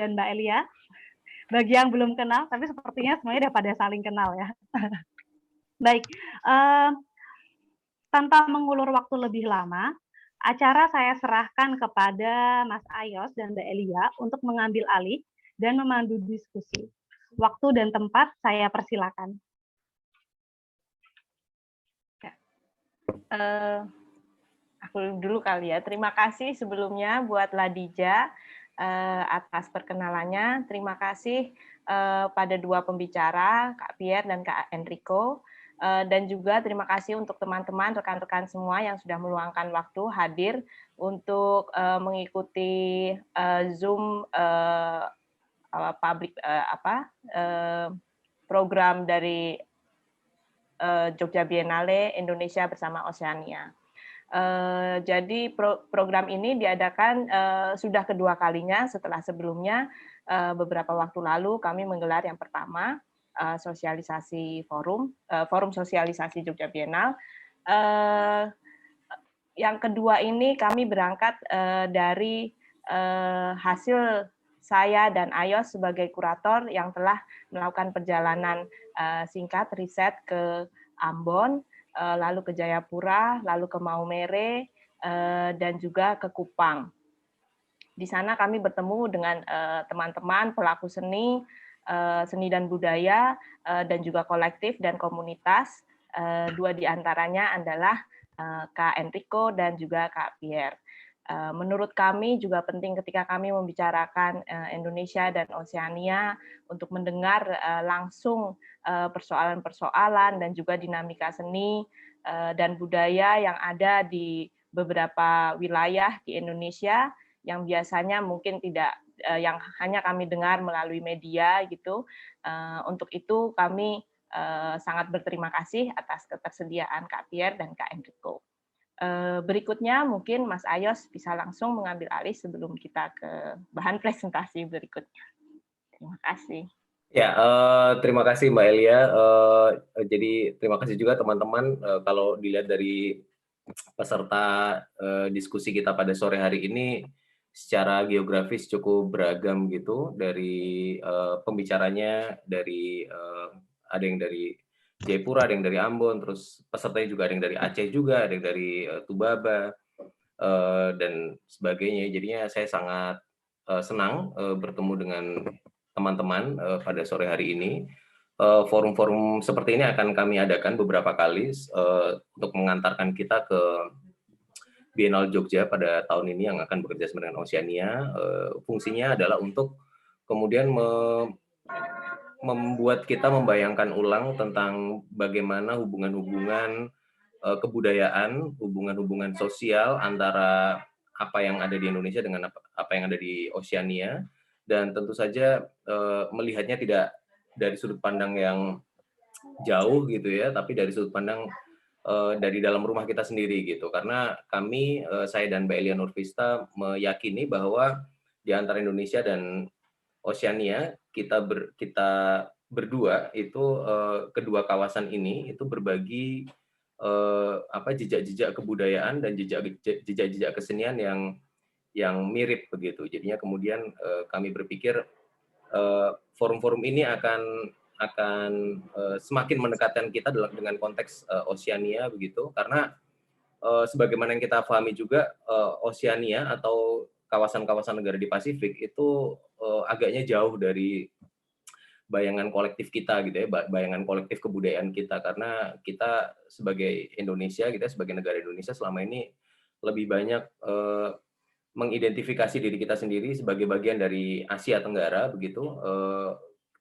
dan Mbak Elia. Bagi yang belum kenal, tapi sepertinya semuanya udah pada saling kenal ya. Baik, tanpa mengulur waktu lebih lama, acara saya serahkan kepada Mas Ayos dan Mbak Elia untuk mengambil alih dan memandu diskusi. Waktu dan tempat saya persilakan. Aku dulu kali ya. Terima kasih sebelumnya buat Ladija atas perkenalannya. Terima kasih pada dua pembicara, Kak Pierre dan Kak Enrico. Dan juga terima kasih untuk teman-teman, rekan-rekan semua yang sudah meluangkan waktu hadir untuk mengikuti Zoom program dari Jogja Biennale Indonesia bersama Oceania. Jadi program ini diadakan sudah kedua kalinya setelah sebelumnya beberapa waktu lalu kami menggelar yang pertama sosialisasi forum sosialisasi Jogja Biennale. Yang kedua ini kami berangkat dari hasil saya dan Ayos sebagai kurator yang telah melakukan perjalanan singkat riset ke Ambon, lalu ke Jayapura, lalu ke Maumere, dan juga ke Kupang. Di sana kami bertemu dengan teman-teman pelaku seni, seni dan budaya, dan juga kolektif dan komunitas. Dua di antaranya adalah Kak Enrico dan juga Kak Pierre. Menurut kami juga penting ketika kami membicarakan Indonesia dan Oceania untuk mendengar langsung persoalan-persoalan dan juga dinamika seni dan budaya yang ada di beberapa wilayah di Indonesia yang biasanya mungkin tidak yang hanya kami dengar melalui media gitu. Untuk itu kami sangat berterima kasih atas ketersediaan Kak Pierre dan Kak Enrico. Berikutnya mungkin Mas Ayos bisa langsung mengambil alih sebelum kita ke bahan presentasi berikutnya. Terima kasih. Ya, terima kasih Mbak Elia. Jadi terima kasih juga teman-teman. Kalau dilihat dari peserta diskusi kita pada sore hari ini, secara geografis cukup beragam gitu. Dari pembicaranya, dari ada yang dari Jayapura, ada yang dari Ambon, terus pesertanya juga ada yang dari Aceh juga, ada yang dari Tubaba, dan sebagainya. Jadinya saya sangat senang bertemu dengan teman-teman pada sore hari ini. Forum-forum seperti ini akan kami adakan beberapa kali untuk mengantarkan kita ke Biennale Jogja pada tahun ini yang akan bekerja sama dengan Oceania. Fungsinya adalah untuk kemudian membuat kita membayangkan ulang tentang bagaimana hubungan-hubungan kebudayaan, hubungan-hubungan sosial antara apa yang ada di Indonesia dengan apa yang ada di Oceania, dan tentu saja melihatnya tidak dari sudut pandang yang jauh gitu ya, tapi dari sudut pandang dari dalam rumah kita sendiri gitu. Karena kami, saya dan Mbak Elia Nurvista meyakini bahwa di antara Indonesia dan Oceania kita berdua itu kedua kawasan ini itu berbagi jejak-jejak kebudayaan dan jejak-jejak kesenian yang mirip begitu. Jadinya kemudian kami berpikir forum-forum ini akan semakin mendekatkan kita dengan konteks Oceania begitu, karena sebagaimana yang kita pahami juga Oceania atau kawasan-kawasan negara di Pasifik itu agaknya jauh dari bayangan kolektif kita gitu ya, bayangan kolektif kebudayaan kita, karena kita sebagai Indonesia, kita sebagai negara Indonesia selama ini lebih banyak mengidentifikasi diri kita sendiri sebagai bagian dari Asia Tenggara begitu,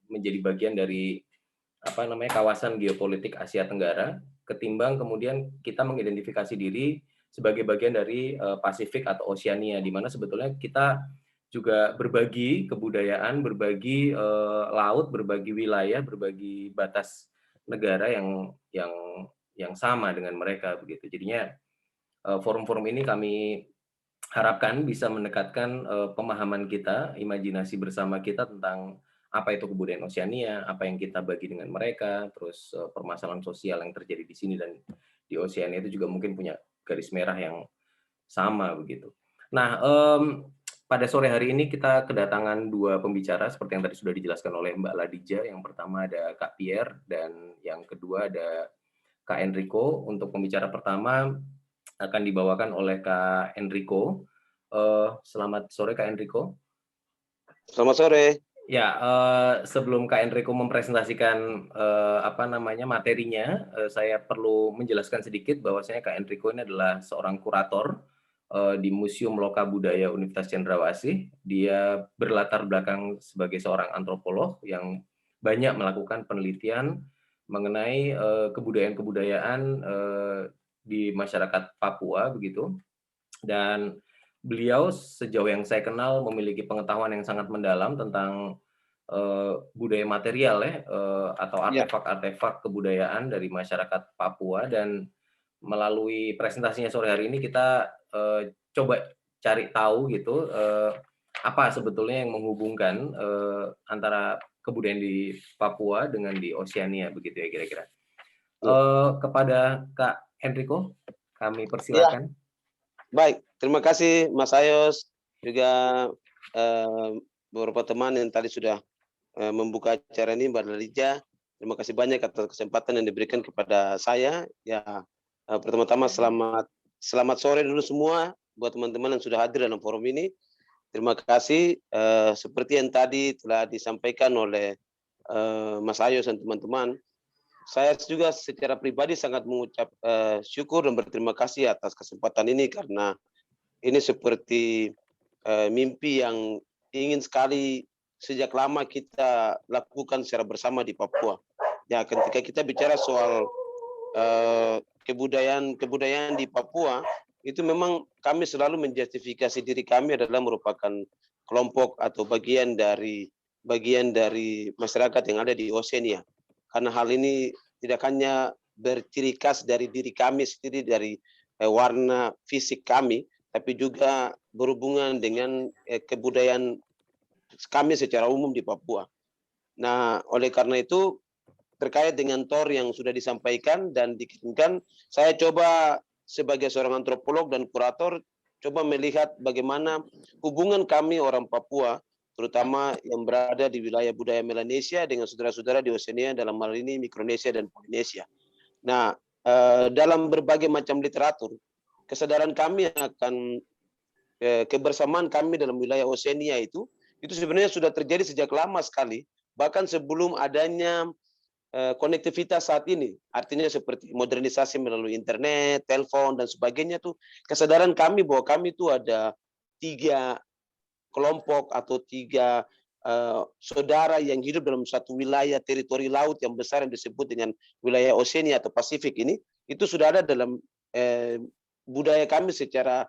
menjadi bagian dari kawasan geopolitik Asia Tenggara, ketimbang kemudian kita mengidentifikasi diri sebagai bagian dari Pasifik atau Oceania, di mana sebetulnya kita juga berbagi kebudayaan, berbagi laut, berbagi wilayah, berbagi batas negara yang sama dengan mereka begitu. Jadinya forum-forum ini kami harapkan bisa mendekatkan pemahaman kita, imajinasi bersama kita tentang apa itu kebudayaan Oceania, apa yang kita bagi dengan mereka, terus permasalahan sosial yang terjadi di sini dan di Oceania itu juga mungkin punya garis merah yang sama begitu. Nah, pada sore hari ini kita kedatangan dua pembicara seperti yang tadi sudah dijelaskan oleh Mbak Ladija. Yang pertama ada Kak Pierre dan yang kedua ada Kak Enrico. Untuk pembicara pertama akan dibawakan oleh Kak Enrico. Selamat sore Kak Enrico. Selamat sore. Ya, sebelum Kak Enrico mempresentasikan materinya, saya perlu menjelaskan sedikit bahwasanya Kak Enrico ini adalah seorang kurator di Museum Loka Budaya Universitas Cendrawasih. Dia berlatar belakang sebagai seorang antropolog yang banyak melakukan penelitian mengenai kebudayaan-kebudayaan di masyarakat Papua begitu. Dan beliau sejauh yang saya kenal memiliki pengetahuan yang sangat mendalam tentang budaya material atau artefak-artefak kebudayaan dari masyarakat Papua. Dan melalui presentasinya sore hari ini kita coba cari tahu gitu apa sebetulnya yang menghubungkan antara kebudayaan di Papua dengan di Oseania begitu ya kira-kira. Kepada Kak Enrico kami persilakan. Baik, terima kasih Mas Ayos, juga beberapa teman yang tadi sudah membuka acara ini, Mbak Ladija. Terima kasih banyak atas kesempatan yang diberikan kepada saya. Ya, pertama-tama selamat sore dulu semua buat teman-teman yang sudah hadir dalam forum ini. Terima kasih. Seperti yang tadi telah disampaikan oleh Mas Ayos dan teman-teman, saya juga secara pribadi sangat mengucap syukur dan berterima kasih atas kesempatan ini, karena ini seperti mimpi yang ingin sekali sejak lama kita lakukan secara bersama di Papua. Ya, ketika kita bicara soal kebudayaan di Papua, itu memang kami selalu menjustifikasi diri kami adalah merupakan kelompok atau bagian dari masyarakat yang ada di Oseania. Karena hal ini tidak hanya berciri khas dari diri kami sendiri, dari warna fisik kami, tapi juga berhubungan dengan kebudayaan kami secara umum di Papua. Nah, oleh karena itu, terkait dengan TOR yang sudah disampaikan dan dikirimkan, saya coba sebagai seorang antropolog dan kurator, coba melihat bagaimana hubungan kami orang Papua, terutama yang berada di wilayah budaya Melanesia dengan saudara-saudara di Oseania, dalam hal ini Mikronesia dan Polinesia. Nah, dalam berbagai macam literatur, kesadaran kami akan kebersamaan kami dalam wilayah Oseania itu sebenarnya sudah terjadi sejak lama sekali, bahkan sebelum adanya konektivitas saat ini. Artinya seperti modernisasi melalui internet, telepon, dan sebagainya tuh, kesadaran kami bahwa kami itu ada 3 kelompok atau 3 saudara yang hidup dalam satu wilayah teritori laut yang besar yang disebut dengan wilayah Oseania atau Pasifik ini, itu sudah ada dalam budaya kami secara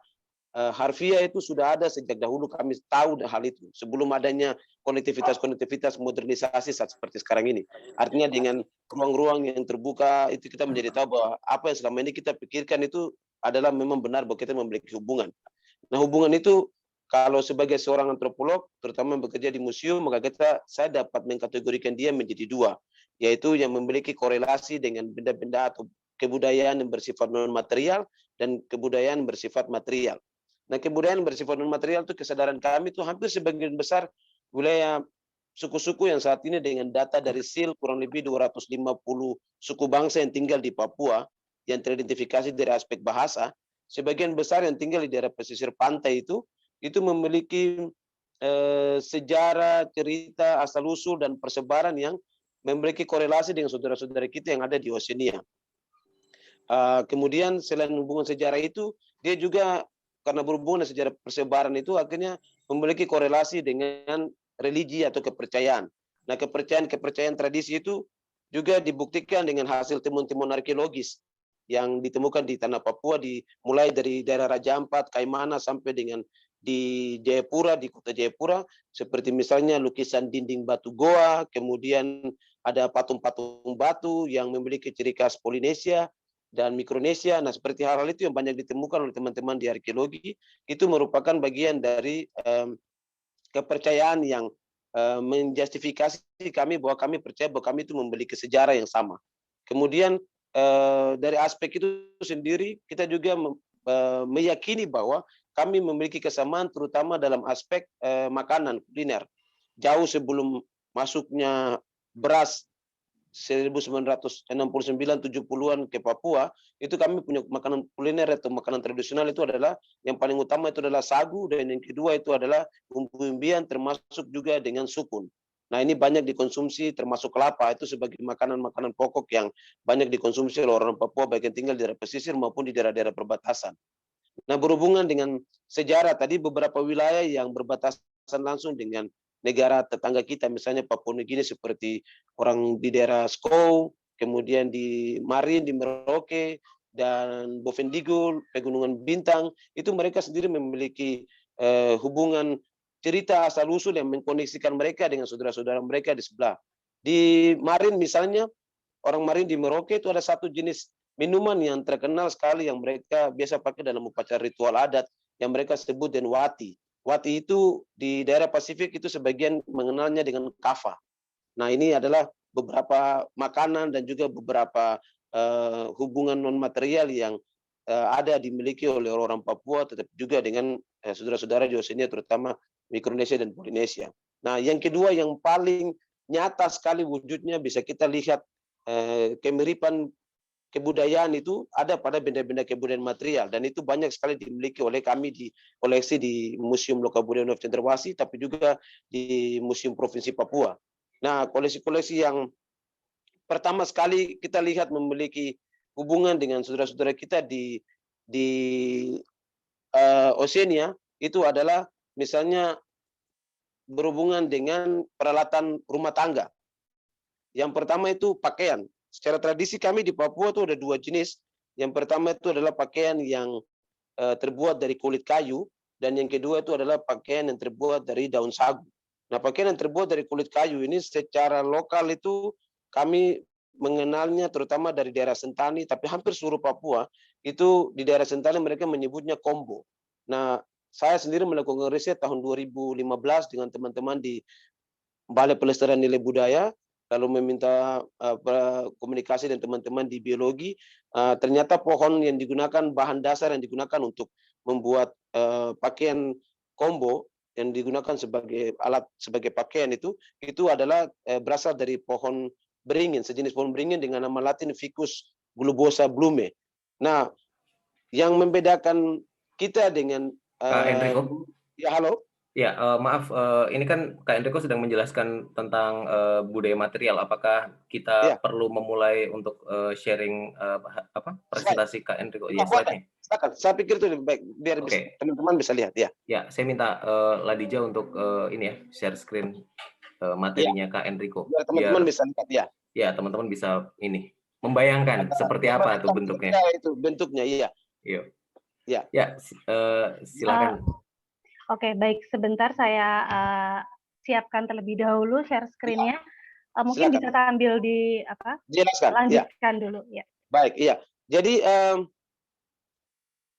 harfiah, itu sudah ada sejak dahulu, kami tahu hal itu sebelum adanya konektivitas modernisasi saat seperti sekarang ini. Artinya dengan ruang-ruang yang terbuka itu kita menjadi tahu bahwa apa yang selama ini kita pikirkan itu adalah memang benar bahwa kita memiliki hubungan. Nah, hubungan itu kalau sebagai seorang antropolog, terutama yang bekerja di museum, maka saya dapat mengkategorikan dia menjadi 2, yaitu yang memiliki korelasi dengan benda-benda atau kebudayaan yang bersifat non-material dan kebudayaan bersifat material. Nah, kebudayaan bersifat non-material itu kesadaran kami itu hampir sebagian besar wilayah suku-suku yang saat ini dengan data dari SIL kurang lebih 250 suku bangsa yang tinggal di Papua yang teridentifikasi dari aspek bahasa, sebagian besar yang tinggal di daerah pesisir pantai itu memiliki sejarah, cerita, asal-usul, dan persebaran yang memiliki korelasi dengan saudara-saudara kita yang ada di Oseania. Kemudian selain hubungan sejarah itu, dia juga karena berhubungan dengan sejarah persebaran itu akhirnya memiliki korelasi dengan religi atau kepercayaan. Nah, kepercayaan tradisi itu juga dibuktikan dengan hasil temuan-temuan arkeologis yang ditemukan di tanah Papua, mulai dari daerah Raja Ampat, Kaimana, sampai dengan di Jayapura, di kota Jayapura, seperti misalnya lukisan dinding batu goa, kemudian ada patung-patung batu yang memiliki ciri khas Polinesia dan Mikronesia. Nah, seperti hal-hal itu yang banyak ditemukan oleh teman-teman di arkeologi, itu merupakan bagian dari kepercayaan yang menjustifikasi kami bahwa kami percaya bahwa kami itu memiliki sejarah yang sama. Kemudian dari aspek itu sendiri, kita juga meyakini bahwa kami memiliki kesamaan terutama dalam aspek makanan kuliner. Jauh sebelum masuknya beras 1969-70-an ke Papua, itu kami punya makanan kuliner atau makanan tradisional itu adalah yang paling utama itu adalah sagu, dan yang kedua itu adalah umbi-umbian termasuk juga dengan sukun. Nah, ini banyak dikonsumsi termasuk kelapa itu sebagai makanan-makanan pokok yang banyak dikonsumsi oleh orang Papua baik yang tinggal di daerah pesisir maupun di daerah-daerah perbatasan. Nah, berhubungan dengan sejarah tadi, beberapa wilayah yang berbatasan langsung dengan negara tetangga kita, misalnya Papua Nugini seperti orang di daerah Skou, kemudian di Marin, di Merauke, dan Bovendigul, Pegunungan Bintang, itu mereka sendiri memiliki hubungan cerita asal-usul yang mengkoneksikan mereka dengan saudara-saudara mereka di sebelah. Di Marin misalnya, orang Marin di Merauke itu ada satu jenis minuman yang terkenal sekali yang mereka biasa pakai dalam upacara ritual adat yang mereka sebut dengan wati. Wati itu di daerah Pasifik itu sebagian mengenalnya dengan kava. Nah, ini adalah beberapa makanan dan juga beberapa hubungan non material yang ada dimiliki oleh orang Papua, tetapi juga dengan saudara-saudara di Oseania, terutama Mikronesia dan Polinesia. Nah, yang kedua yang paling nyata sekali wujudnya bisa kita lihat kemiripan kebudayaan itu ada pada benda-benda kebudayaan material, dan itu banyak sekali dimiliki oleh kami di koleksi di Museum Lokabudayaan Cendrawasih, tapi juga di Museum Provinsi Papua. Nah, koleksi-koleksi yang pertama sekali kita lihat memiliki hubungan dengan saudara-saudara kita di Oseania itu adalah misalnya berhubungan dengan peralatan rumah tangga. Yang pertama itu pakaian. Secara tradisi kami di Papua itu ada dua jenis. Yang pertama itu adalah pakaian yang terbuat dari kulit kayu, dan yang kedua itu adalah pakaian yang terbuat dari daun sagu. Nah, pakaian yang terbuat dari kulit kayu ini secara lokal itu kami mengenalnya terutama dari daerah Sentani, tapi hampir seluruh Papua itu di daerah Sentani mereka menyebutnya kombo. Nah, saya sendiri melakukan riset tahun 2015 dengan teman-teman di Balai Pelestarian Nilai Budaya, lalu meminta komunikasi dengan teman-teman di biologi. Ternyata pohon yang digunakan, bahan dasar yang digunakan untuk membuat pakaian kombo yang digunakan sebagai alat sebagai pakaian itu adalah berasal dari pohon beringin, sejenis pohon beringin dengan nama Latin Ficus bulbosa blume. Nah, yang membedakan kita dengan Kak Enrico? Ya, halo. Ya, maaf, ini kan Kak Enrico sedang menjelaskan tentang budaya material. Apakah kita perlu memulai untuk sharing presentasi Kak Enrico? Ya, slide-nya. Saya pikir itu lebih baik biar teman-teman bisa lihat ya. Ya, saya minta Ladija untuk ini ya, share screen materinya Kak Enrico. Biar teman-teman bisa lihat ya. Ya, teman-teman bisa ini membayangkan seperti apa tuh bentuknya. Itu bentuknya, iya. Iya. Ya. Ya, silakan. Oke, baik. Sebentar saya siapkan terlebih dahulu share screen-nya. Mungkin bisa tampil di apa? Jelaskan. Lanjutkan dulu ya. Baik, iya. Jadi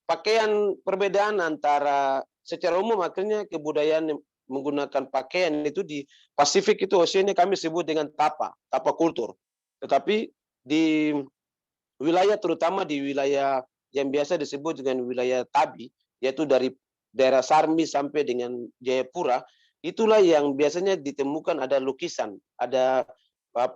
pakaian perbedaan antara secara umum akhirnya kebudayaan menggunakan pakaian itu di Pasifik itu Oseania kami sebut dengan tapa kultur. Tetapi di wilayah terutama di wilayah yang biasa disebut dengan wilayah Tabi, yaitu dari daerah Sarmi sampai dengan Jayapura, itulah yang biasanya ditemukan ada lukisan, ada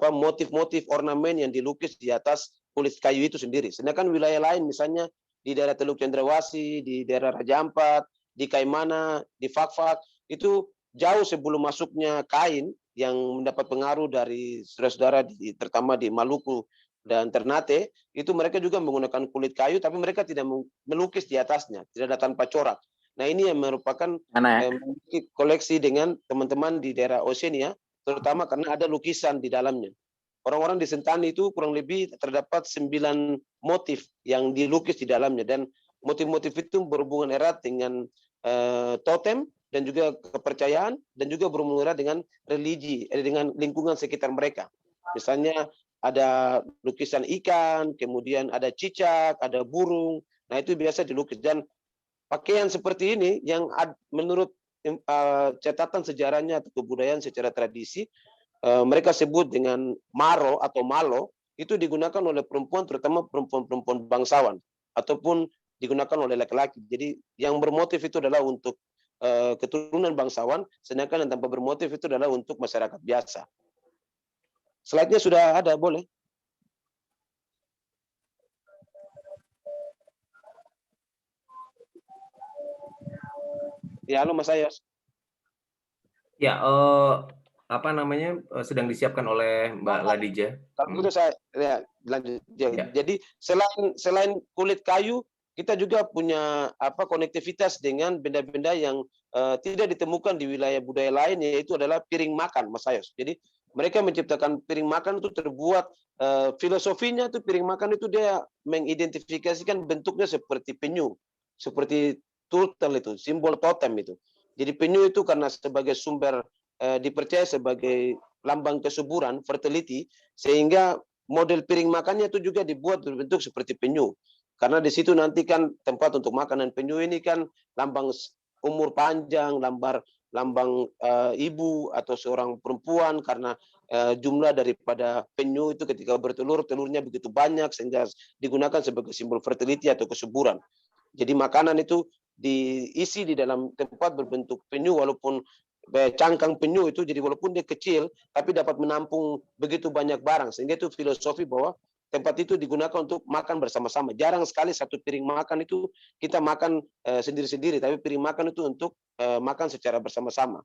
motif-motif ornamen yang dilukis di atas kulit kayu itu sendiri. Sedangkan wilayah lain misalnya di daerah Teluk Cendrawasih, di daerah Raja Ampat, di Kaimana, di Fakfak, itu jauh sebelum masuknya kain yang mendapat pengaruh dari saudara-saudara terutama di Maluku dan Ternate, itu mereka juga menggunakan kulit kayu, tapi mereka tidak melukis di atasnya, tidak ada tanpa corak. Nah, ini yang merupakan koleksi dengan teman-teman di daerah Oseania, terutama karena ada lukisan di dalamnya. Orang-orang di Sentani itu kurang lebih terdapat 9 motif yang dilukis di dalamnya, dan motif-motif itu berhubungan erat dengan totem dan juga kepercayaan, dan juga berhubungan erat dengan religi, dengan lingkungan sekitar mereka. Misalnya ada lukisan ikan, kemudian ada cicak, ada burung. Nah, itu biasa dilukis, dan pakaian seperti ini yang menurut catatan sejarahnya atau kebudayaan secara tradisi mereka sebut dengan maro atau malo, itu digunakan oleh perempuan, terutama perempuan-perempuan bangsawan, ataupun digunakan oleh laki-laki. Jadi yang bermotif itu adalah untuk keturunan bangsawan, sedangkan yang tanpa bermotif itu adalah untuk masyarakat biasa. Slide-nya sudah ada, boleh? Ya, halo Mas Ayos. Ya, apa namanya, sedang disiapkan oleh Mbak Ladija. Kalau gitu saya lanjut. Ya. Jadi selain kulit kayu, kita juga punya konektivitas dengan benda-benda yang tidak ditemukan di wilayah budaya lain, yaitu adalah piring makan, Mas Ayos. Jadi mereka menciptakan piring makan itu terbuat, filosofinya itu piring makan itu dia mengidentifikasikan bentuknya seperti penyu, seperti turtle itu, simbol totem itu. Jadi penyu itu karena sebagai sumber dipercaya sebagai lambang kesuburan, fertility, sehingga model piring makannya itu juga dibuat berbentuk seperti penyu. Karena di situ nanti kan tempat untuk makanan penyu ini kan lambang umur panjang, lambang ibu atau seorang perempuan, karena jumlah daripada penyu itu ketika bertelur, telurnya begitu banyak sehingga digunakan sebagai simbol fertility atau kesuburan. Jadi makanan itu diisi di dalam tempat berbentuk penyu, walaupun cangkang penyu itu, jadi walaupun dia kecil tapi dapat menampung begitu banyak barang, sehingga itu filosofi bahwa tempat itu digunakan untuk makan bersama-sama. Jarang sekali satu piring makan itu kita makan sendiri-sendiri, tapi piring makan itu untuk makan secara bersama-sama.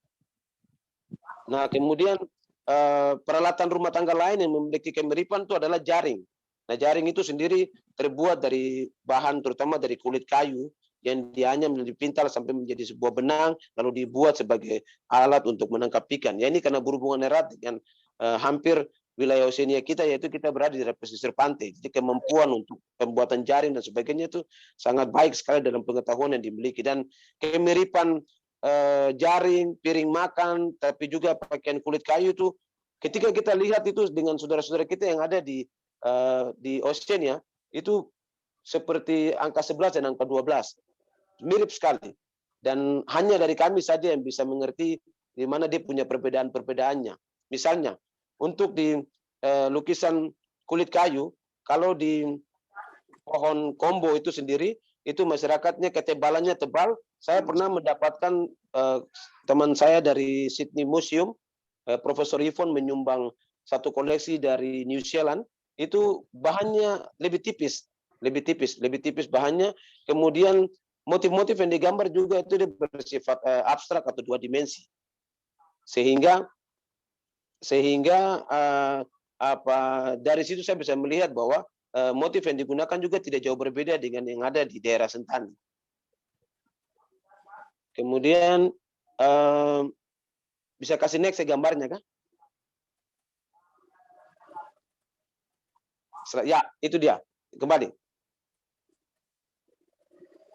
Nah, kemudian peralatan rumah tangga lain yang memiliki kemiripan itu adalah jaring. Nah, jaring itu sendiri terbuat dari bahan terutama dari kulit kayu yang dianyam menjadi pintal sampai menjadi sebuah benang, lalu dibuat sebagai alat untuk menangkap ikan. Ya, ini karena berhubungan erat dengan hampir wilayah Oseania kita, yaitu kita berada di pesisir pantai. Jadi kemampuan untuk pembuatan jaring dan sebagainya itu sangat baik sekali dalam pengetahuan yang dimiliki. Dan kemiripan jaring, piring makan, tapi juga pakaian kulit kayu itu, ketika kita lihat itu dengan saudara-saudara kita yang ada di Oseania, itu seperti angka 11 dan angka 12. Mirip sekali. Dan hanya dari kami saja yang bisa mengerti di mana dia punya perbedaan-perbedaannya. Misalnya, untuk di lukisan kulit kayu, kalau di pohon kombo itu sendiri, itu masyarakatnya ketebalannya tebal. Saya pernah mendapatkan teman saya dari Sydney Museum, Profesor Yvonne menyumbang satu koleksi dari New Zealand, itu bahannya lebih tipis bahannya. Kemudian motif-motif yang digambar juga itu bersifat abstrak atau dua dimensi, sehingga dari situ saya bisa melihat bahwa motif yang digunakan juga tidak jauh berbeda dengan yang ada di daerah Sentani. Kemudian bisa kasih next gambarnya kan? Ya, itu dia.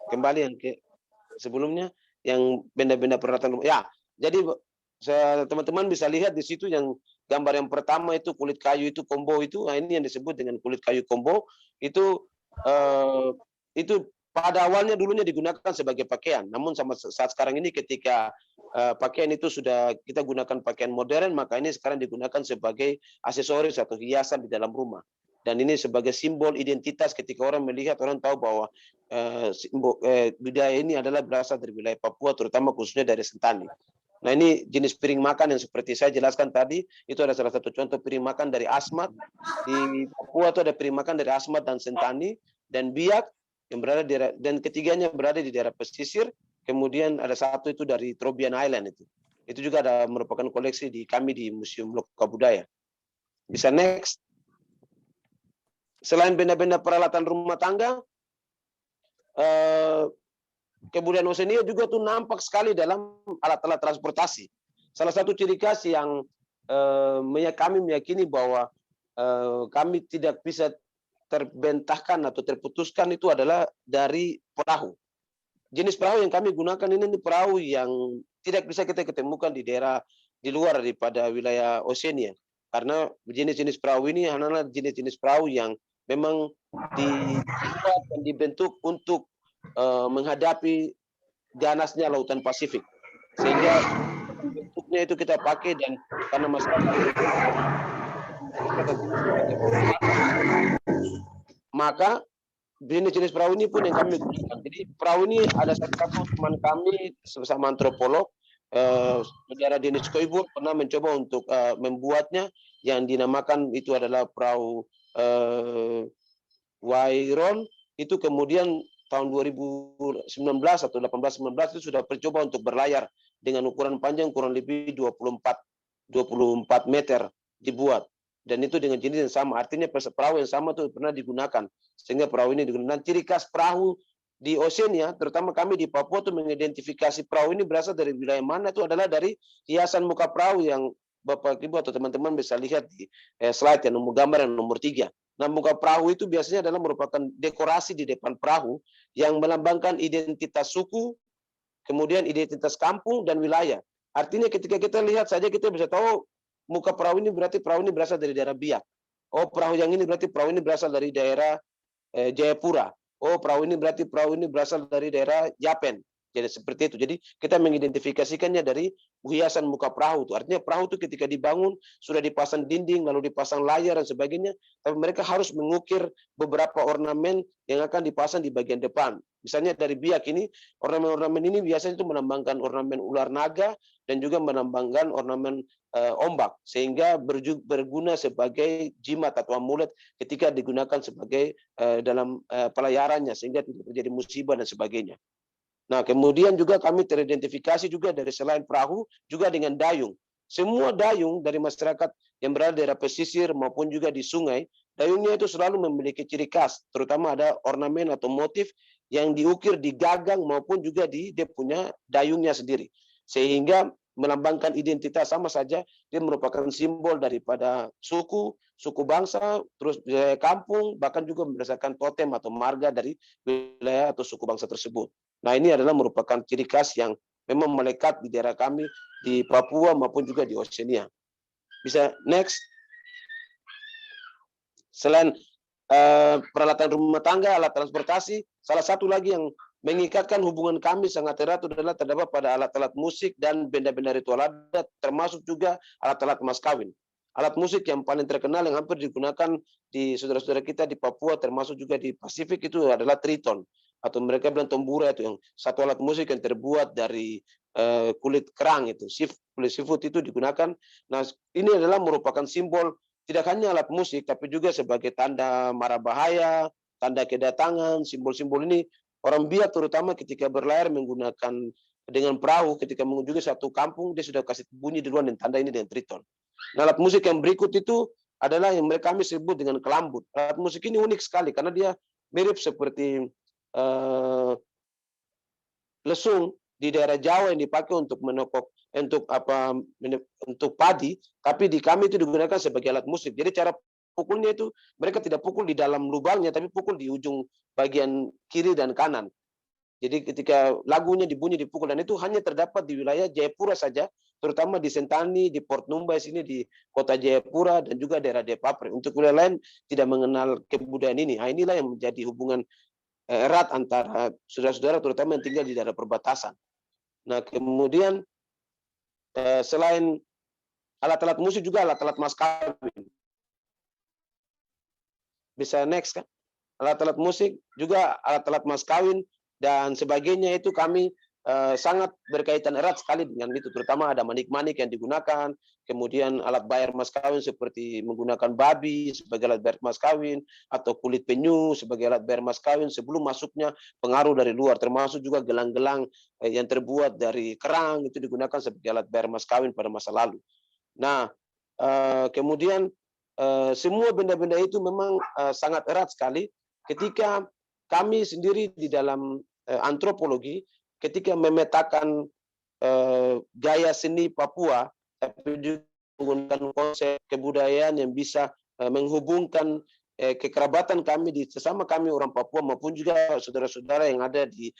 Kembali yang ke sebelumnya, yang benda-benda peralatan. Ya, jadi teman-teman bisa lihat di situ yang gambar yang pertama itu kulit kayu itu combo itu. Nah, ini yang disebut dengan kulit kayu combo. Itu pada awalnya dulunya digunakan sebagai pakaian. Namun saat sekarang ini ketika pakaian itu sudah kita gunakan pakaian modern, maka ini sekarang digunakan sebagai aksesoris atau hiasan di dalam rumah. Dan ini sebagai simbol identitas, ketika orang melihat, orang tahu bahwa budaya ini adalah berasal dari wilayah Papua, terutama khususnya dari Sentani. Nah, ini jenis piring makan yang seperti saya jelaskan tadi, itu ada salah satu contoh piring makan dari Asmat. Di Papua itu ada piring makan dari Asmat dan Sentani, dan Biak, yang berada di daerah, dan ketiganya berada di daerah pesisir. Kemudian ada satu itu dari Trobriand Island itu. Itu juga ada merupakan koleksi di kami di Museum Loka Budaya. Bisa next. Selain benda-benda peralatan rumah tangga, kebudayaan Oseania juga tuh nampak sekali dalam alat-alat transportasi. Salah satu ciri khas yang kami meyakini bahwa kami tidak bisa terbentahkan atau terputuskan itu adalah dari perahu. Jenis perahu yang kami gunakan ini perahu yang tidak bisa kita ketemukan di daerah di luar daripada wilayah Oseania. Karena jenis-jenis perahu ini adalah jenis-jenis perahu yang memang dibuat dan dibentuk untuk menghadapi ganasnya lautan Pasifik, sehingga bentuknya itu kita pakai. Dan karena masyarakat maka jenis perahu ini pun yang kami gunakan. Jadi perahu ini ada satu teman kami bersama antropolog, saudara Dennis Koibur pernah mencoba untuk membuatnya, yang dinamakan itu adalah perahu Wairon. Itu kemudian tahun 2019 atau 18-19 itu sudah mencoba untuk berlayar dengan ukuran panjang kurang lebih 24 meter dibuat. Dan itu dengan jenis yang sama, artinya perahu yang sama itu pernah digunakan, sehingga perahu ini digunakan. Dan ciri khas perahu di Oceania, terutama kami di Papua itu mengidentifikasi perahu ini berasal dari wilayah mana, itu adalah dari hiasan muka perahu yang Bapak Ibu atau teman-teman bisa lihat di slide yang gambar yang nomor 3. Nah, muka perahu itu biasanya adalah merupakan dekorasi di depan perahu yang melambangkan identitas suku, kemudian identitas kampung dan wilayah. Artinya ketika kita lihat saja kita bisa tahu muka perahu ini berarti perahu ini berasal dari daerah Biak. Oh, perahu yang ini berarti perahu ini berasal dari daerah Jayapura. Oh, perahu ini berarti perahu ini berasal dari daerah Yapen. Jadi seperti itu. Jadi kita mengidentifikasikannya dari hiasan muka perahu itu. Artinya perahu itu ketika dibangun sudah dipasang dinding, lalu dipasang layar dan sebagainya. Tapi mereka harus mengukir beberapa ornamen yang akan dipasang di bagian depan. Misalnya dari Biak ini, ornamen-ornamen ini biasanya itu menambahkan ornamen ular naga dan juga menambahkan ornamen ombak, sehingga berguna sebagai jimat atau amulet ketika digunakan sebagai dalam pelayarannya, sehingga tidak terjadi musibah dan sebagainya. Nah, kemudian juga kami teridentifikasi juga dari selain perahu, juga dengan dayung. Semua dayung dari masyarakat yang berada di daerah pesisir maupun juga di sungai, dayungnya itu selalu memiliki ciri khas, terutama ada ornamen atau motif yang diukir di gagang maupun juga di dia punya dayungnya sendiri. Sehingga melambangkan identitas, sama saja dia merupakan simbol daripada suku bangsa, terus wilayah kampung, bahkan juga berdasarkan totem atau marga dari wilayah atau suku bangsa tersebut. Nah, ini adalah merupakan ciri khas yang memang melekat di daerah kami di Papua maupun juga di Oceania. Bisa next. Selain peralatan rumah tangga, alat transportasi, salah satu lagi yang mengikatkan hubungan kami sangat erat adalah terdapat pada alat-alat musik dan benda-benda ritual adat, termasuk juga alat-alat mas kawin. Alat musik yang paling terkenal yang hampir digunakan di saudara-saudara kita di Papua, termasuk juga di Pasifik, itu adalah triton, atau mereka bilang tombura, itu yang satu alat musik yang terbuat dari kulit kerang itu, kulit seafood itu digunakan. Nah, ini adalah merupakan simbol tidak hanya alat musik, tapi juga sebagai tanda mara bahaya, tanda kedatangan. Simbol-simbol ini orang Biak terutama ketika berlayar menggunakan dengan perahu, ketika mengunjungi satu kampung, dia sudah kasih bunyi duluan dan tanda ini dengan triton. Nah, alat musik yang berikut itu adalah yang kami sebut dengan kelambut. Alat musik ini unik sekali karena dia mirip seperti lesung di daerah Jawa yang dipakai untuk menokok untuk padi, tapi di kami itu digunakan sebagai alat musik. Jadi cara pukulnya itu mereka tidak pukul di dalam lubangnya, tapi pukul di ujung bagian kiri dan kanan. Jadi ketika lagunya dibunyi dipukul, dan itu hanya terdapat di wilayah Jayapura saja, terutama di Sentani, di Port Numbay sini, di kota Jayapura dan juga daerah Depapre. Untuk wilayah lain tidak mengenal kebudayaan ini. Nah, inilah yang menjadi hubungan erat antara saudara-saudara terutama yang tinggal di daerah perbatasan. Nah, kemudian selain alat-alat musik juga alat-alat mas kawin. Bisa next kan? Alat-alat musik juga alat-alat mas kawin dan sebagainya itu kami sangat berkaitan erat sekali dengan itu, terutama ada manik-manik yang digunakan, kemudian alat bayar mas kawin seperti menggunakan babi sebagai alat bayar mas kawin, atau kulit penyu sebagai alat bayar mas kawin sebelum masuknya pengaruh dari luar, termasuk juga gelang-gelang yang terbuat dari kerang itu digunakan sebagai alat bayar mas kawin pada masa lalu. Nah, kemudian semua benda-benda itu memang sangat erat sekali ketika kami sendiri di dalam antropologi ketika memetakan gaya seni Papua, tapi juga menggunakan konsep kebudayaan yang bisa menghubungkan kekerabatan kami di sesama kami orang Papua maupun juga saudara-saudara yang ada di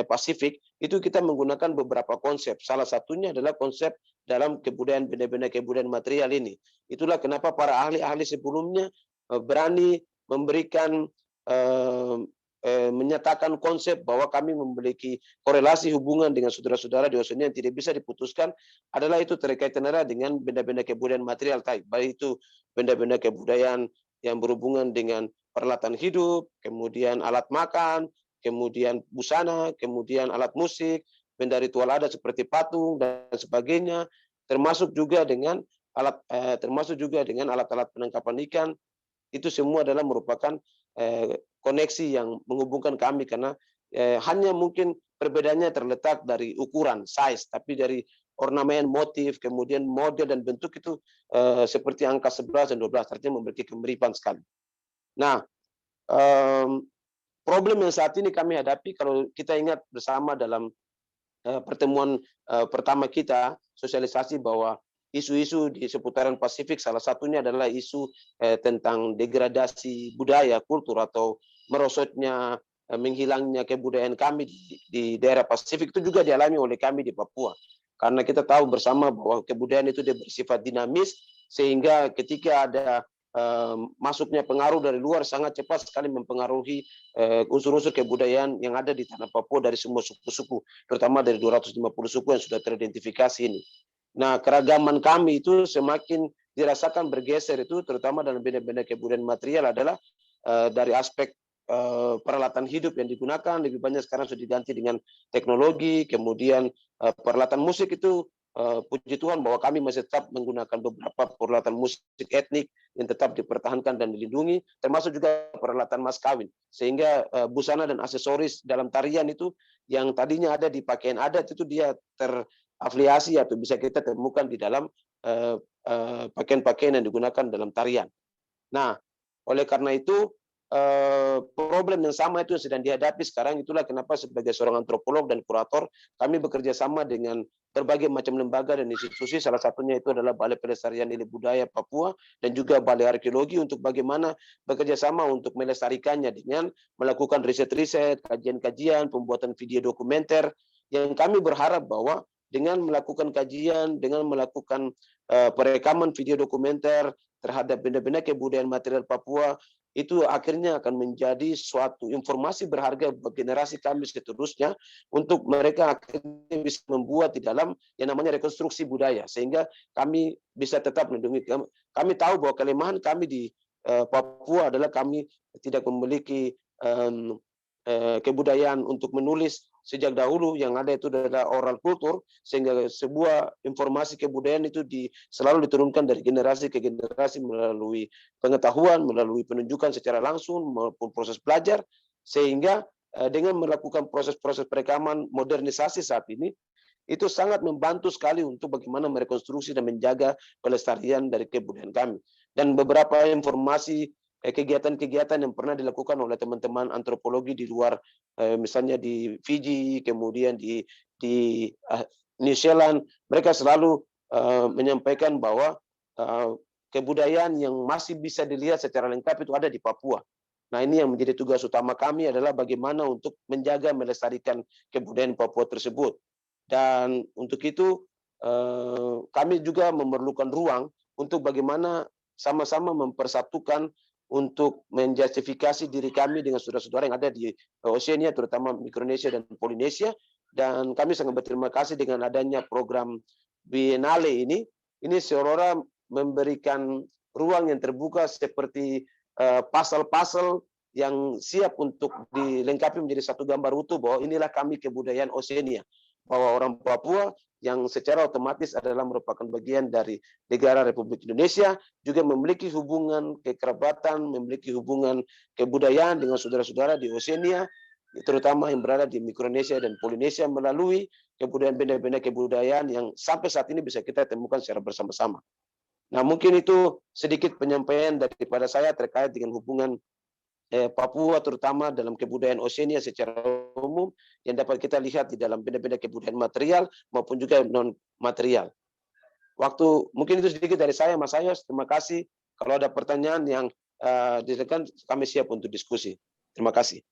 Pasifik, itu kita menggunakan beberapa konsep. Salah satunya adalah konsep dalam kebudayaan benda-benda kebudayaan material ini. Itulah kenapa para ahli-ahli sebelumnya berani memberikan menyatakan konsep bahwa kami memiliki korelasi hubungan dengan saudara-saudara di Oceania yang tidak bisa diputuskan, adalah itu terkait dengan benda-benda kebudayaan material, baik itu benda-benda kebudayaan yang berhubungan dengan peralatan hidup, kemudian alat makan, kemudian busana, kemudian alat musik, benda ritual adat seperti patung dan sebagainya, termasuk juga dengan alat-alat penangkapan ikan. Itu semua adalah merupakan koneksi yang menghubungkan kami, karena hanya mungkin perbedaannya terletak dari ukuran, size, tapi dari ornamen, motif, kemudian model dan bentuk itu seperti angka 11 dan 12, artinya memiliki kemiripan sekali. Nah, problem yang saat ini kami hadapi, kalau kita ingat bersama dalam pertemuan pertama kita, sosialisasi bahwa isu-isu di seputaran Pasifik, salah satunya adalah isu tentang degradasi budaya, kultur, atau merosotnya, menghilangnya kebudayaan kami di daerah Pasifik, itu juga dialami oleh kami di Papua. Karena kita tahu bersama bahwa kebudayaan itu dia bersifat dinamis, sehingga ketika ada masuknya pengaruh dari luar sangat cepat sekali mempengaruhi unsur-unsur kebudayaan yang ada di tanah Papua dari semua suku-suku, terutama dari 250 suku yang sudah teridentifikasi ini. Nah, keragaman kami itu semakin dirasakan bergeser itu, terutama dalam benda-benda kebudayaan material adalah dari aspek peralatan hidup yang digunakan lebih banyak sekarang sudah diganti dengan teknologi, kemudian peralatan musik itu puji Tuhan bahwa kami masih tetap menggunakan beberapa peralatan musik etnik yang tetap dipertahankan dan dilindungi, termasuk juga peralatan mas kawin, sehingga busana dan aksesoris dalam tarian itu yang tadinya ada di pakaian adat itu dia terafiliasi atau bisa kita temukan di dalam pakaian-pakaian yang digunakan dalam tarian. Nah, oleh karena itu problem yang sama itu yang sedang dihadapi sekarang. Itulah kenapa sebagai seorang antropolog dan kurator kami bekerja sama dengan berbagai macam lembaga dan institusi. Salah satunya itu adalah Balai Pelestarian Nilai Budaya Papua dan juga Balai Arkeologi, untuk bagaimana bekerja sama untuk melestarikannya dengan melakukan riset-riset, kajian-kajian, pembuatan video dokumenter, yang kami berharap bahwa dengan melakukan kajian, dengan melakukan perekaman video dokumenter terhadap benda-benda kebudayaan material Papua, itu akhirnya akan menjadi suatu informasi berharga bagi generasi kami seterusnya, untuk mereka akhirnya bisa membuat di dalam yang namanya rekonstruksi budaya, sehingga kami bisa tetap melindungi. Kami tahu bahwa kelemahan kami di Papua adalah kami tidak memiliki kebudayaan untuk menulis sejak dahulu. Yang ada itu adalah oral kultur, sehingga sebuah informasi kebudayaan itu selalu diturunkan dari generasi ke generasi melalui pengetahuan, melalui penunjukan secara langsung maupun proses belajar, sehingga dengan melakukan proses-proses perekaman modernisasi saat ini itu sangat membantu sekali untuk bagaimana merekonstruksi dan menjaga pelestarian dari kebudayaan kami. Dan beberapa informasi kegiatan-kegiatan yang pernah dilakukan oleh teman-teman antropologi di luar, misalnya di Fiji, kemudian di New Zealand, mereka selalu menyampaikan bahwa kebudayaan yang masih bisa dilihat secara lengkap itu ada di Papua. Nah, ini yang menjadi tugas utama kami adalah bagaimana untuk menjaga melestarikan kebudayaan Papua tersebut. Dan untuk itu kami juga memerlukan ruang untuk bagaimana sama-sama mempersatukan untuk menjustifikasi diri kami dengan saudara-saudara yang ada di Oceania, terutama Mikronesia dan Polinesia. Dan kami sangat berterima kasih dengan adanya program Biennale ini seolah-olah memberikan ruang yang terbuka seperti pasal-pasal yang siap untuk dilengkapi menjadi satu gambar utuh bahwa inilah kami kebudayaan Oceania, bahwa orang Papua yang secara otomatis adalah merupakan bagian dari negara Republik Indonesia, juga memiliki hubungan kekerabatan, memiliki hubungan kebudayaan dengan saudara-saudara di Oceania, terutama yang berada di Mikronesia dan Polinesia, melalui kebudayaan benda-benda kebudayaan yang sampai saat ini bisa kita temukan secara bersama-sama. Nah, mungkin itu sedikit penyampaian daripada saya terkait dengan hubungan Papua, terutama dalam kebudayaan Oceania secara umum, yang dapat kita lihat di dalam benda-benda kebudayaan material maupun juga non material. Mungkin itu sedikit dari saya, Mas Ayos. Terima kasih. Kalau ada pertanyaan yang disampaikan, kami siap untuk diskusi. Terima kasih.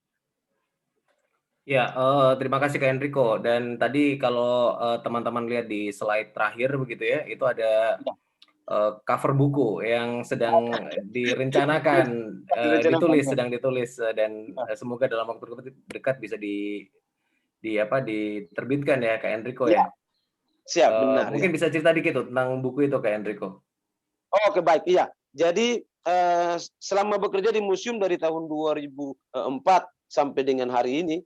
Ya, terima kasih Kak Enrico. Dan tadi kalau teman-teman lihat di slide terakhir begitu ya, itu ada cover buku yang sedang direncanakan, sedang ditulis, dan semoga dalam waktu dekat bisa diterbitkan ya Kak Enrico ya. Siap, benar. Mungkin bisa cerita dikit tuh tentang buku itu Kak Enrico. Oke, baik. Iya. Jadi selama bekerja di museum dari tahun 2004 sampai dengan hari ini,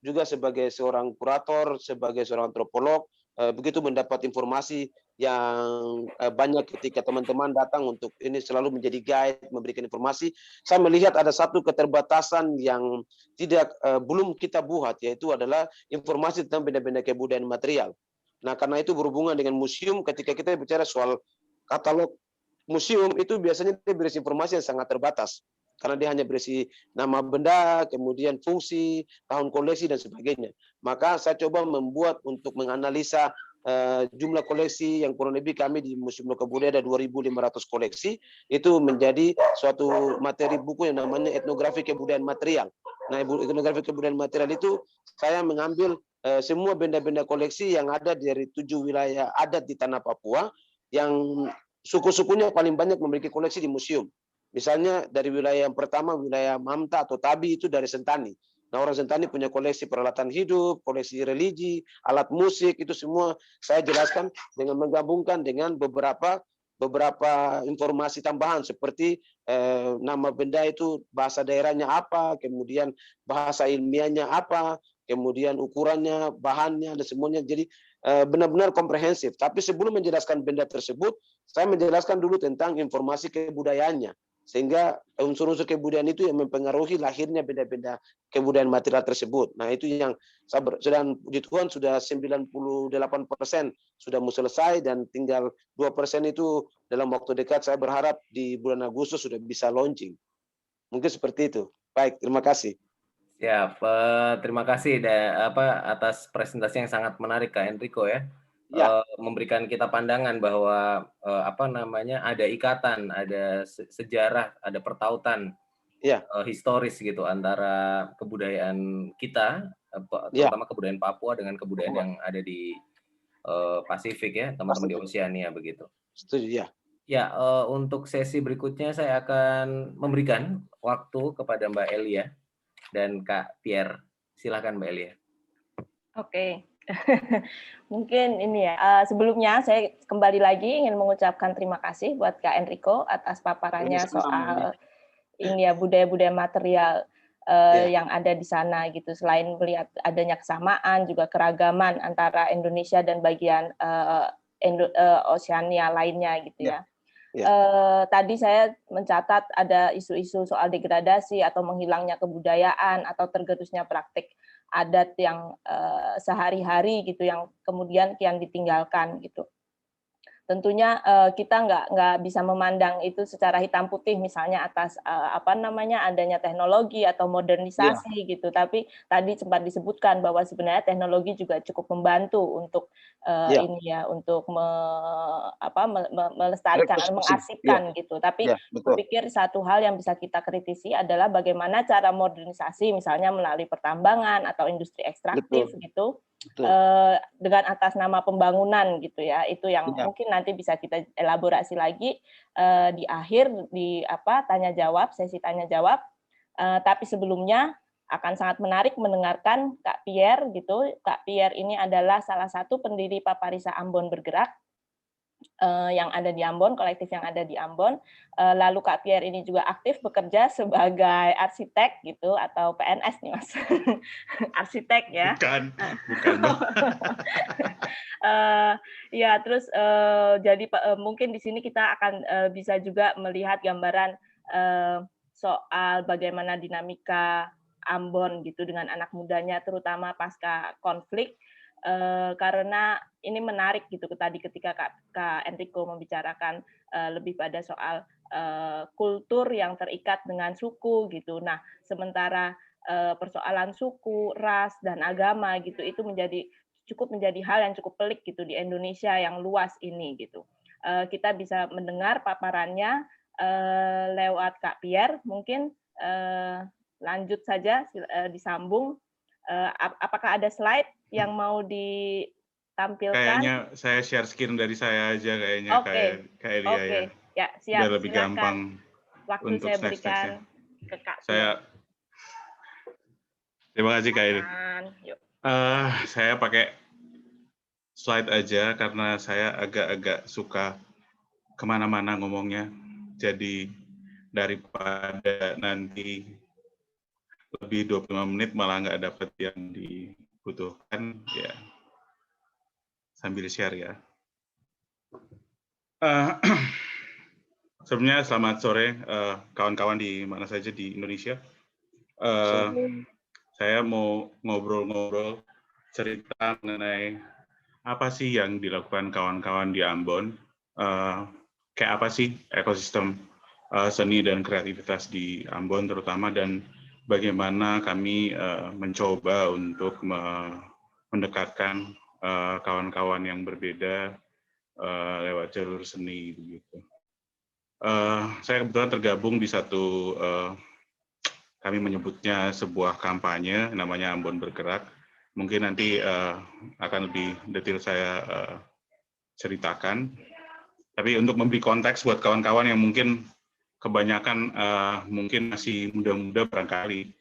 juga sebagai seorang kurator, sebagai seorang antropolog, begitu mendapat informasi yang banyak ketika teman-teman datang untuk ini selalu menjadi guide, memberikan informasi. Saya melihat ada satu keterbatasan yang tidak belum kita buat, yaitu adalah informasi tentang benda-benda kebudayaan material. Nah, karena itu berhubungan dengan museum, ketika kita bicara soal katalog museum, itu biasanya dia berisi informasi yang sangat terbatas. Karena dia hanya berisi nama benda, kemudian fungsi, tahun koleksi, dan sebagainya. Maka saya coba membuat untuk menganalisa jumlah koleksi yang kurang lebih kami di Museum Loka Budaya ada 2.500 koleksi, itu menjadi suatu materi buku yang namanya etnografi kebudayaan material. Nah, etnografi kebudayaan material itu saya mengambil semua benda-benda koleksi yang ada dari 7 wilayah adat di tanah Papua, yang suku-sukunya paling banyak memiliki koleksi di museum. Misalnya dari wilayah yang pertama, wilayah Mamta atau Tabi, itu dari Sentani. Nah, orang Sentani punya koleksi peralatan hidup, koleksi religi, alat musik, itu semua saya jelaskan dengan menggabungkan dengan beberapa informasi tambahan seperti nama benda itu bahasa daerahnya apa, kemudian bahasa ilmiahnya apa, kemudian ukurannya, bahannya, dan semuanya. Jadi benar-benar komprehensif. Tapi sebelum menjelaskan benda tersebut, saya menjelaskan dulu tentang informasi kebudayaannya. Sehingga unsur-unsur kebudayaan itu yang mempengaruhi lahirnya benda-benda kebudayaan material tersebut. Nah, itu yang sudah puji Tuhan sudah 98% sudah mau selesai, dan tinggal 2% itu dalam waktu dekat. Saya berharap di bulan Agustus sudah bisa launching. Mungkin seperti itu. Baik, terima kasih. Siap, terima kasih atas presentasi yang sangat menarik Kak Enrico ya. Ya. Memberikan kita pandangan bahwa ada ikatan, ada sejarah, ada pertautan historis gitu antara kebudayaan kita, terutama kebudayaan Papua dengan kebudayaan yang ada di Pasifik ya, teman-teman di Oceania begitu. Setuju ya. Ya, untuk sesi berikutnya saya akan memberikan waktu kepada Mbak Elia dan Kak Pierre. Silakan Mbak Elia. Oke. Mungkin ini ya, sebelumnya saya kembali lagi ingin mengucapkan terima kasih buat Kak Enrico atas paparannya soal ini ya, budaya-budaya material yang ada di sana gitu. Selain melihat adanya kesamaan, juga keragaman antara Indonesia dan bagian Oceania lainnya gitu ya. Tadi saya mencatat ada isu-isu soal degradasi atau menghilangnya kebudayaan atau tergerusnya praktik adat yang sehari-hari gitu, yang kemudian kian ditinggalkan gitu. Tentunya kita nggak bisa memandang itu secara hitam putih, misalnya atas adanya teknologi atau modernisasi gitu. Tapi tadi sempat disebutkan bahwa sebenarnya teknologi juga cukup membantu untuk untuk melestarikan, mengarsipkan gitu. Tapi saya pikir satu hal yang bisa kita kritisi adalah bagaimana cara modernisasi, misalnya melalui pertambangan atau industri ekstraktif gitu. Dengan atas nama pembangunan gitu ya, itu yang mungkin nanti bisa kita elaborasi lagi di akhir di sesi tanya jawab. Tapi sebelumnya akan sangat menarik mendengarkan Kak Pierre gitu. Kak Pierre ini adalah salah satu pendiri Paparisa Ambon Bergerak yang ada di Ambon, kolektif yang ada di Ambon. Lalu Kak Pierre ini juga aktif bekerja sebagai arsitek gitu, atau PNS nih Mas. Arsitek ya. Bukan. Ya, terus jadi mungkin di sini kita akan bisa juga melihat gambaran soal bagaimana dinamika Ambon gitu dengan anak mudanya, terutama pasca konflik. Karena ini menarik gitu tadi ketika Kak Enrico membicarakan lebih pada soal kultur yang terikat dengan suku gitu. Nah, sementara persoalan suku, ras, dan agama gitu itu cukup menjadi hal yang cukup pelik gitu di Indonesia yang luas ini gitu. Kita bisa mendengar paparannya lewat Kak Pierre. Mungkin lanjut saja, disambung. Apakah ada slide yang mau ditampilkan? Kayaknya saya share screen dari saya aja kayaknya. Kak Elia ya. Ya, siap. Biar lebih silakan. gampang. Waktu untuk saya berikan ke Kak. Terima kasih Kak Elia. Saya pakai slide aja karena saya agak-agak suka kemana-mana ngomongnya. Jadi daripada nanti lebih 25 menit malah nggak dapat yang dibutuhkan, ya sambil share ya. Sebelumnya selamat sore kawan-kawan di mana saja di Indonesia. Saya mau ngobrol-ngobrol cerita mengenai apa sih yang dilakukan kawan-kawan di Ambon. Kayak apa sih ekosistem seni dan kreativitas di Ambon terutama, dan bagaimana kami mencoba untuk mendekatkan kawan-kawan yang berbeda lewat jalur seni begitu. Saya kebetulan tergabung di satu kami menyebutnya sebuah kampanye namanya Ambon Bergerak. Mungkin nanti akan lebih detail saya ceritakan. Tapi untuk memberi konteks buat kawan-kawan yang mungkin kebanyakan mungkin masih muda-muda barangkali.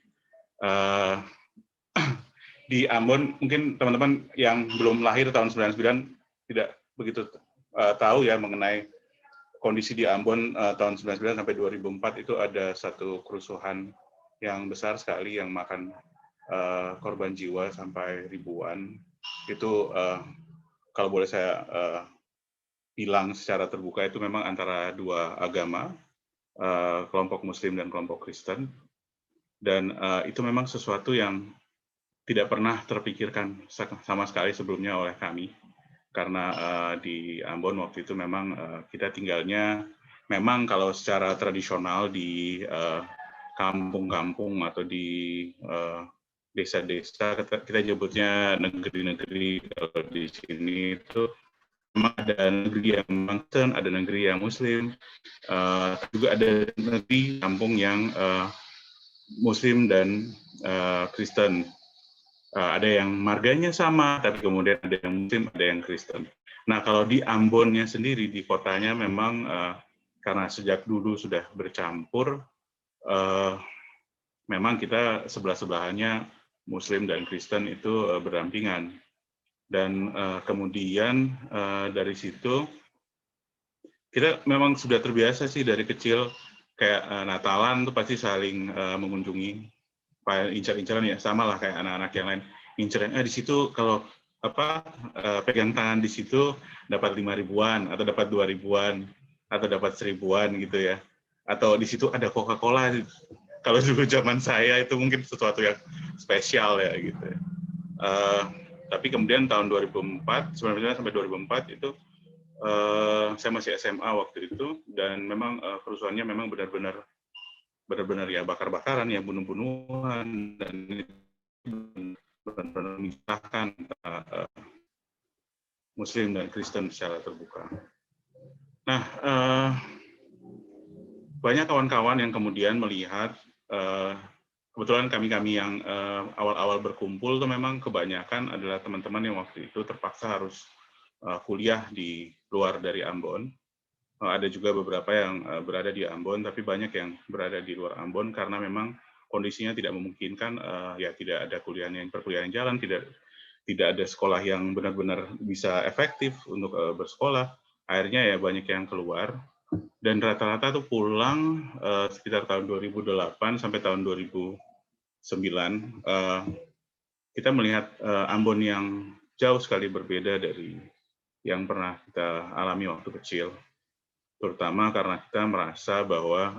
Di Ambon, mungkin teman-teman yang belum lahir tahun 99 tidak begitu tahu ya mengenai kondisi di Ambon tahun 99 sampai 2004 itu ada satu kerusuhan yang besar sekali yang makan korban jiwa sampai ribuan. Itu kalau boleh saya bilang secara terbuka itu memang antara dua agama, kelompok Muslim dan kelompok Kristen, dan itu memang sesuatu yang tidak pernah terpikirkan sama sekali sebelumnya oleh kami, karena di Ambon waktu itu memang kita tinggalnya memang kalau secara tradisional di kampung-kampung atau di desa-desa, kita nyebutnya negeri-negeri. Kalau di sini itu memang ada negeri yang Kristen, ada negeri yang Muslim, juga ada negeri kampung yang Muslim dan Kristen. Ada yang marganya sama, tapi kemudian ada yang Muslim, ada yang Kristen. Nah, kalau di Ambonnya sendiri, di kotanya memang karena sejak dulu sudah bercampur, memang kita sebelah-sebelahannya Muslim dan Kristen itu berdampingan. Dan kemudian dari situ, kita memang sudah terbiasa sih dari kecil, kayak Natalan tuh pasti saling mengunjungi, incar-incaran ya, sama lah kayak anak-anak yang lain, incaran di situ kalau pegang tangan di situ dapat 5.000-an atau dapat 2.000-an atau dapat 1.000-an gitu ya, atau di situ ada Coca-Cola. Kalau dulu zaman saya itu mungkin sesuatu yang spesial ya gitu. Tapi kemudian tahun 2004, 19 sampai 2004 itu saya masih SMA waktu itu, dan memang kerusuhannya memang benar-benar ya bakar-bakaran, ya bunuh-bunuhan, dan benar-benar memisahkan Muslim dan Kristen secara terbuka. Nah, banyak kawan-kawan yang kemudian melihat, kebetulan kami yang awal-awal berkumpul itu memang kebanyakan adalah teman-teman yang waktu itu terpaksa harus kuliah di luar dari Ambon. Ada juga beberapa yang berada di Ambon, tapi banyak yang berada di luar Ambon karena memang kondisinya tidak memungkinkan, ya tidak ada perkuliahan jalan, tidak ada sekolah yang benar-benar bisa efektif untuk bersekolah. Akhirnya ya banyak yang keluar, dan rata-rata tuh pulang sekitar tahun 2008 sampai tahun 2009. Kita melihat Ambon yang jauh sekali berbeda dari yang pernah kita alami waktu kecil. Terutama karena kita merasa bahwa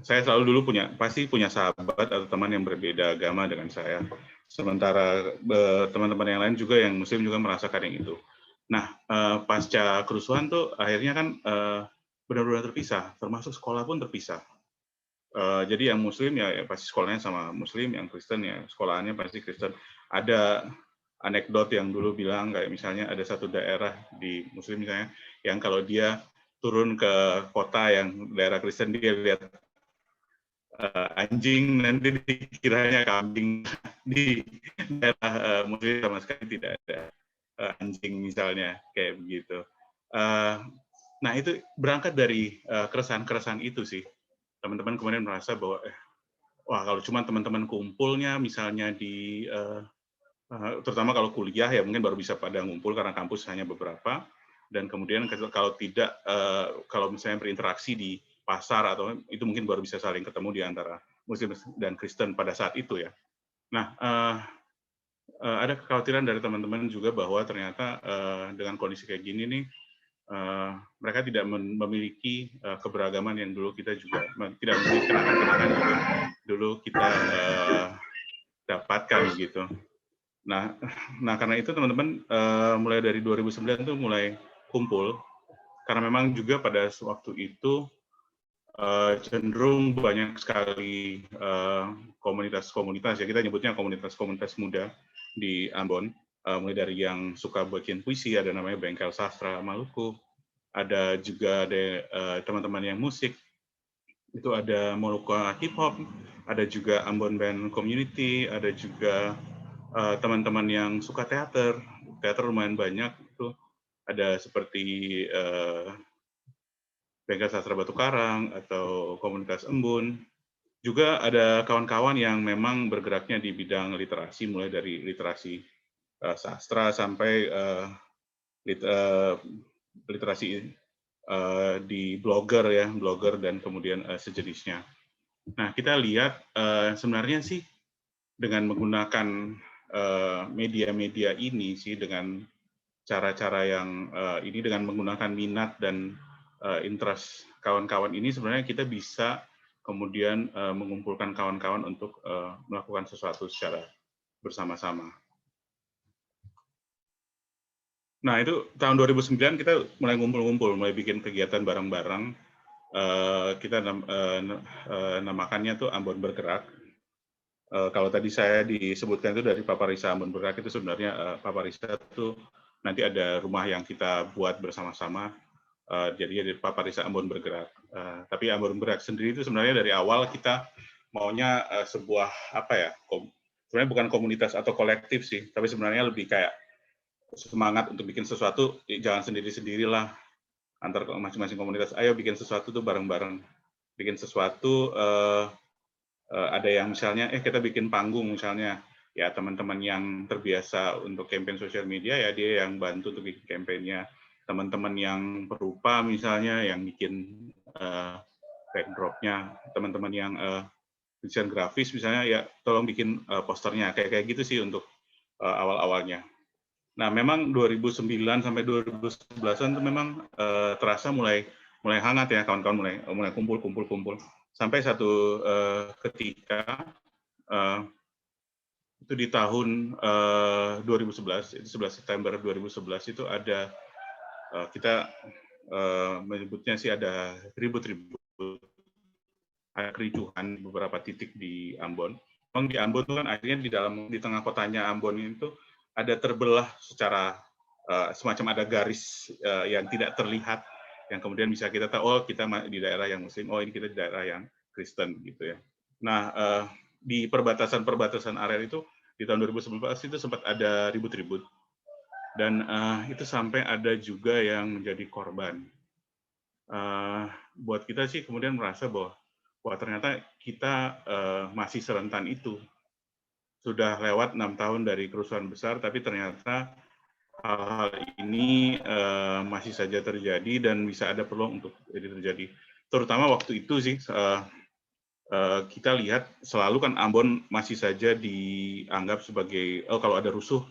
saya selalu dulu pasti punya sahabat atau teman yang berbeda agama dengan saya. Sementara teman-teman yang lain juga yang Muslim juga merasakan yang itu. Nah, pasca kerusuhan tuh akhirnya kan benar-benar terpisah, termasuk sekolah pun terpisah. Jadi yang Muslim ya pasti sekolahnya sama Muslim, yang Kristen ya sekolahannya pasti Kristen. Ada anekdot yang dulu bilang kayak misalnya ada satu daerah di Muslim misalnya yang kalau dia turun ke kota yang daerah Kristen, dia lihat anjing nanti dikiranya kambing. Di daerah Muslim sama sekali tidak ada anjing misalnya, kayak begitu. Nah itu berangkat dari keresahan-keresahan itu sih. Teman-teman kemudian merasa bahwa wah kalau cuma teman-teman kumpulnya misalnya di terutama kalau kuliah ya mungkin baru bisa pada ngumpul karena kampus hanya beberapa, dan kemudian kalau tidak, kalau misalnya berinteraksi di pasar atau itu mungkin baru bisa saling ketemu di antara Muslim dan Kristen pada saat itu ya. Nah, ada kekhawatiran dari teman-teman juga bahwa ternyata dengan kondisi kayak gini nih, mereka tidak memiliki keberagaman yang dulu kita juga tidak memiliki kenangan-kenangan yang dulu kita dapatkan gitu. Nah karena itu teman-teman mulai dari 2009 tuh mulai kumpul karena memang juga pada waktu itu cenderung banyak sekali komunitas-komunitas ya, kita nyebutnya komunitas-komunitas muda di Ambon, mulai dari yang suka bikin puisi, ada namanya Bengkel Sastra Maluku, ada juga ada teman-teman yang musik, itu ada Molucca Hip Hop, ada juga Ambon Band Community, ada juga teman-teman yang suka teater lumayan banyak, itu ada seperti Bengkel Sastra Batu Karang atau komunitas Embun. Juga ada kawan-kawan yang memang bergeraknya di bidang literasi, mulai dari literasi sastra sampai literasi di blogger ya, blogger dan kemudian sejenisnya. Nah, kita lihat sebenarnya sih dengan menggunakan media-media ini sih, dengan cara-cara yang ini, dengan menggunakan minat dan interest kawan-kawan ini, sebenarnya kita bisa kemudian mengumpulkan kawan-kawan untuk melakukan sesuatu secara bersama-sama. Nah, itu tahun 2009 kita mulai ngumpul-ngumpul, mulai bikin kegiatan bareng-bareng. Kita namakannya tuh Ambon Bergerak. Kalau tadi saya disebutkan itu dari Paparisa Ambon Bergerak, itu sebenarnya Paparisa itu nanti ada rumah yang kita buat bersama-sama. Jadi dari Paparisa Ambon Bergerak. Tapi Ambon Bergerak sendiri itu sebenarnya dari awal kita maunya sebuah sebenarnya bukan komunitas atau kolektif sih, tapi sebenarnya lebih kayak semangat untuk bikin sesuatu, jangan sendiri-sendirilah, antar masing-masing komunitas, ayo bikin sesuatu tuh bareng-bareng, bikin sesuatu, ada yang misalnya kita bikin panggung misalnya, ya teman-teman yang terbiasa untuk campaign sosial media ya dia yang bantu untuk bikin campaignnya, teman-teman yang perupa misalnya yang bikin backdropnya, teman-teman yang desain grafis misalnya ya tolong bikin posternya, kayak gitu sih untuk awal-awalnya. Nah, memang 2009 sampai 2011-an itu memang terasa mulai hangat ya, kawan-kawan mulai kumpul. Sampai satu ketika itu di tahun 2011, itu 11 September 2011 itu ada kita menyebutnya sih ada ribut-ribut, ada kericuhan di beberapa titik di Ambon. Memang di Ambon itu kan akhirnya di tengah kotanya Ambon itu ada terbelah secara semacam ada garis yang tidak terlihat, yang kemudian bisa kita tahu, oh kita di daerah yang Muslim, oh ini kita di daerah yang Kristen gitu ya. Nah, di perbatasan area itu di tahun 2011 itu sempat ada ribut-ribut, dan itu sampai ada juga yang menjadi korban. Buat kita sih kemudian merasa bahwa ternyata kita masih serentan itu. Sudah lewat 6 tahun dari kerusuhan besar, tapi ternyata hal-hal ini masih saja terjadi dan bisa ada peluang untuk terjadi. Terutama waktu itu sih kita lihat selalu kan Ambon masih saja dianggap sebagai kalau ada rusuh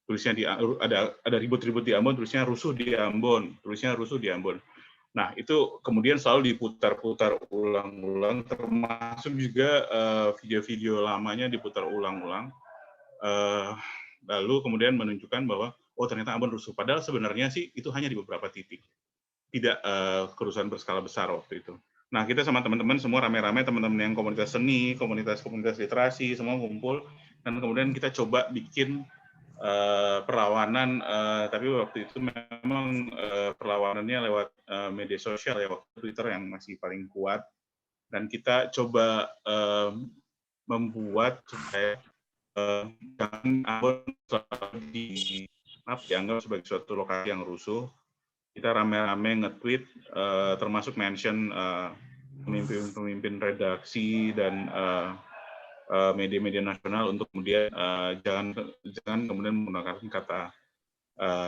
tulisnya ada ribut-ribut di Ambon, tulisnya rusuh di Ambon, Nah, itu kemudian selalu diputar-putar ulang-ulang, termasuk juga video-video lamanya diputar ulang-ulang. Lalu kemudian menunjukkan bahwa, oh ternyata Ambon rusuh. Padahal sebenarnya sih itu hanya di beberapa titik. Tidak kerusuhan berskala besar waktu itu. Nah, kita sama teman-teman semua rame-rame, teman-teman yang komunitas seni, komunitas literasi, semua kumpul. Dan kemudian kita coba bikin perlawanan, tapi waktu itu memang perlawanannya lewat media sosial ya, waktu Twitter yang masih paling kuat, dan kita coba membuat supaya jangan Ambon dianggap sebagai suatu lokasi yang rusuh. Kita rame-rame nge-tweet, termasuk mention pemimpin redaksi dan media-media nasional untuk kemudian jangan kemudian menggunakan kata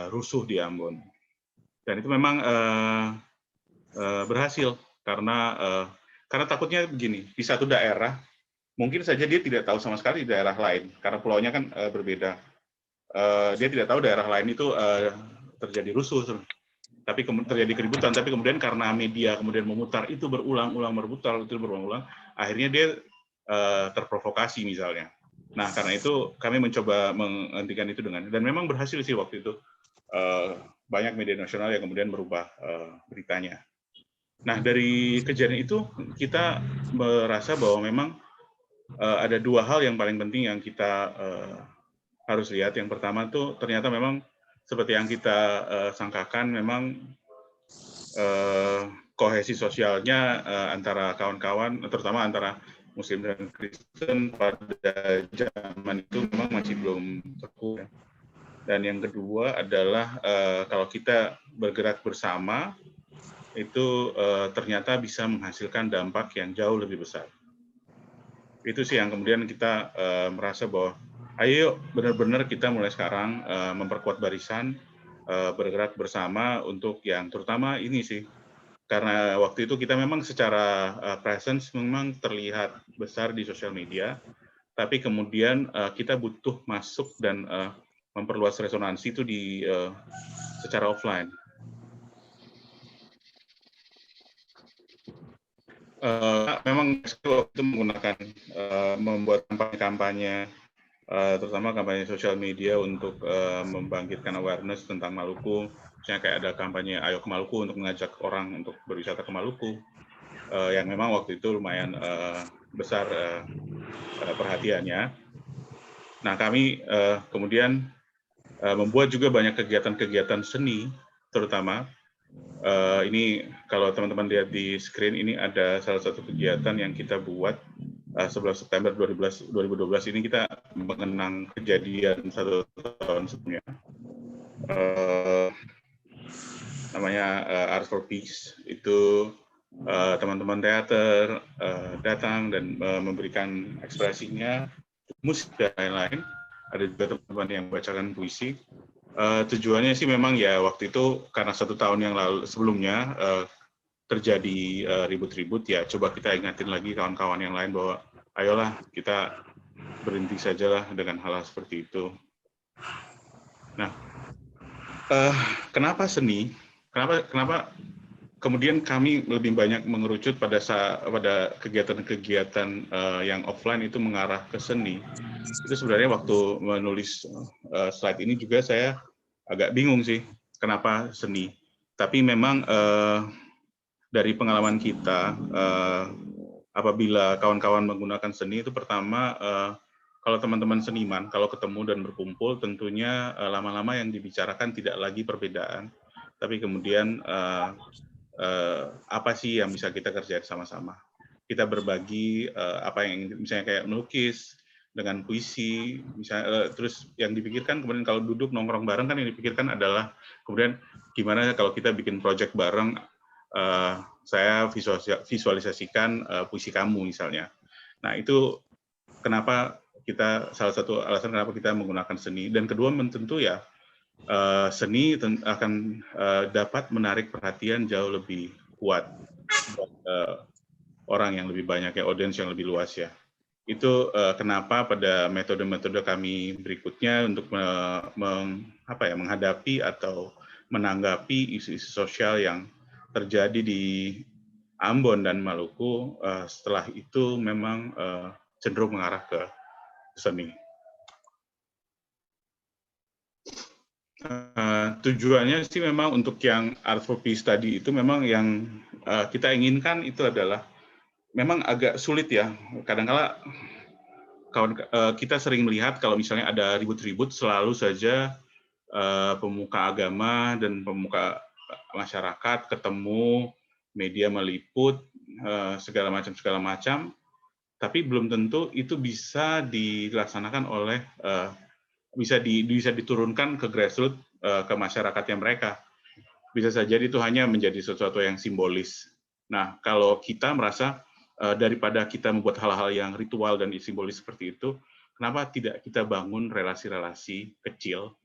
rusuh di Ambon. Dan itu memang berhasil karena takutnya begini, di satu daerah mungkin saja dia tidak tahu sama sekali di daerah lain karena pulaunya kan berbeda. Dia tidak tahu daerah lain itu terjadi rusuh, tapi terjadi keributan. Tapi kemudian karena media kemudian memutar itu berulang-ulang, akhirnya dia terprovokasi misalnya. Nah, karena itu kami mencoba menghentikan itu dan memang berhasil sih waktu itu. Banyak media nasional yang kemudian merubah beritanya. Nah, dari kejadian itu kita merasa bahwa memang ada dua hal yang paling penting yang kita harus lihat. Yang pertama tuh ternyata memang seperti yang kita sangkakan, memang kohesi sosialnya antara kawan-kawan, terutama antara Muslim dan Kristen pada zaman itu memang masih belum terkuat. Dan yang kedua adalah kalau kita bergerak bersama, itu ternyata bisa menghasilkan dampak yang jauh lebih besar. Itu sih yang kemudian kita merasa bahwa ayo benar-benar kita mulai sekarang memperkuat barisan, bergerak bersama untuk yang terutama ini sih. Karena waktu itu kita memang secara presence memang terlihat besar di sosial media, tapi kemudian kita butuh masuk dan memperluas resonansi itu di secara offline. Memang waktu itu menggunakan membuat kampanye, terutama kampanye sosial media untuk membangkitkan awareness tentang Maluku. Misalnya kayak ada kampanye Ayo ke Maluku untuk mengajak orang untuk berwisata ke Maluku, yang memang waktu itu lumayan besar perhatiannya. Nah, kami kemudian membuat juga banyak kegiatan-kegiatan seni, terutama ini kalau teman-teman lihat di screen, ini ada salah satu kegiatan yang kita buat 11 September 2012 ini kita mengenang kejadian 1 tahun sebelumnya. Namanya Art for Peace. Itu teman-teman teater datang dan memberikan ekspresinya, musik dan lain-lain. Ada juga teman-teman yang bacakan puisi. Tujuannya sih memang ya waktu itu karena 1 tahun yang lalu sebelumnya terjadi ribut-ribut, ya coba kita ingatin lagi kawan-kawan yang lain bahwa ayolah kita berhenti sajalah dengan hal-hal seperti itu. Nah, kenapa seni? Kenapa kemudian kami lebih banyak mengerucut pada kegiatan-kegiatan yang offline itu mengarah ke seni? Itu sebenarnya waktu menulis slide ini juga saya agak bingung sih kenapa seni. Tapi memang dari pengalaman kita, apabila kawan-kawan menggunakan seni itu pertama, kalau teman-teman seniman, kalau ketemu dan berkumpul, tentunya lama-lama yang dibicarakan tidak lagi perbedaan, tapi kemudian apa sih yang bisa kita kerjain sama-sama. Kita berbagi apa yang misalnya kayak melukis dengan puisi, misalnya, terus yang dipikirkan kemudian kalau duduk nongkrong bareng kan yang dipikirkan adalah kemudian gimana kalau kita bikin project bareng. Saya visualisasikan puisi kamu misalnya. Nah itu kenapa salah satu alasan kenapa kita menggunakan seni. Dan kedua tentu ya seni akan dapat menarik perhatian jauh lebih kuat buat orang yang lebih banyak, ya audiens yang lebih luas ya. Itu kenapa pada metode-metode kami berikutnya untuk menghadapi atau menanggapi isu-isu sosial yang terjadi di Ambon dan Maluku, setelah itu memang cenderung mengarah ke seni. Tujuannya sih memang untuk yang Art for Peace tadi itu memang yang kita inginkan itu adalah memang agak sulit ya. Kadang-kala kita sering melihat kalau misalnya ada ribut-ribut selalu saja pemuka agama dan pemuka masyarakat ketemu, media meliput segala macam, tapi belum tentu itu bisa dilaksanakan oleh bisa diturunkan ke grassroots ke masyarakatnya mereka. Bisa saja itu hanya menjadi sesuatu yang simbolis. Nah, kalau kita merasa daripada kita membuat hal-hal yang ritual dan simbolis seperti itu, kenapa tidak kita bangun relasi-relasi kecil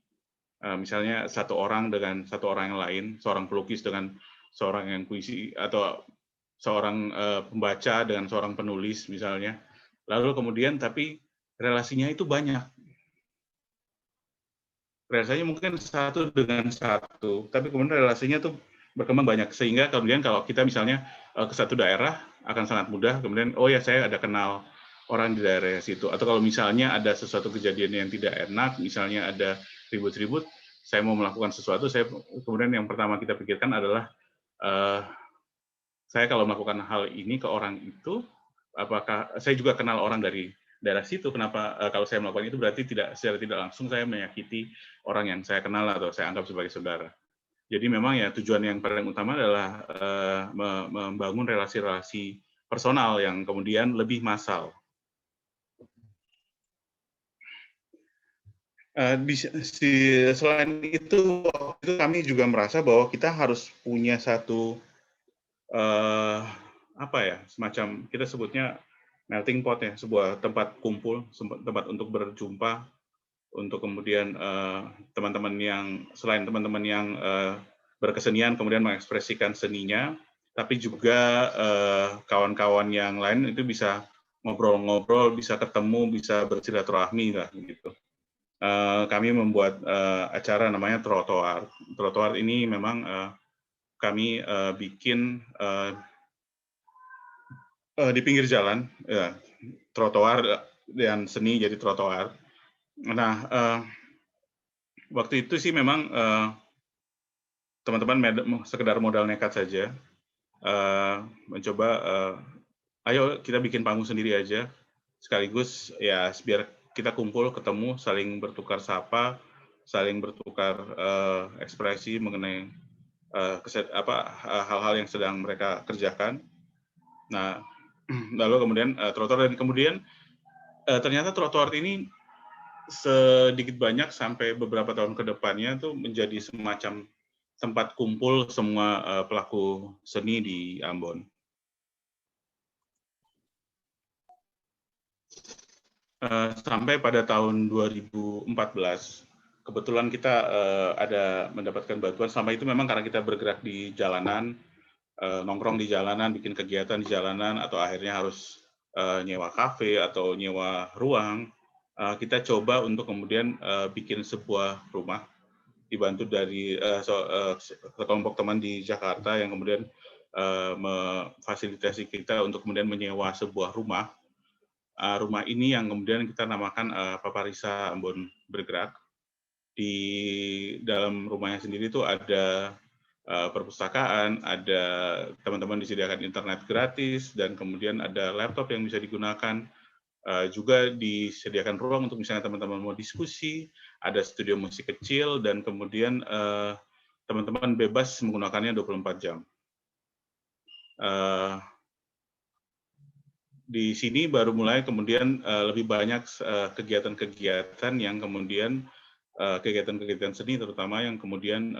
Misalnya satu orang dengan satu orang yang lain, seorang pelukis dengan seorang yang puisi, atau seorang pembaca dengan seorang penulis misalnya. Lalu kemudian tapi relasinya itu banyak. Relasinya mungkin satu dengan satu, tapi kemudian relasinya tuh berkembang banyak, sehingga kemudian kalau kita misalnya ke satu daerah akan sangat mudah kemudian, oh ya saya ada kenal orang di daerah situ. Atau kalau misalnya ada sesuatu kejadian yang tidak enak, misalnya ada ribut-ribut, saya mau melakukan sesuatu, saya kemudian yang pertama kita pikirkan adalah saya kalau melakukan hal ini ke orang itu, apakah saya juga kenal orang dari daerah situ? Kenapa kalau saya melakukan itu berarti secara tidak langsung saya menyakiti orang yang saya kenal atau saya anggap sebagai saudara. Jadi memang ya tujuan yang paling utama adalah membangun relasi-relasi personal yang kemudian lebih massal. Selain itu kami juga merasa bahwa kita harus punya satu semacam kita sebutnya melting pot ya, sebuah tempat kumpul, tempat untuk berjumpa, untuk kemudian teman-teman yang selain teman-teman yang berkesenian kemudian mengekspresikan seninya, tapi juga kawan-kawan yang lain itu bisa ngobrol-ngobrol, bisa ketemu, bisa bersilaturahmi lah gitu. Kami membuat acara namanya trotoar. Trotoar ini memang kami bikin di pinggir jalan, ya, trotoar dan seni jadi trotoar. Nah, waktu itu sih memang teman-teman sekedar modal nekat saja, mencoba, ayo kita bikin panggung sendiri aja, sekaligus ya biar kita kumpul, ketemu, saling bertukar sapa, saling bertukar ekspresi mengenai hal-hal yang sedang mereka kerjakan. Nah, lalu kemudian trotoar, dan kemudian ternyata trotoar ini sedikit banyak sampai beberapa tahun ke depannya tuh menjadi semacam tempat kumpul semua pelaku seni di Ambon. Sampai pada tahun 2014, kebetulan kita ada mendapatkan bantuan. Selama itu memang karena kita bergerak di jalanan, nongkrong di jalanan, bikin kegiatan di jalanan, atau akhirnya harus nyewa kafe atau nyewa ruang, kita coba untuk kemudian bikin sebuah rumah, dibantu dari sekelompok teman di Jakarta yang kemudian memfasilitasi kita untuk kemudian menyewa sebuah rumah. Rumah ini yang kemudian kita namakan Paparisa Ambon Bergerak. Di dalam rumahnya sendiri itu ada perpustakaan, ada teman-teman disediakan internet gratis, dan kemudian ada laptop yang bisa digunakan. Juga disediakan ruang untuk misalnya teman-teman mau diskusi, ada studio musik kecil, dan kemudian teman-teman bebas menggunakannya 24 jam. Di sini baru mulai kemudian lebih banyak kegiatan-kegiatan yang kemudian kegiatan-kegiatan seni terutama yang kemudian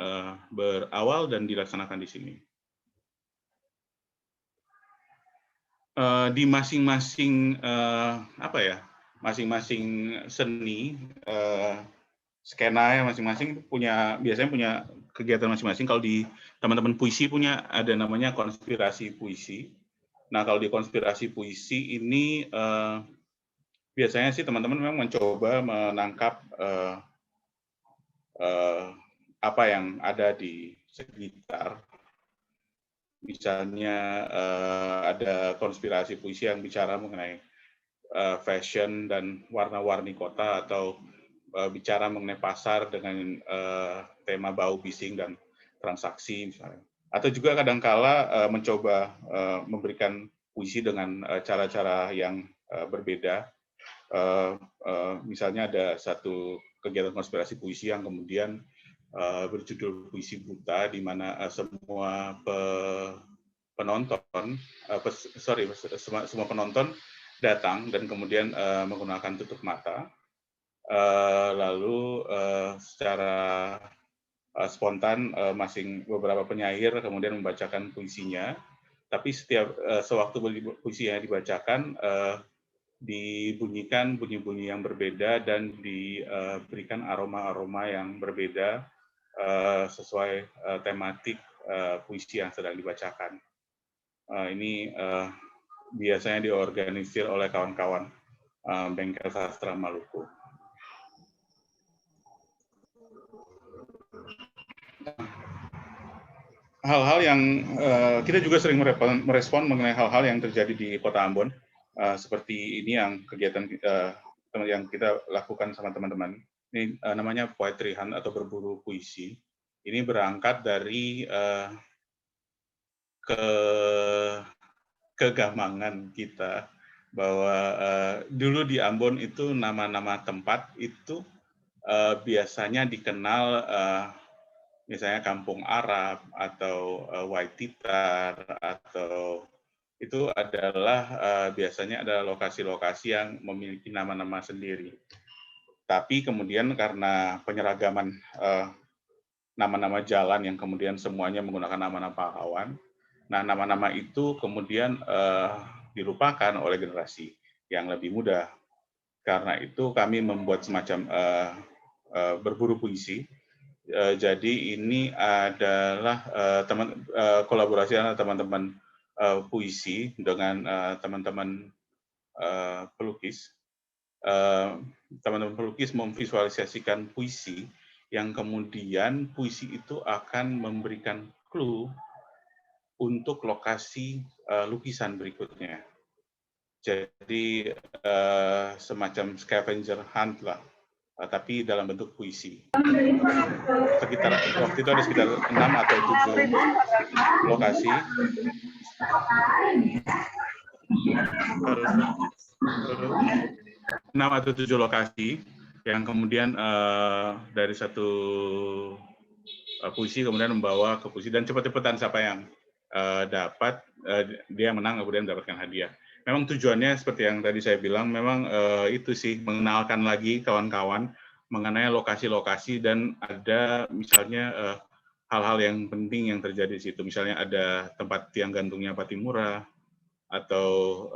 berawal dan dilaksanakan di sini. Di masing-masing masing-masing seni, skena masing-masing biasanya punya kegiatan masing-masing. Kalau di teman-teman puisi punya ada namanya konspirasi puisi. Nah, kalau di konspirasi puisi ini biasanya sih teman-teman memang mencoba menangkap apa yang ada di sekitar. Misalnya ada konspirasi puisi yang bicara mengenai fashion dan warna-warni kota, atau bicara mengenai pasar dengan tema bau, bising, dan transaksi misalnya. Atau juga kadangkala mencoba memberikan puisi dengan cara-cara yang berbeda. Misalnya ada satu kegiatan konspirasi puisi yang kemudian berjudul Puisi Buta, di mana semua penonton, semua penonton datang dan kemudian menggunakan tutup mata, lalu secara spontan beberapa penyair kemudian membacakan puisinya, tapi sewaktu puisinya dibacakan, dibunyikan bunyi-bunyi yang berbeda dan diberikan aroma-aroma yang berbeda sesuai tematik puisi yang sedang dibacakan. Ini biasanya diorganisir oleh kawan-kawan Bengkel Sastra Maluku. Hal-hal yang kita juga sering merespon mengenai hal-hal yang terjadi di Kota Ambon, seperti ini yang kegiatan yang kita lakukan sama teman-teman. Ini namanya Poetry Hunt atau berburu puisi. Ini berangkat dari kegamangan kita bahwa dulu di Ambon itu nama-nama tempat itu biasanya dikenal misalnya Kampung Arab atau Waititar, atau itu adalah biasanya ada lokasi-lokasi yang memiliki nama-nama sendiri. Tapi kemudian karena penyeragaman nama-nama jalan yang kemudian semuanya menggunakan nama-nama pahlawan, nah nama-nama itu kemudian dilupakan oleh generasi yang lebih muda. Karena itu kami membuat semacam berburu puisi. Jadi ini adalah kolaborasi antara teman-teman puisi dengan teman-teman pelukis. Teman-teman pelukis memvisualisasikan puisi yang kemudian puisi itu akan memberikan clue untuk lokasi lukisan berikutnya. Jadi semacam scavenger hunt lah, tapi dalam bentuk puisi. Sekitar waktu itu ada sekitar 6 atau 7 lokasi. 6 atau 7 lokasi yang kemudian dari satu puisi kemudian membawa ke puisi, dan cepat-cepatan siapa yang dapat dia menang kemudian mendapatkan hadiah. Memang tujuannya seperti yang tadi saya bilang, memang itu sih, mengenalkan lagi kawan-kawan mengenai lokasi-lokasi, dan ada misalnya hal-hal yang penting yang terjadi di situ. Misalnya ada tempat tiang gantungnya Patimura, atau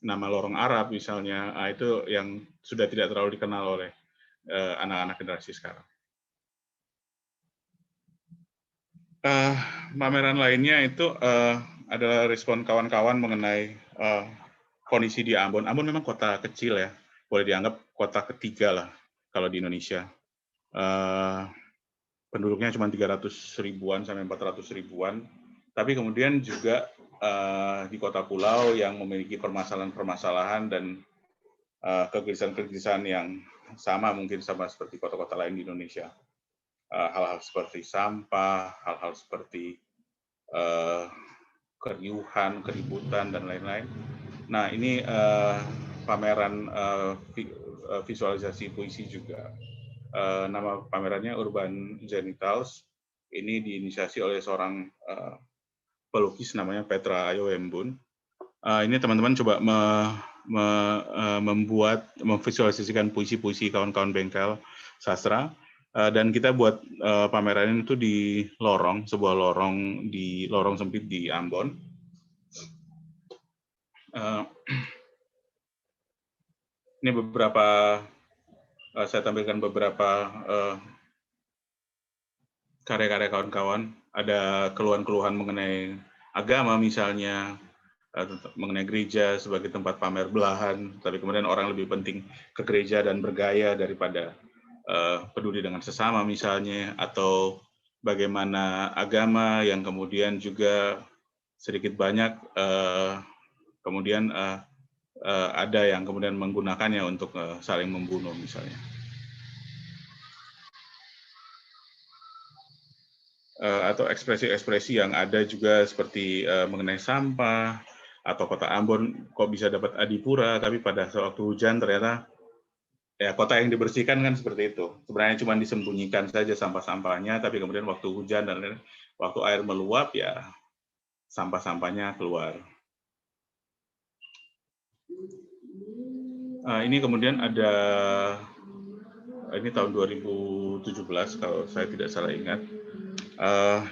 nama lorong Arab misalnya, itu yang sudah tidak terlalu dikenal oleh anak-anak generasi sekarang. Pameran lainnya itu adalah respon kawan-kawan mengenai kondisi di Ambon. Ambon memang kota kecil ya, boleh dianggap kota ketiga lah kalau di Indonesia. Penduduknya cuma 300 ribuan sampai 400 ribuan, tapi kemudian juga di kota pulau yang memiliki permasalahan-permasalahan dan kegelisahan-kegelisahan yang sama, mungkin sama seperti kota-kota lain di Indonesia. Hal-hal seperti sampah, hal-hal seperti keriuhan, keributan, dan lain-lain. Nah, ini pameran visualisasi puisi juga. Nama pamerannya Urban Genitals. Ini diinisiasi oleh seorang pelukis namanya Petra Ayo Embun. Ini teman-teman coba memvisualisasikan puisi-puisi kawan-kawan Bengkel Sastra. Dan kita buat pameran itu di lorong, sebuah lorong di lorong sempit di Ambon. Ini beberapa, saya tampilkan beberapa karya-karya kawan-kawan. Ada keluhan-keluhan mengenai agama misalnya, mengenai gereja sebagai tempat pamer belahan, tapi kemudian orang lebih penting ke gereja dan bergaya daripada peduli dengan sesama misalnya, atau bagaimana agama yang kemudian juga sedikit banyak kemudian ada yang kemudian menggunakannya untuk saling membunuh misalnya. Atau ekspresi-ekspresi yang ada juga seperti mengenai sampah, atau kota Ambon kok bisa dapat adipura, tapi pada waktu hujan ternyata ya kota yang dibersihkan kan seperti itu. Sebenarnya cuma disembunyikan saja sampah-sampahnya, tapi kemudian waktu hujan dan lain-lain, waktu air meluap ya sampah-sampahnya keluar. Ini kemudian ada, ini tahun 2017 kalau saya tidak salah ingat.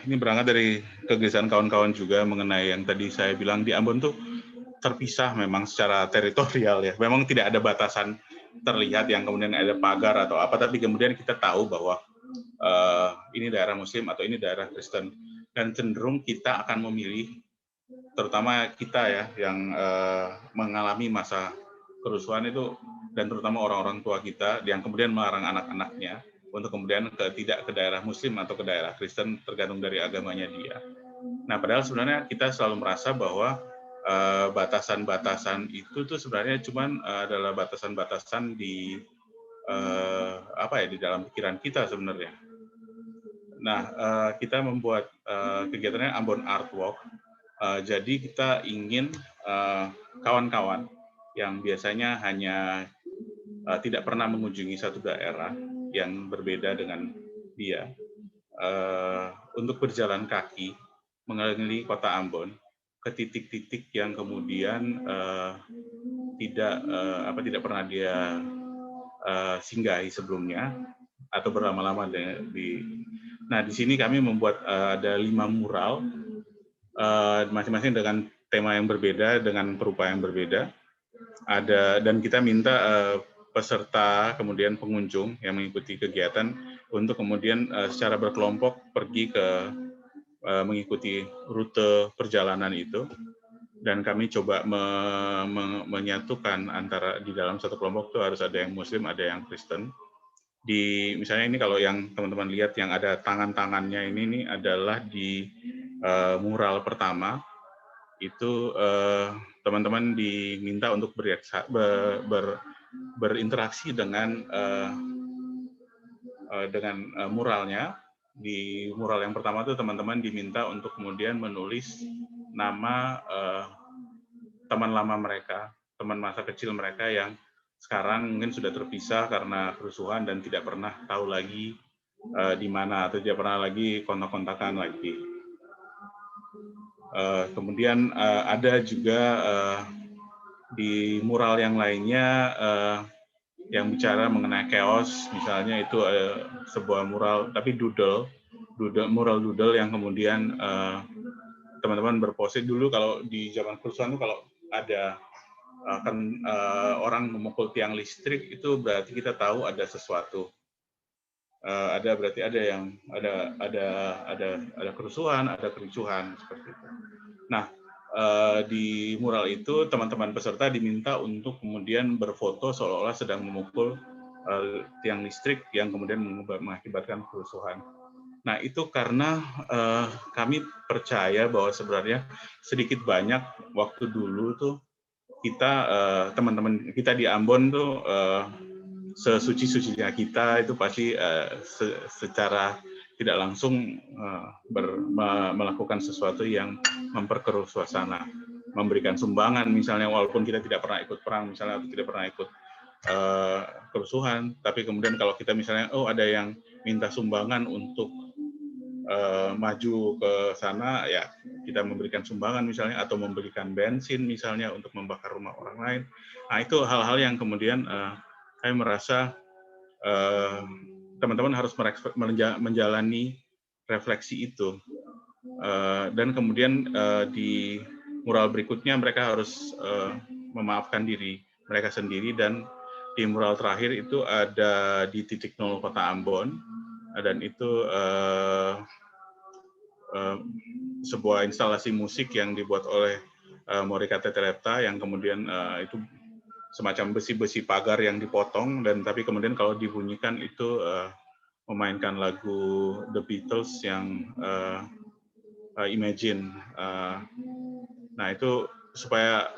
Ini berangkat dari kegelisahan kawan-kawan juga mengenai yang tadi saya bilang, di Ambon tuh terpisah memang secara teritorial ya. Memang tidak ada batasan terlihat yang kemudian ada pagar atau apa, tapi kemudian kita tahu bahwa ini daerah Muslim atau ini daerah Kristen, dan cenderung kita akan memilih, terutama kita ya yang mengalami masa kerusuhan itu, dan terutama orang-orang tua kita yang kemudian melarang anak-anaknya untuk kemudian tidak ke daerah Muslim atau ke daerah Kristen tergantung dari agamanya dia. Nah, padahal sebenarnya kita selalu merasa bahwa batasan-batasan itu tuh sebenarnya cuman adalah batasan-batasan di di dalam pikiran kita sebenarnya. Nah, kita membuat kegiatannya Ambon Art Walk. Jadi kita ingin kawan-kawan yang biasanya hanya tidak pernah mengunjungi satu daerah yang berbeda dengan dia, untuk berjalan kaki mengelilingi kota Ambon ke titik-titik yang kemudian tidak pernah dia singgahi sebelumnya atau berlama-lama Nah, di sini kami membuat ada 5 mural, masing-masing dengan tema yang berbeda, dengan perupa yang berbeda. Dan kita minta peserta kemudian pengunjung yang mengikuti kegiatan untuk kemudian secara berkelompok pergi ke mengikuti rute perjalanan itu, dan kami coba menyatukan antara di dalam satu kelompok itu harus ada yang Muslim, ada yang Kristen. Misalnya ini kalau yang teman-teman lihat yang ada tangan-tangannya ini adalah di mural pertama itu teman-teman diminta untuk berinteraksi dengan muralnya. Di mural yang pertama itu teman-teman diminta untuk kemudian menulis nama teman lama mereka, teman masa kecil mereka yang sekarang mungkin sudah terpisah karena kerusuhan dan tidak pernah tahu lagi di mana atau tidak pernah lagi kontak-kontakan lagi. Kemudian ada juga di mural yang lainnya yang bicara mengenai chaos, misalnya itu sebuah mural, tapi mural doodle yang kemudian teman-teman berpose. Dulu kalau di zaman kerusuhan itu kalau ada orang memukul tiang listrik itu berarti kita tahu ada sesuatu, berarti ada kerusuhan, ada kericuhan seperti itu. Nah, di mural itu teman-teman peserta diminta untuk kemudian berfoto seolah-olah sedang memukul tiang listrik yang kemudian mengakibatkan kerusuhan. Nah, itu karena kami percaya bahwa sebenarnya sedikit banyak waktu dulu tuh kita teman-teman kita di Ambon tuh sesuci-sucinya kita itu pasti secara tidak langsung melakukan sesuatu yang memperkeruh suasana, memberikan sumbangan misalnya walaupun kita tidak pernah ikut perang misalnya atau tidak pernah ikut kerusuhan, tapi kemudian kalau kita misalnya ada yang minta sumbangan untuk maju ke sana, ya kita memberikan sumbangan misalnya atau memberikan bensin misalnya untuk membakar rumah orang lain. Nah, itu hal-hal yang kemudian saya merasa teman-teman harus menjalani refleksi itu, dan kemudian di mural berikutnya mereka harus memaafkan diri mereka sendiri, dan di mural terakhir itu ada di titik nol kota Ambon, dan itu sebuah instalasi musik yang dibuat oleh Morika Teteleta yang kemudian itu semacam besi-besi pagar yang dipotong, dan tapi kemudian kalau dibunyikan itu memainkan lagu The Beatles yang Imagine. Nah, itu supaya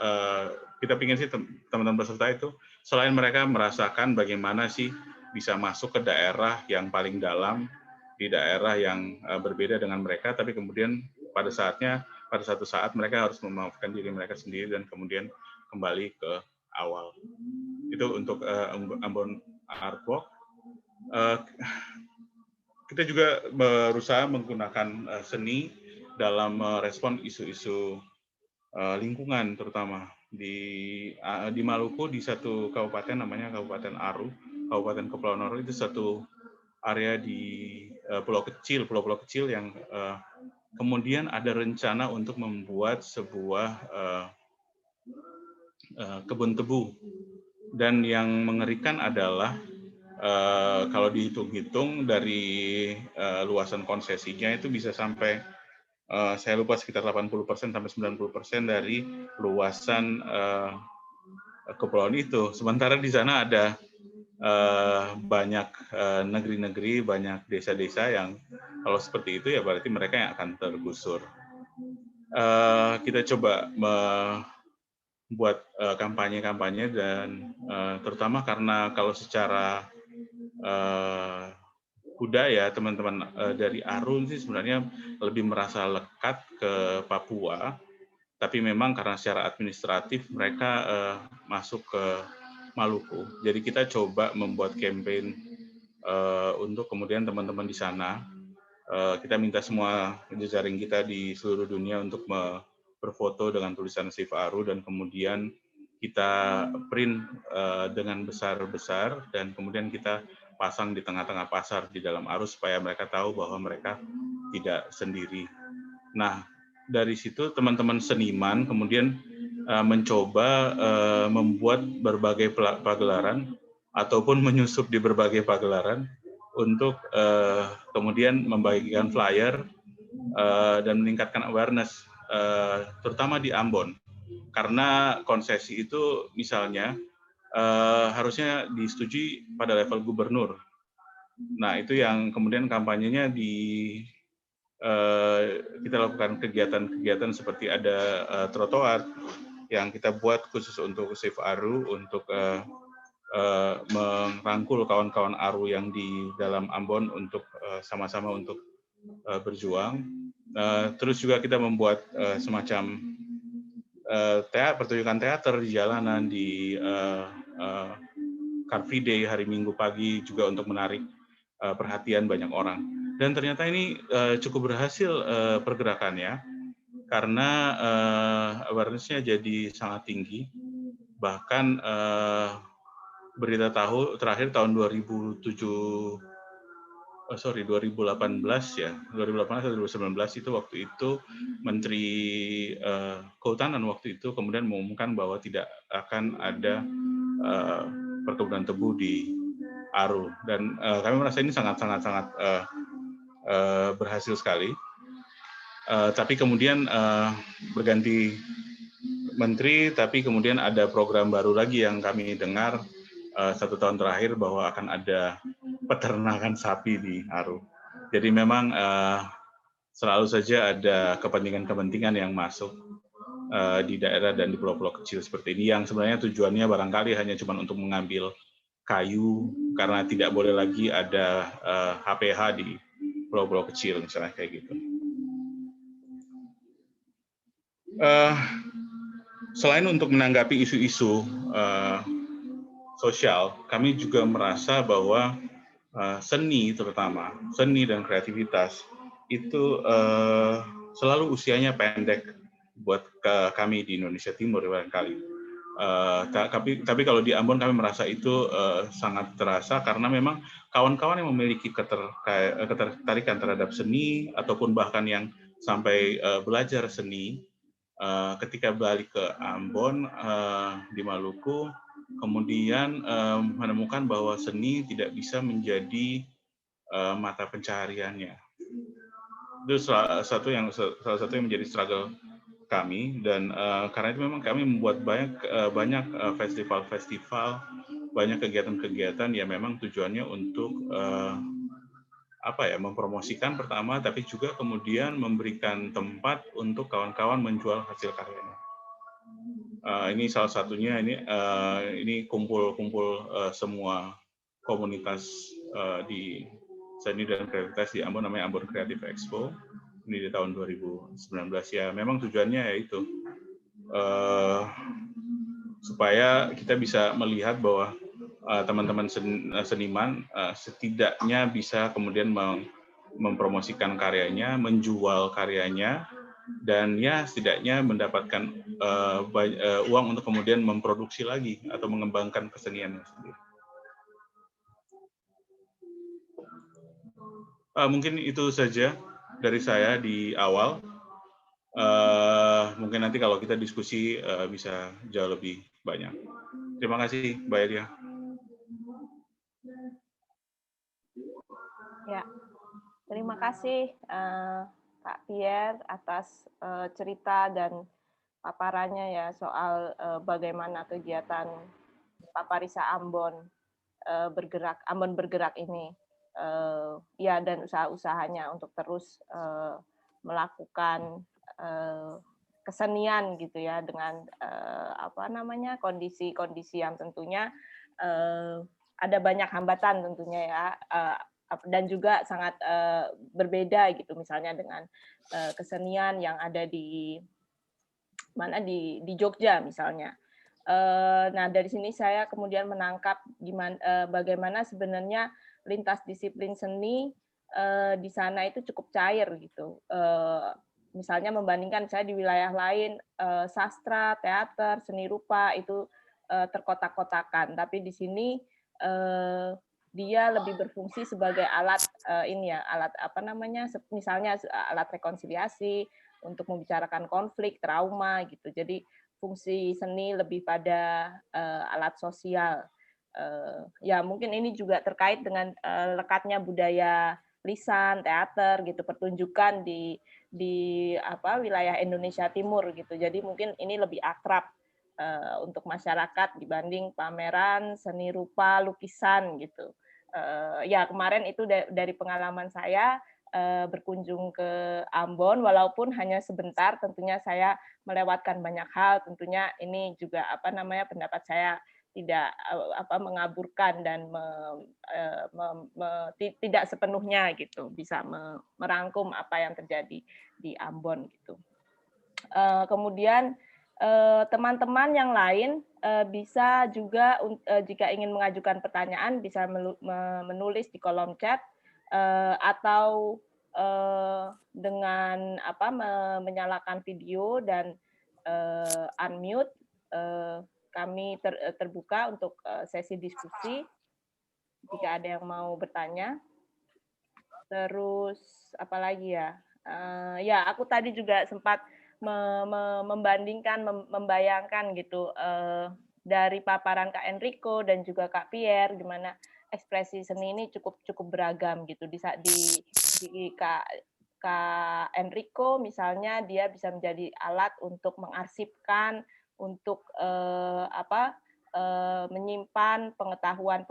kita ingin sih teman-teman peserta itu selain mereka merasakan bagaimana sih bisa masuk ke daerah yang paling dalam, di daerah yang berbeda dengan mereka, tapi kemudian pada satu saat mereka harus memaafkan diri mereka sendiri dan kemudian kembali ke awal. Itu untuk Ambon Art Walk. Kita juga berusaha menggunakan seni dalam merespon isu-isu lingkungan, terutama di Maluku, di satu kabupaten namanya Kabupaten Aru, Kabupaten Kepulauan Aru, itu satu area di pulau-pulau kecil yang kemudian ada rencana untuk membuat sebuah kebun tebu. Dan yang mengerikan adalah kalau dihitung-hitung dari luasan konsesinya itu bisa sampai saya lupa sekitar 80% sampai 90% dari luasan kepulauan itu. Sementara di sana ada banyak negeri-negeri, banyak desa-desa yang kalau seperti itu ya berarti mereka yang akan tergusur. Kita coba membuat kampanye-kampanye dan terutama karena kalau secara budaya teman-teman dari Aru sih sebenarnya lebih merasa lekat ke Papua, tapi memang karena secara administratif mereka masuk ke Maluku. Jadi kita coba membuat campaign untuk kemudian teman-teman di sana. Kita minta semua jejaring kita di seluruh dunia untuk berfoto dengan tulisan Save Aru dan kemudian kita print dengan besar-besar dan kemudian kita pasang di tengah-tengah pasar di dalam Aru supaya mereka tahu bahwa mereka tidak sendiri. Nah, dari situ teman-teman seniman kemudian mencoba membuat berbagai pagelaran ataupun menyusup di berbagai pagelaran untuk kemudian membagikan flyer dan meningkatkan awareness, terutama di Ambon. Karena konsesi itu misalnya harusnya disetujui pada level gubernur. Nah, itu yang kemudian kampanyenya kita lakukan kegiatan-kegiatan seperti ada trotoar yang kita buat khusus untuk Save Aru, untuk merangkul kawan-kawan Aru yang di dalam Ambon untuk sama-sama untuk berjuang. Terus juga kita membuat semacam pertunjukan teater di jalanan, di Car Free Day hari Minggu pagi juga untuk menarik perhatian banyak orang. Dan ternyata ini cukup berhasil pergerakannya karena awareness-nya jadi sangat tinggi. Bahkan berita terakhir tahun 2018 ya, 2018 atau 2019 itu waktu itu Menteri Kehutanan waktu itu kemudian mengumumkan bahwa tidak akan ada perkebunan tebu di Aru dan kami merasa ini sangat berhasil sekali. Tapi kemudian berganti menteri, tapi kemudian ada program baru lagi yang kami dengar 1 tahun terakhir bahwa akan ada peternakan sapi di Aru. Jadi memang selalu saja ada kepentingan-kepentingan yang masuk di daerah dan di pulau-pulau kecil seperti ini yang sebenarnya tujuannya barangkali hanya cuma untuk mengambil kayu karena tidak boleh lagi ada HPH di pulau-pulau kecil misalnya kayak gitu. Selain untuk menanggapi isu-isu sosial, kami juga merasa bahwa seni terutama, seni dan kreativitas itu selalu usianya pendek buat kami di Indonesia Timur barangkali. Tapi kalau di Ambon kami merasa itu sangat terasa karena memang kawan-kawan yang memiliki ketertarikan terhadap seni ataupun bahkan yang sampai belajar seni ketika balik ke Ambon di Maluku kemudian menemukan bahwa seni tidak bisa menjadi mata pencahariannya. Itu salah satu yang menjadi struggle kami dan karena itu memang kami membuat banyak festival-festival, banyak kegiatan-kegiatan yang memang tujuannya untuk mempromosikan pertama, tapi juga kemudian memberikan tempat untuk kawan-kawan menjual hasil karyanya. Ini salah satunya ini kumpul-kumpul semua komunitas di seni dan kreativitas di Ambon namanya Ambon Creative Expo. Ini di tahun 2019 ya. Memang tujuannya yaitu supaya kita bisa melihat bahwa teman-teman seniman setidaknya bisa kemudian mempromosikan karyanya, menjual karyanya, dan ya setidaknya mendapatkan uang untuk kemudian memproduksi lagi atau mengembangkan keseniannya sendiri. Mungkin itu saja dari saya di awal. Mungkin mungkin nanti kalau kita diskusi bisa jauh lebih banyak. Terima kasih, Mbak Elia. Ya, terima kasih Kak Pierre atas cerita dan paparannya ya soal bagaimana kegiatan Paparisa Ambon Ambon bergerak ini, ya, dan usaha-usahanya untuk terus melakukan kesenian gitu ya dengan kondisi-kondisi yang tentunya ada banyak hambatan tentunya ya, dan juga sangat berbeda gitu misalnya dengan kesenian yang ada di Jogja misalnya. Nah, dari sini saya kemudian menangkap bagaimana sebenarnya lintas disiplin seni di sana itu cukup cair gitu. Misalnya membandingkan saya di wilayah lain, sastra, teater, seni rupa itu terkotak-kotakan, tapi di sini dia lebih berfungsi sebagai alat misalnya alat rekonsiliasi untuk membicarakan konflik, trauma gitu. Jadi fungsi seni lebih pada alat sosial. Ya mungkin ini juga terkait dengan lekatnya budaya lisan, teater gitu, pertunjukan di wilayah Indonesia Timur gitu. Jadi mungkin ini lebih akrab untuk masyarakat dibanding pameran seni rupa, lukisan gitu. Ya kemarin itu dari pengalaman saya berkunjung ke Ambon, walaupun hanya sebentar, tentunya saya melewatkan banyak hal. Tentunya ini juga pendapat saya tidak mengaburkan dan tidak sepenuhnya gitu bisa merangkum apa yang terjadi di Ambon gitu. Kemudian teman-teman yang lain bisa juga jika ingin mengajukan pertanyaan bisa menulis di kolom chat atau dengan menyalakan video dan unmute. Kami terbuka untuk sesi diskusi jika ada yang mau bertanya. Terus apa lagi ya? Ya, aku tadi juga sempat membayangkan gitu dari paparan Kak Enrico dan juga Kak Pierre, gimana ekspresi seni ini cukup beragam gitu. Di Kak Enrico misalnya dia bisa menjadi alat untuk mengarsipkan, untuk menyimpan pengetahuan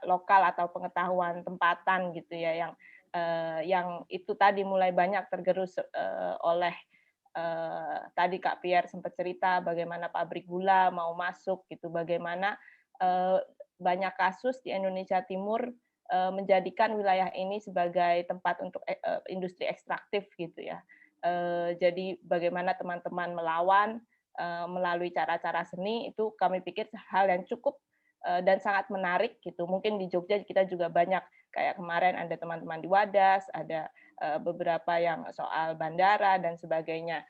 lokal atau pengetahuan tempatan gitu ya, yang itu tadi mulai banyak tergerus oleh tadi Kak Pierre sempat cerita bagaimana pabrik gula mau masuk gitu, bagaimana banyak kasus di Indonesia Timur menjadikan wilayah ini sebagai tempat untuk industri ekstraktif gitu ya. Jadi bagaimana teman-teman melawan melalui cara-cara seni itu kami pikir hal yang cukup dan sangat menarik gitu. Mungkin di Jogja kita juga banyak, kayak kemarin ada teman-teman di Wadas, ada beberapa yang soal bandara dan sebagainya.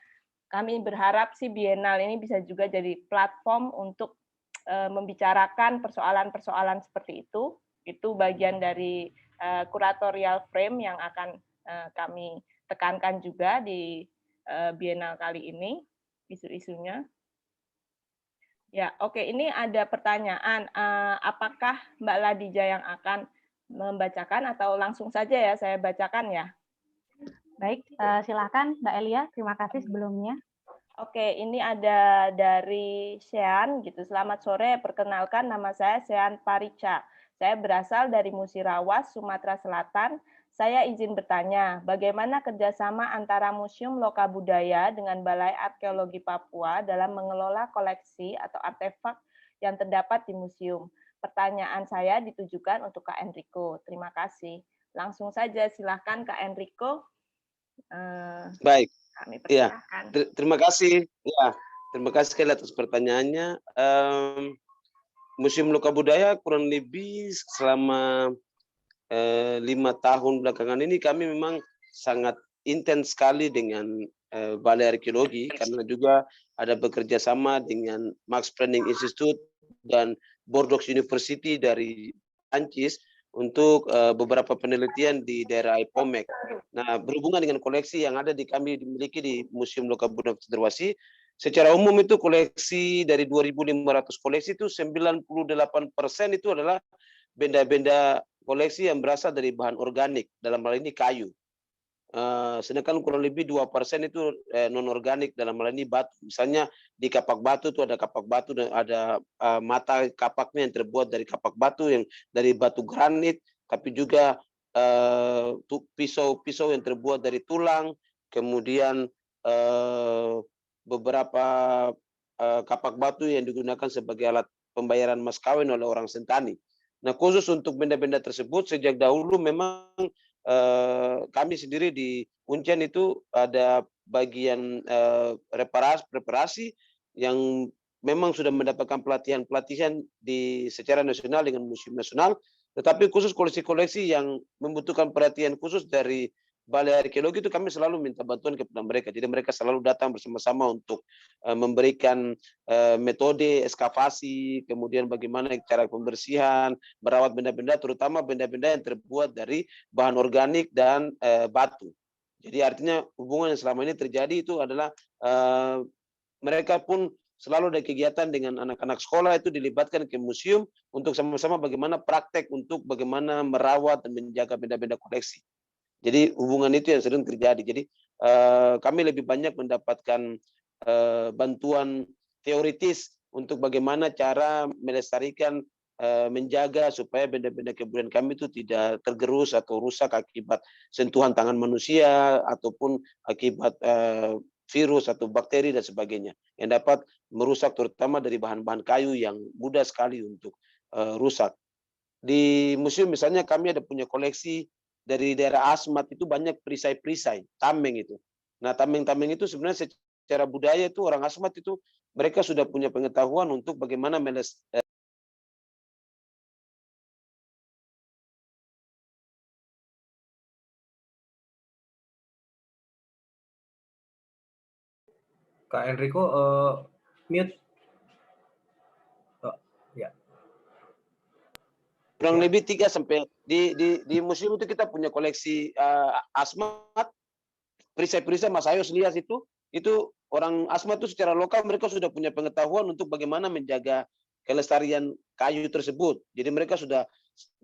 Kami berharap sih Biennale ini bisa juga jadi platform untuk membicarakan persoalan-persoalan seperti itu. Itu bagian dari curatorial frame yang akan kami tekankan juga di Biennale kali ini, isu-isunya. Ya, oke. Ini ada pertanyaan. Apakah Mbak Ladija yang akan membacakan atau langsung saja ya saya bacakan ya? Baik, silakan Mbak Elia. Terima kasih sebelumnya. Oke, ini ada dari Sean gitu. Selamat sore, perkenalkan nama saya Sean Parica. Saya berasal dari Musirawas, Sumatera Selatan. Saya izin bertanya, bagaimana kerjasama antara Museum Lokabudaya dengan Balai Arkeologi Papua dalam mengelola koleksi atau artefak yang terdapat di museum? Pertanyaan saya ditujukan untuk Kak Enrico. Terima kasih. Langsung saja, silakan Kak Enrico. Baik. Kami Ya, persilahkan. terima kasih. Ya, terima kasih sekali atas pertanyaannya. Museum Lokabudaya kurang lebih selama 5 tahun belakangan ini kami memang sangat intens sekali dengan Balai Arkeologi, karena juga ada bekerja sama dengan Max Planning Institute dan Bordeaux University dari Prancis untuk beberapa penelitian di daerah IPOMEK. Nah, berhubungan dengan koleksi yang ada kami dimiliki di Museum Lokal Budaya Cendrawasih, secara umum itu koleksi dari 2.500 koleksi itu 98% itu adalah benda-benda koleksi yang berasal dari bahan organik, dalam hal ini kayu. Sedangkan kurang lebih 2% itu non organik, dalam hal ini batu. Misalnya di kapak batu itu ada kapak batu dan ada mata kapaknya yang terbuat dari kapak batu yang dari batu granit, tapi juga pisau-pisau yang terbuat dari tulang, kemudian beberapa kapak batu yang digunakan sebagai alat pembayaran mas kawin oleh orang Sentani. Nah, khusus untuk benda-benda tersebut sejak dahulu memang kami sendiri di Uncen itu ada bagian reparasi yang memang sudah mendapatkan pelatihan secara nasional dengan Museum Nasional, tetapi khusus koleksi-koleksi yang membutuhkan perhatian khusus dari Balai Arkeologi itu kami selalu minta bantuan kepada mereka. Jadi mereka selalu datang bersama-sama untuk memberikan metode ekskavasi, kemudian bagaimana cara pembersihan, merawat benda-benda, terutama benda-benda yang terbuat dari bahan organik dan batu. Jadi artinya hubungan yang selama ini terjadi itu adalah mereka pun selalu ada kegiatan dengan anak-anak sekolah itu dilibatkan ke museum untuk sama-sama bagaimana praktek untuk bagaimana merawat dan menjaga benda-benda koleksi. Jadi hubungan itu yang sering terjadi. Jadi kami lebih banyak mendapatkan bantuan teoritis untuk bagaimana cara melestarikan, menjaga supaya benda-benda kebudayaan kami itu tidak tergerus atau rusak akibat sentuhan tangan manusia ataupun akibat virus atau bakteri dan sebagainya yang dapat merusak, terutama dari bahan-bahan kayu yang mudah sekali untuk rusak. Di museum misalnya kami ada punya koleksi dari daerah Asmat itu banyak perisai-perisai, tameng itu. Nah, tameng-tameng itu sebenarnya secara budaya itu orang Asmat itu mereka sudah punya pengetahuan untuk bagaimana Kak Enrico, mute. Ya. kurang lebih 3 sampai di museum itu kita punya koleksi Asmat, perisai-perisai Mas Ayos lihat itu orang Asmat itu secara lokal mereka sudah punya pengetahuan untuk bagaimana menjaga kelestarian kayu tersebut. Jadi mereka sudah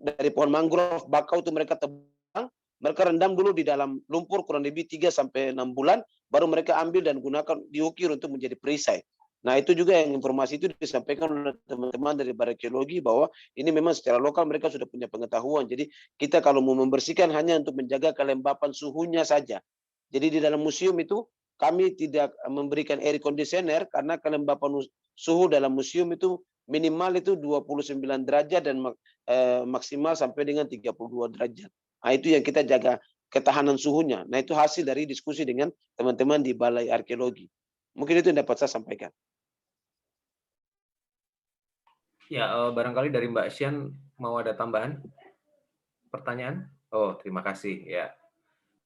dari pohon mangrove bakau itu mereka tebang, mereka rendam dulu di dalam lumpur kurang lebih 3 sampai 6 bulan, baru mereka ambil dan gunakan diukir untuk menjadi perisai. Nah, itu juga yang informasi itu disampaikan oleh teman-teman dari Arkeologi bahwa ini memang secara lokal mereka sudah punya pengetahuan. Jadi kita kalau mau membersihkan hanya untuk menjaga kelembapan suhunya saja. Jadi di dalam museum itu kami tidak memberikan air conditioner karena kelembapan suhu dalam museum itu minimal itu 29 derajat dan maksimal sampai dengan 32 derajat. Nah, itu yang kita jaga ketahanan suhunya. Nah, itu hasil dari diskusi dengan teman-teman di Balai Arkeologi. Mungkin itu yang dapat saya sampaikan. Ya, barangkali dari Mbak Sian mau ada tambahan pertanyaan? Oh, terima kasih. Ya,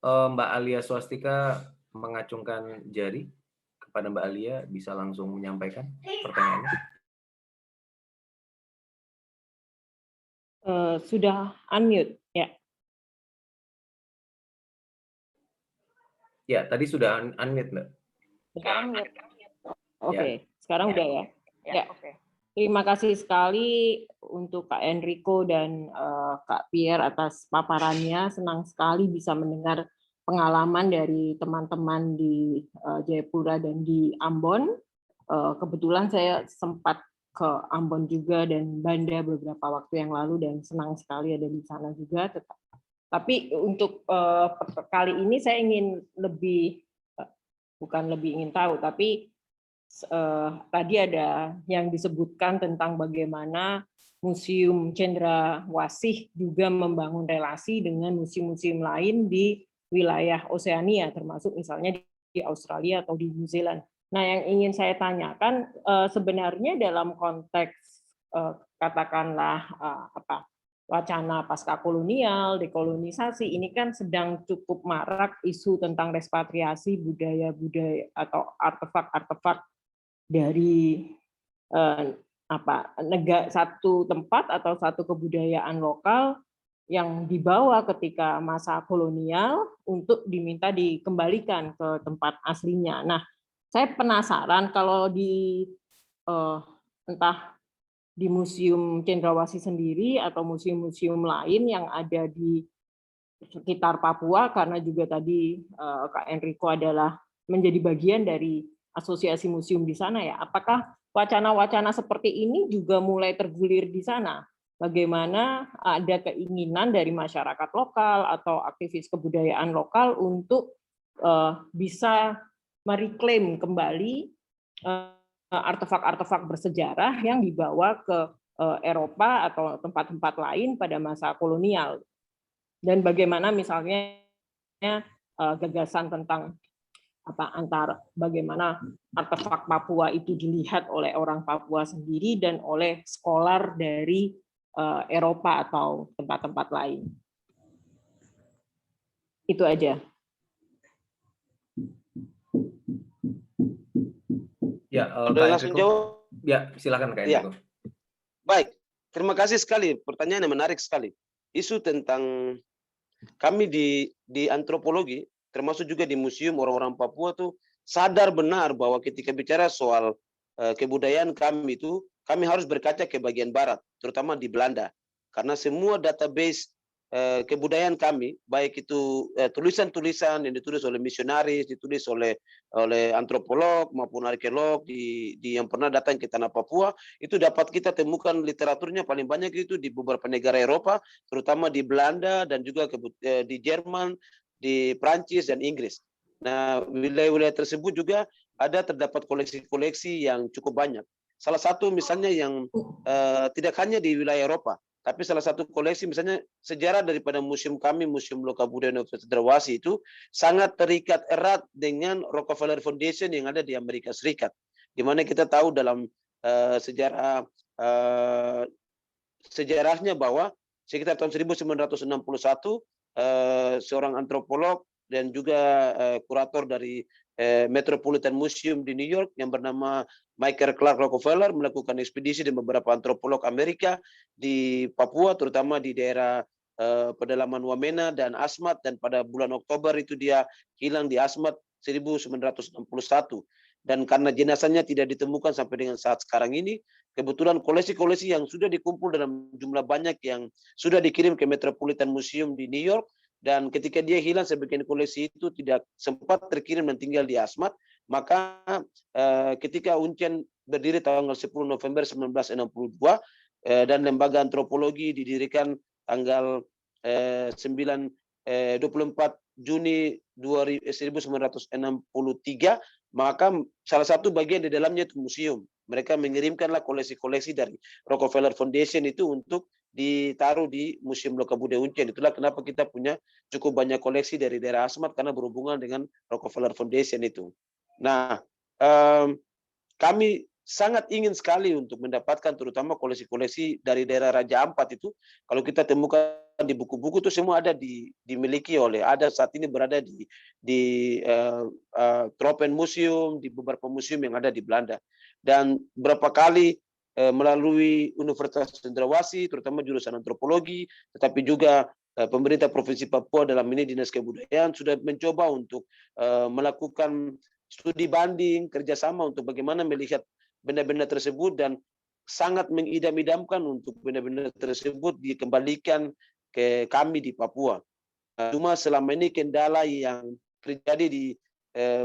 Mbak Alia Swastika mengacungkan jari. Kepada Mbak Alia, bisa langsung menyampaikan pertanyaannya. Sudah unmute, ya. Ya, tadi sudah unmute, Mbak. Sekarang mute. Oke, sekarang udah ya. Ya, oke. Terima kasih sekali untuk Kak Enrico dan Kak Pierre atas paparannya. Senang sekali bisa mendengar pengalaman dari teman-teman di Jayapura dan di Ambon. Kebetulan saya sempat ke Ambon juga dan Banda beberapa waktu yang lalu dan senang sekali ada di sana juga. Tapi untuk kali ini saya ingin bukan lebih ingin tahu, tapi tadi ada yang disebutkan tentang bagaimana Museum Cendrawasih juga membangun relasi dengan museum-museum lain di wilayah Oseania, termasuk misalnya di Australia atau di New Zealand. Nah, yang ingin saya tanyakan sebenarnya dalam konteks katakanlah wacana pasca kolonial, dekolonisasi, ini kan sedang cukup marak isu tentang repatriasi budaya-budaya atau artefak-artefak dari satu tempat atau satu kebudayaan lokal yang dibawa ketika masa kolonial untuk diminta dikembalikan ke tempat aslinya. Nah, saya penasaran kalau di entah di Museum Cendrawasih sendiri atau museum-museum lain yang ada di sekitar Papua, karena juga tadi Kak Enrico adalah menjadi bagian dari asosiasi museum di sana ya. Apakah wacana-wacana seperti ini juga mulai tergulir di sana? Bagaimana ada keinginan dari masyarakat lokal atau aktivis kebudayaan lokal untuk bisa mereklaim kembali artefak-artefak bersejarah yang dibawa ke Eropa atau tempat-tempat lain pada masa kolonial. Dan bagaimana misalnya gagasan tentang bagaimana artefak Papua itu dilihat oleh orang Papua sendiri dan oleh scholar dari Eropa atau tempat-tempat lain. Itu aja. Ya, langsung jawab. Ya, silakan Kak Enrico. Ya. Baik, terima kasih sekali. Pertanyaan yang menarik sekali. Isu tentang kami di antropologi, termasuk juga di museum orang-orang Papua tuh sadar benar bahwa ketika bicara soal kebudayaan kami itu, kami harus berkaca ke bagian barat, terutama di Belanda. Karena semua database kebudayaan kami, baik itu tulisan-tulisan yang ditulis oleh misionaris, ditulis oleh antropolog maupun arkeolog yang pernah datang ke tanah Papua, itu dapat kita temukan literaturnya paling banyak itu di beberapa negara Eropa, terutama di Belanda dan juga di Jerman, di Prancis dan Inggris. Nah, wilayah-wilayah tersebut juga terdapat koleksi-koleksi yang cukup banyak. Salah satu misalnya yang tidak hanya di wilayah Eropa, tapi salah satu koleksi misalnya sejarah daripada museum kami, Museum Lokabudaya Universitas Cendrawasih itu sangat terikat erat dengan Rockefeller Foundation yang ada di Amerika Serikat. Di mana kita tahu dalam sejarahnya bahwa sekitar tahun 1961 seorang antropolog dan juga kurator dari Metropolitan Museum di New York yang bernama Michael Clark Rockefeller melakukan ekspedisi dengan beberapa antropolog Amerika di Papua, terutama di daerah pedalaman Wamena dan Asmat, dan pada bulan Oktober itu dia hilang di Asmat 1961. Dan karena jenazahnya tidak ditemukan sampai dengan saat sekarang ini, kebetulan koleksi-koleksi yang sudah dikumpul dalam jumlah banyak yang sudah dikirim ke Metropolitan Museum di New York, dan ketika dia hilang sebagian koleksi itu tidak sempat terkirim dan tinggal di Asmat, maka ketika UNCEN berdiri tanggal 10 November 1962 dan lembaga antropologi didirikan tanggal 24 Juni 1963, maka salah satu bagian di dalamnya itu museum. Mereka mengirimkanlah koleksi-koleksi dari Rockefeller Foundation itu untuk ditaruh di Museum Lokabudaya Uncen. Itulah kenapa kita punya cukup banyak koleksi dari daerah Asmat, karena berhubungan dengan Rockefeller Foundation itu. Nah, kami sangat ingin sekali untuk mendapatkan terutama koleksi-koleksi dari daerah Raja Ampat itu. Kalau kita temukan di buku-buku itu semua ada dimiliki saat ini berada di Tropen Museum, di beberapa museum yang ada di Belanda. Dan berapa kali melalui Universitas Cendrawasih, terutama jurusan antropologi, tetapi juga pemerintah Provinsi Papua dalam ini Dinas Kebudayaan sudah mencoba untuk melakukan studi banding, kerjasama untuk bagaimana melihat benda-benda tersebut, dan sangat mengidam-idamkan untuk benda-benda tersebut dikembalikan ke kami di Papua. Cuma selama ini kendala yang terjadi di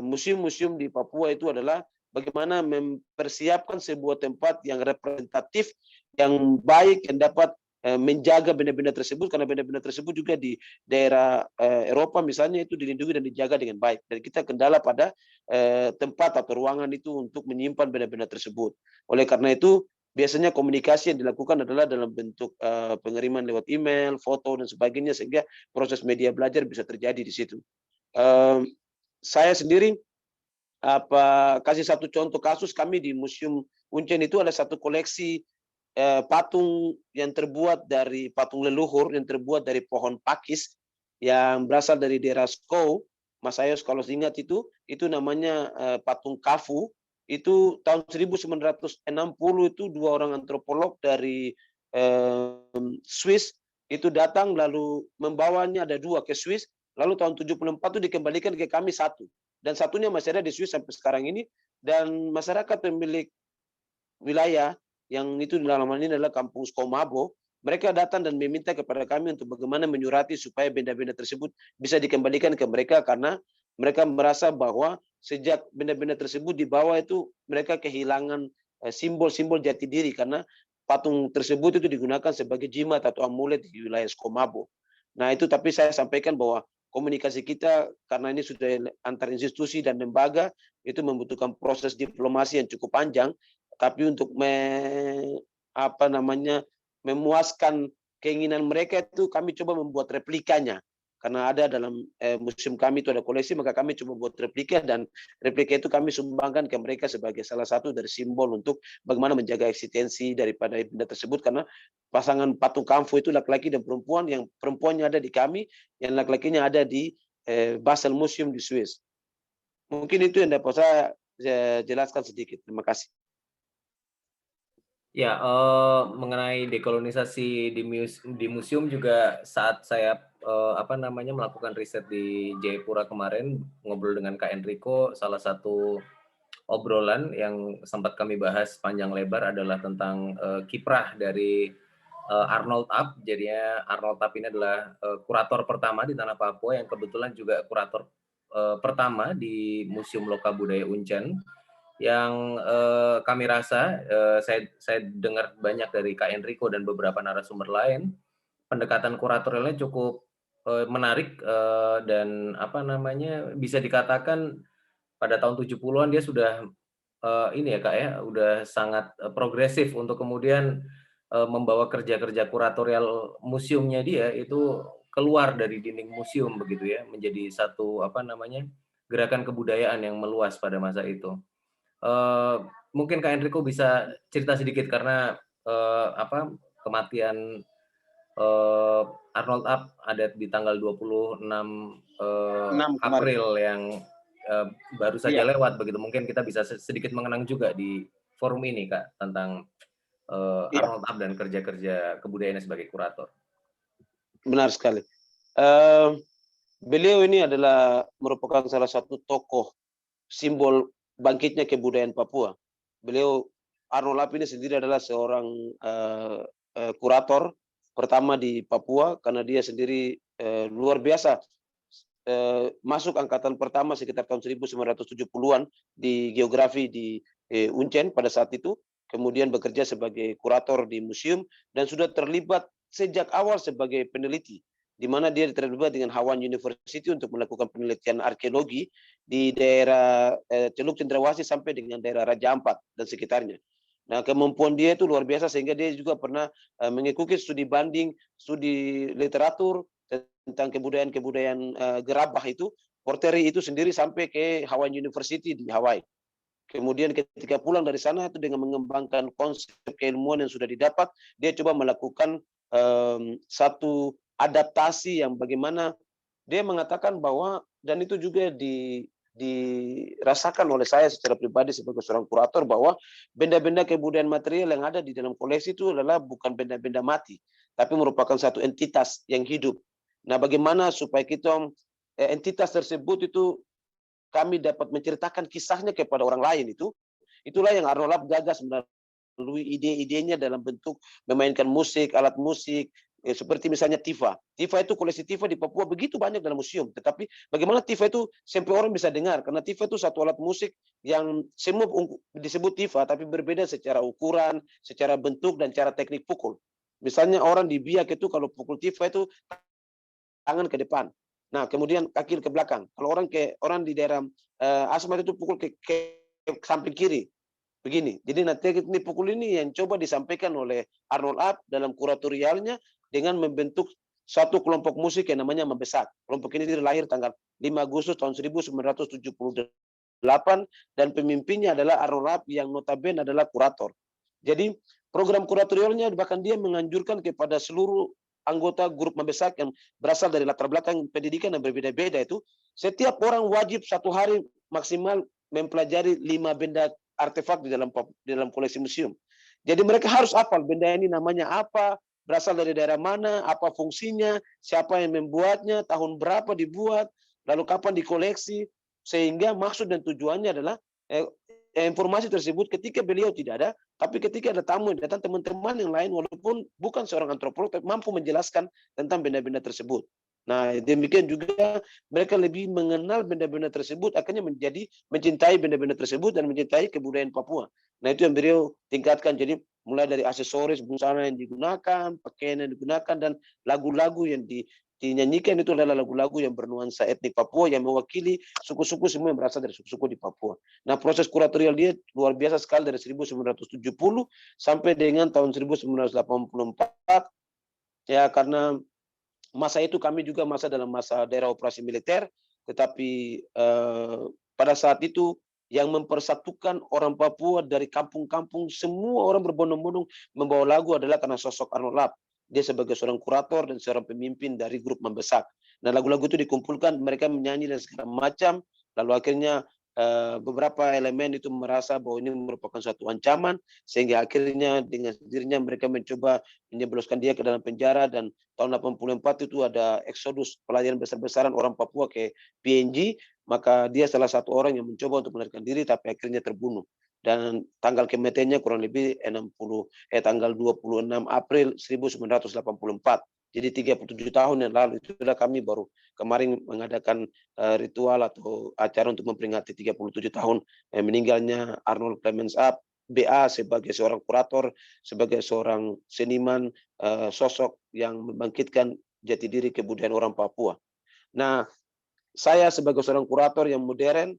museum-museum di Papua itu adalah bagaimana mempersiapkan sebuah tempat yang representatif, yang baik, yang dapat menjaga benda-benda tersebut, karena benda-benda tersebut juga di daerah Eropa misalnya itu dilindungi dan dijaga dengan baik. Dan kita kendala pada tempat atau ruangan itu untuk menyimpan benda-benda tersebut. Oleh karena itu, biasanya komunikasi yang dilakukan adalah dalam bentuk pengiriman lewat email, foto, dan sebagainya, sehingga proses media belajar bisa terjadi di situ. Saya sendiri kasih satu contoh kasus. Kami di Museum Uncen itu ada satu koleksi patung yang terbuat dari patung leluhur yang terbuat dari pohon pakis yang berasal dari daerah Skou. Mas Ayos kalau ingat itu namanya patung Kafu. Itu tahun 1960 itu dua orang antropolog dari Swiss itu datang lalu membawanya ada 2 ke Swiss, lalu tahun 74 itu dikembalikan ke kami 1. Dan satunya masih ada di Swiss sampai sekarang ini, dan masyarakat pemilik wilayah yang itu dalam hal ini adalah Kampung Skomabo, mereka datang dan meminta kepada kami untuk bagaimana menyurati supaya benda-benda tersebut bisa dikembalikan ke mereka, karena mereka merasa bahwa sejak benda-benda tersebut dibawa itu mereka kehilangan simbol-simbol jati diri, karena patung tersebut itu digunakan sebagai jimat atau amulet di wilayah Skomabo. Nah itu, tapi saya sampaikan bahwa komunikasi kita karena ini sudah antar institusi dan lembaga itu membutuhkan proses diplomasi yang cukup panjang, tapi untuk memuaskan keinginan mereka itu kami coba membuat replikanya. Karena ada dalam museum kami itu ada koleksi, maka kami coba buat replika, dan replika itu kami sumbangkan ke mereka sebagai salah satu dari simbol untuk bagaimana menjaga eksistensi daripada benda tersebut, karena pasangan patung Kamfo itu laki-laki dan perempuan, yang perempuannya ada di kami, yang laki-lakinya ada di Basel Museum di Swiss. Mungkin itu yang dapat saya jelaskan sedikit. Terima kasih. Ya, mengenai dekolonisasi di museum juga saat saya melakukan riset di Jayapura kemarin, ngobrol dengan Kak Enrico, salah satu obrolan yang sempat kami bahas panjang lebar adalah tentang kiprah dari Arnold Abt. Jadinya Arnold Abt ini adalah kurator pertama di Tanah Papua yang kebetulan juga kurator pertama di Museum Loka Budaya Uncen, yang kami rasa, saya dengar banyak dari Kak Enrico dan beberapa narasumber lain, pendekatan kuratorialnya cukup menarik, dan bisa dikatakan pada tahun 70-an dia sudah ini ya Kak ya, udah sangat progresif untuk kemudian membawa kerja-kerja kuratorial museumnya dia itu keluar dari dinding museum begitu ya, menjadi satu gerakan kebudayaan yang meluas pada masa itu. Mungkin Kak Enrico bisa cerita sedikit karena kematian Arnold Abt ada di tanggal 26 April yang baru saja lewat begitu. Mungkin kita bisa sedikit mengenang juga di forum ini Kak tentang Arnold Abt dan kerja-kerja kebudayaannya sebagai kurator. Benar sekali. Beliau ini adalah merupakan salah satu tokoh simbol bangkitnya kebudayaan Papua. Beliau, Arnold Abt ini sendiri adalah seorang kurator pertama di Papua, karena dia sendiri luar biasa, masuk angkatan pertama sekitar tahun 1970-an di geografi di Uncen pada saat itu, kemudian bekerja sebagai kurator di museum, dan sudah terlibat sejak awal sebagai peneliti, di mana dia terlibat dengan Hawan University untuk melakukan penelitian arkeologi di daerah Teluk Cendrawasih sampai dengan daerah Raja Ampat dan sekitarnya. Nah, kemampuan dia itu luar biasa, sehingga dia juga pernah mengikuti studi banding, studi literatur tentang kebudayaan gerabah itu, Porteri itu sendiri sampai ke Hawan University di Hawaii. Kemudian ketika pulang dari sana itu dengan mengembangkan konsep keilmuan yang sudah didapat, dia coba melakukan satu adaptasi yang bagaimana dia mengatakan bahwa, dan itu juga dirasakan oleh saya secara pribadi sebagai seorang kurator, bahwa benda-benda kebudayaan material yang ada di dalam koleksi itu adalah bukan benda-benda mati, tapi merupakan satu entitas yang hidup. Nah, bagaimana supaya kita entitas tersebut itu kami dapat menceritakan kisahnya kepada orang lain, itulah yang Arnold Abt gagas melalui ide-idenya dalam bentuk memainkan musik, alat musik, seperti misalnya tifa. Tifa itu, koleksi tifa di Papua begitu banyak dalam museum. Tetapi bagaimana tifa itu sampai orang bisa dengar? Karena tifa itu satu alat musik yang semua disebut tifa, tapi berbeda secara ukuran, secara bentuk, dan cara teknik pukul. Misalnya orang di Biak itu kalau pukul tifa itu tangan ke depan. Nah, kemudian kaki ke belakang. Kalau orang di daerah Asmat itu pukul ke samping kiri. Begini. Jadi nanti ini pukul ini yang coba disampaikan oleh Arnold Abt dalam kuratorialnya dengan membentuk satu kelompok musik yang namanya Membesak. Kelompok ini lahir tanggal 5 Agustus tahun 1978 dan pemimpinnya adalah Arnold Abt yang notabene adalah kurator. Jadi program kuratorialnya bahkan dia menganjurkan kepada seluruh anggota grup Membesak yang berasal dari latar belakang pendidikan yang berbeda-beda itu, setiap orang wajib 1 hari maksimal mempelajari 5 benda artefak di dalam koleksi museum. Jadi mereka harus hafal benda ini namanya apa, berasal dari daerah mana, apa fungsinya, siapa yang membuatnya, tahun berapa dibuat, lalu kapan dikoleksi, sehingga maksud dan tujuannya adalah informasi tersebut ketika beliau tidak ada, tapi ketika ada tamu yang datang, teman-teman yang lain walaupun bukan seorang antropolog tapi mampu menjelaskan tentang benda-benda tersebut. Nah, demikian juga mereka lebih mengenal benda-benda tersebut, akhirnya mencintai benda-benda tersebut dan mencintai kebudayaan Papua. Nah, itu yang beliau tingkatkan. Jadi mulai dari aksesoris, busana yang digunakan, pakaian yang digunakan, dan lagu-lagu yang dinyanyikan itu adalah lagu-lagu yang bernuansa etnik Papua yang mewakili suku-suku semua yang berasal dari suku-suku di Papua. Nah, proses kuratorial dia luar biasa sekali dari 1970 sampai dengan tahun 1984. Ya, karena masa itu kami juga dalam masa daerah operasi militer, tetapi pada saat itu yang mempersatukan orang Papua dari kampung-kampung, semua orang berbondong-bondong membawa lagu adalah karena sosok Arnold Lap. Dia sebagai seorang kurator dan seorang pemimpin dari grup Membesak. Nah, lagu-lagu itu dikumpulkan, mereka menyanyi dan segala macam, lalu akhirnya beberapa elemen itu merasa bahwa ini merupakan suatu ancaman, sehingga akhirnya dengan sendirinya mereka mencoba menjebloskan dia ke dalam penjara, dan tahun 84 itu ada eksodus pelayaran besar-besaran orang Papua ke PNG, maka dia salah satu orang yang mencoba untuk melarikan diri tapi akhirnya terbunuh. Dan tanggal kematiannya kurang lebih tanggal 26 April 1984. Jadi 37 tahun yang lalu, itulah kami baru kemarin mengadakan ritual atau acara untuk memperingati 37 tahun meninggalnya Arnold Clemens Ap, BA, sebagai seorang kurator, sebagai seorang seniman, sosok yang membangkitkan jati diri kebudayaan orang Papua. Nah, saya sebagai seorang kurator yang modern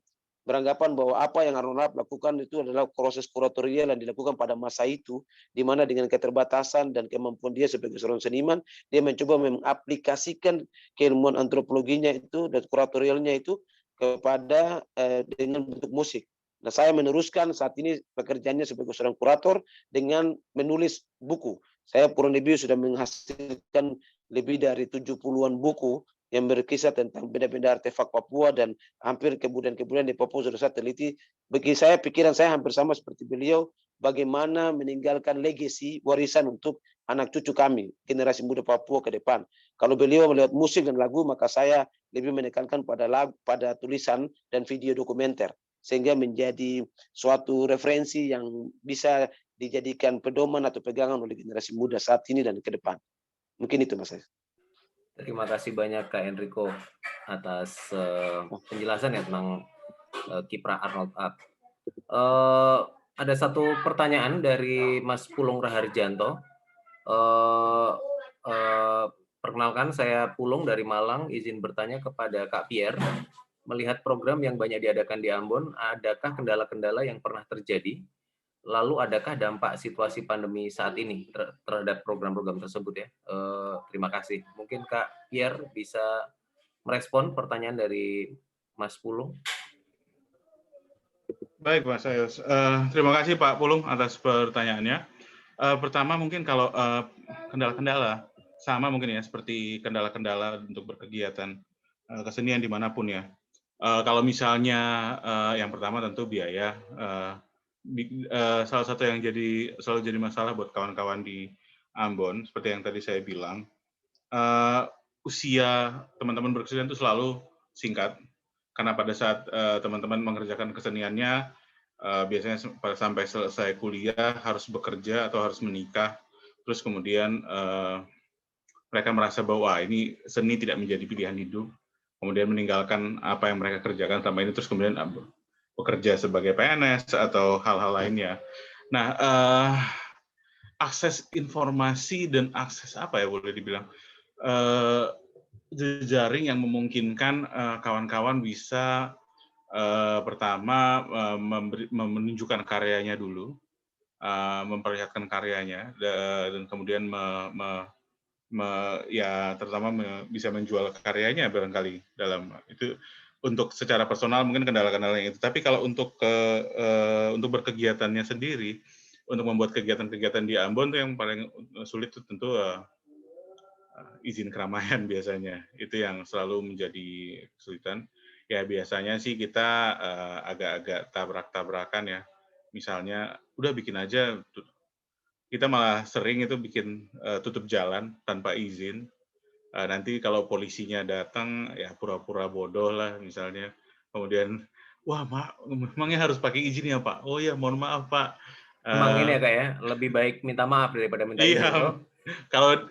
beranggapan bahwa apa yang Arnold Lap lakukan itu adalah proses kuratorial yang dilakukan pada masa itu, di mana dengan keterbatasan dan kemampuan dia sebagai seorang seniman, dia mencoba mengaplikasikan keilmuan antropologinya itu dan kuratorialnya itu kepada dengan bentuk musik. Nah, saya meneruskan saat ini pekerjaannya sebagai seorang kurator dengan menulis buku. Saya kurang lebih sudah menghasilkan lebih dari 70-an buku yang berkisah tentang benda-benda artefak Papua, dan hampir kebudayaan-kebudayaan di Papua sudah saya teliti. Bagi saya, pikiran saya hampir sama seperti beliau, bagaimana meninggalkan legasi, warisan untuk anak cucu kami, generasi muda Papua ke depan. Kalau beliau melihat musik dan lagu, maka saya lebih menekankan pada tulisan dan video dokumenter, sehingga menjadi suatu referensi yang bisa dijadikan pedoman atau pegangan oleh generasi muda saat ini dan ke depan. Mungkin itu, Mas. Terima kasih banyak Kak Enrico atas penjelasan ya tentang kiprah Arnold Ap. Ada satu pertanyaan dari Mas Pulung Raharjanto. Perkenalkan, saya Pulung dari Malang, izin bertanya kepada Kak Pierre. Melihat program yang banyak diadakan di Ambon, adakah kendala-kendala yang pernah terjadi? Lalu adakah dampak situasi pandemi saat ini terhadap program-program tersebut ya? Terima kasih. Mungkin Kak Pierre bisa merespon pertanyaan dari Mas Pulung. Baik, Mas Ayos. Terima kasih Pak Pulung atas pertanyaannya. Pertama mungkin kalau kendala-kendala, sama mungkin ya seperti kendala-kendala untuk berkegiatan kesenian dimanapun ya. Kalau misalnya yang pertama tentu biaya. Salah satu yang selalu jadi masalah buat kawan-kawan di Ambon, seperti yang tadi saya bilang, usia teman-teman berkesenian itu selalu singkat, karena pada saat teman-teman mengerjakan keseniannya, biasanya sampai selesai kuliah harus bekerja atau harus menikah, terus kemudian mereka merasa bahwa ini seni tidak menjadi pilihan hidup, kemudian meninggalkan apa yang mereka kerjakan selama ini, terus kemudian bekerja sebagai PNS atau hal-hal lainnya. Nah, akses informasi dan akses apa ya boleh dibilang jejaring yang memungkinkan kawan-kawan bisa pertama menunjukkan karyanya dulu, memperlihatkan karyanya, dan kemudian ya terutama bisa menjual karyanya barangkali dalam itu. Untuk secara personal mungkin kendala-kendala itu, tapi kalau untuk berkegiatannya sendiri, untuk membuat kegiatan-kegiatan di Ambon tuh yang paling sulit itu tentu izin keramaian biasanya, itu yang selalu menjadi kesulitan. Ya biasanya sih kita agak-agak tabrak-tabrakan ya, misalnya udah bikin aja kita malah sering itu bikin tutup jalan tanpa izin. Nanti kalau polisinya datang ya pura-pura bodoh lah misalnya. Kemudian, wah memangnya harus pakai izin ya Pak? Oh ya mohon maaf Pak. Emang ini ya Kak ya, lebih baik minta maaf daripada minta izin. Iya,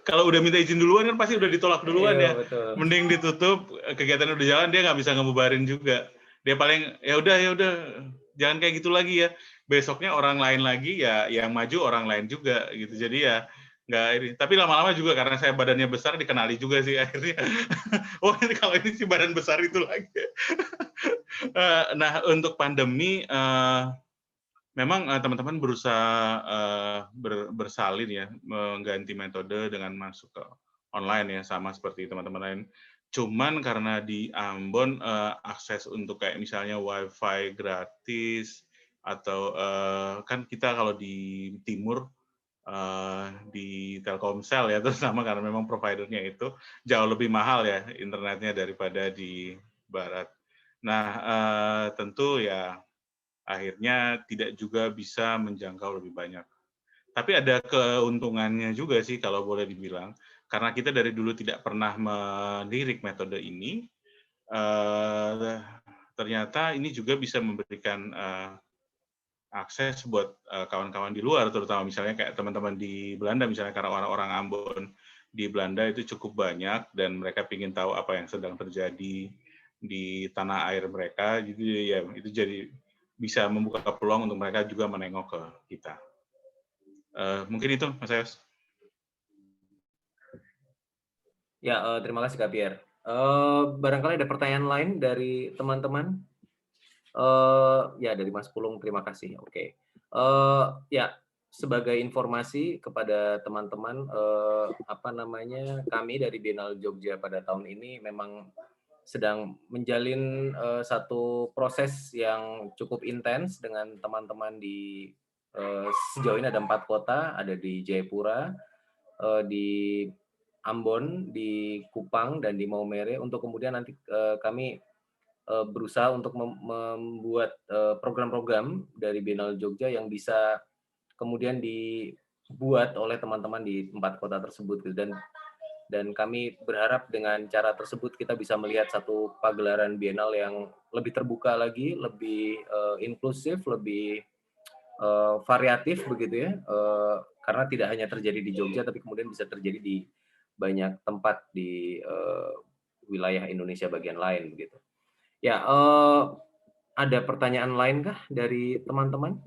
kalau udah minta izin duluan kan pasti udah ditolak duluan Iya, ya. betul. Mending ditutup, kegiatan udah jalan dia nggak bisa ngebubarin juga. Dia paling ya udah jangan kayak gitu lagi ya. Besoknya orang lain lagi ya yang maju orang lain juga gitu. Jadi ya nggak ini. Tapi lama-lama juga karena saya badannya besar dikenali juga sih akhirnya. Oh ini kalau ini sih badan besar itu lagi. Nah untuk pandemi memang teman-teman berusaha bersalin ya, mengganti metode dengan masuk ke online ya, sama seperti teman-teman lain. Cuman karena di Ambon akses untuk kayak misalnya WiFi gratis atau kan kita kalau di timur di Telkomsel ya, terutama karena memang providernya itu jauh lebih mahal ya internetnya daripada di barat. Nah tentu ya akhirnya tidak juga bisa menjangkau lebih banyak. Tapi ada keuntungannya juga sih kalau boleh dibilang, karena kita dari dulu tidak pernah melirik metode ini, ternyata ini juga bisa memberikan akses buat kawan-kawan di luar, terutama misalnya kayak teman-teman di Belanda, misalnya karena orang-orang Ambon di Belanda itu cukup banyak dan mereka ingin tahu apa yang sedang terjadi di tanah air mereka, jadi ya itu jadi bisa membuka peluang untuk mereka juga menengok ke kita. Mungkin itu, Mas Ayos. Ya, terima kasih Kak Pierre. Barangkali ada pertanyaan lain dari teman-teman? Ya, dari Mas Pulung, terima kasih. Oke. Ya, sebagai informasi kepada teman-teman, kami dari Biennale Jogja pada tahun ini memang sedang menjalin satu proses yang cukup intens dengan teman-teman di sejauh ini ada 4 kota, ada di Jayapura, di Ambon, di Kupang, dan di Maumere, untuk kemudian nanti kami berusaha untuk membuat program-program dari Biennale Jogja yang bisa kemudian dibuat oleh teman-teman di 4 kota tersebut, dan kami berharap dengan cara tersebut kita bisa melihat satu pagelaran Biennale yang lebih terbuka lagi, lebih inklusif, lebih variatif begitu ya, karena tidak hanya terjadi di Jogja tapi kemudian bisa terjadi di banyak tempat di wilayah Indonesia bagian lain begitu. Ya, ada pertanyaan lain kah dari teman-teman?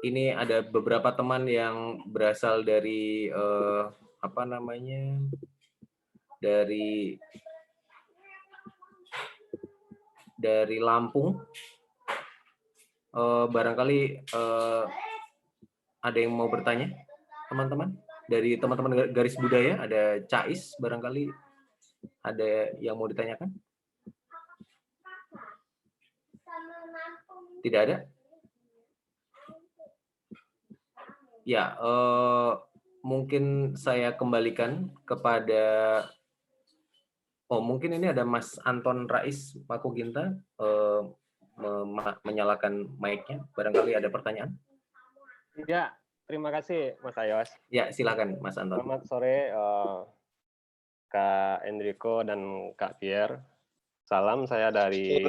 Ini ada beberapa teman yang berasal dari dari Lampung. Barangkali ada yang mau bertanya, teman-teman? Dari teman-teman Garis Budaya ada Cais, barangkali ada yang mau ditanyakan? Tidak ada? Ya, mungkin saya kembalikan kepada, mungkin ini ada Mas Anton Rais Makuginta menyalakan mic-nya, barangkali ada pertanyaan? Ya, terima kasih Mas Ayos. Ya, silakan Mas Anton. Selamat sore Kak Enrico dan Kak Pierre. Salam saya dari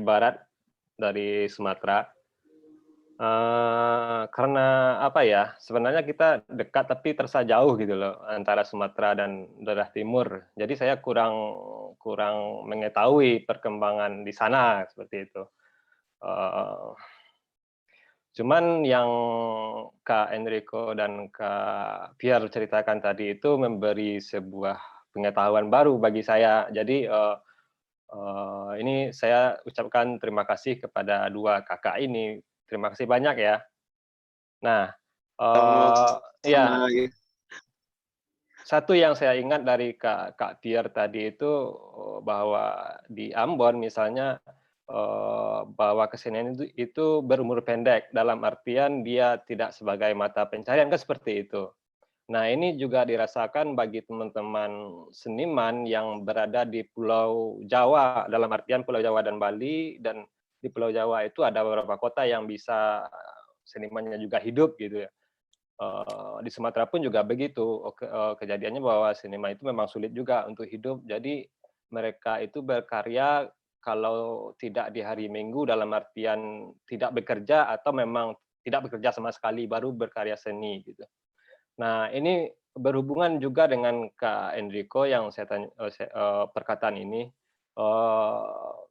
barat, dari Sumatera. Karena apa ya, sebenarnya kita dekat tapi terasa jauh gitu loh antara Sumatera dan daerah timur. Jadi saya kurang mengetahui perkembangan di sana seperti itu. Cuman yang Kak Enrico dan Kak Pierre ceritakan tadi itu memberi sebuah pengetahuan baru bagi saya. Jadi ini saya ucapkan terima kasih kepada dua kakak ini. Terima kasih banyak ya. Nah, ya, satu yang saya ingat dari Kak Pierre tadi itu bahwa di Ambon misalnya bahwa kesenian itu berumur pendek, dalam artian dia tidak sebagai mata pencarian, kan seperti itu. Nah, ini juga dirasakan bagi teman-teman seniman yang berada di Pulau Jawa, dalam artian Pulau Jawa dan Bali, dan di Pulau Jawa itu ada beberapa kota yang bisa senimannya juga hidup gitu ya. Di Sumatera pun juga begitu. Kejadiannya bahwa seniman itu memang sulit juga untuk hidup. Jadi mereka itu berkarya kalau tidak di hari Minggu dalam artian tidak bekerja atau memang tidak bekerja sama sekali baru berkarya seni gitu. Nah, ini berhubungan juga dengan Kak Enrico yang saya tanya, perkataan ini.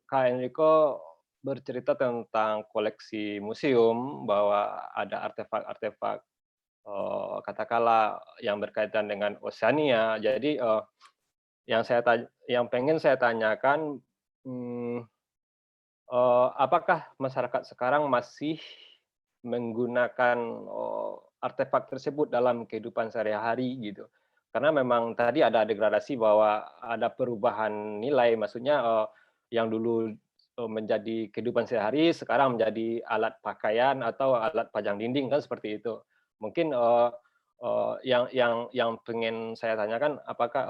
Kak Enrico bercerita tentang koleksi museum bahwa ada artefak-artefak katakanlah yang berkaitan dengan Oceania. Jadi yang pengen saya tanyakan, apakah masyarakat sekarang masih menggunakan artefak tersebut dalam kehidupan sehari-hari gitu? Karena memang tadi ada degradasi bahwa ada perubahan nilai, maksudnya yang dulu menjadi kehidupan sehari-hari sekarang menjadi alat pakaian atau alat pajang dinding kan seperti itu. Mungkin yang pengen saya tanyakan, apakah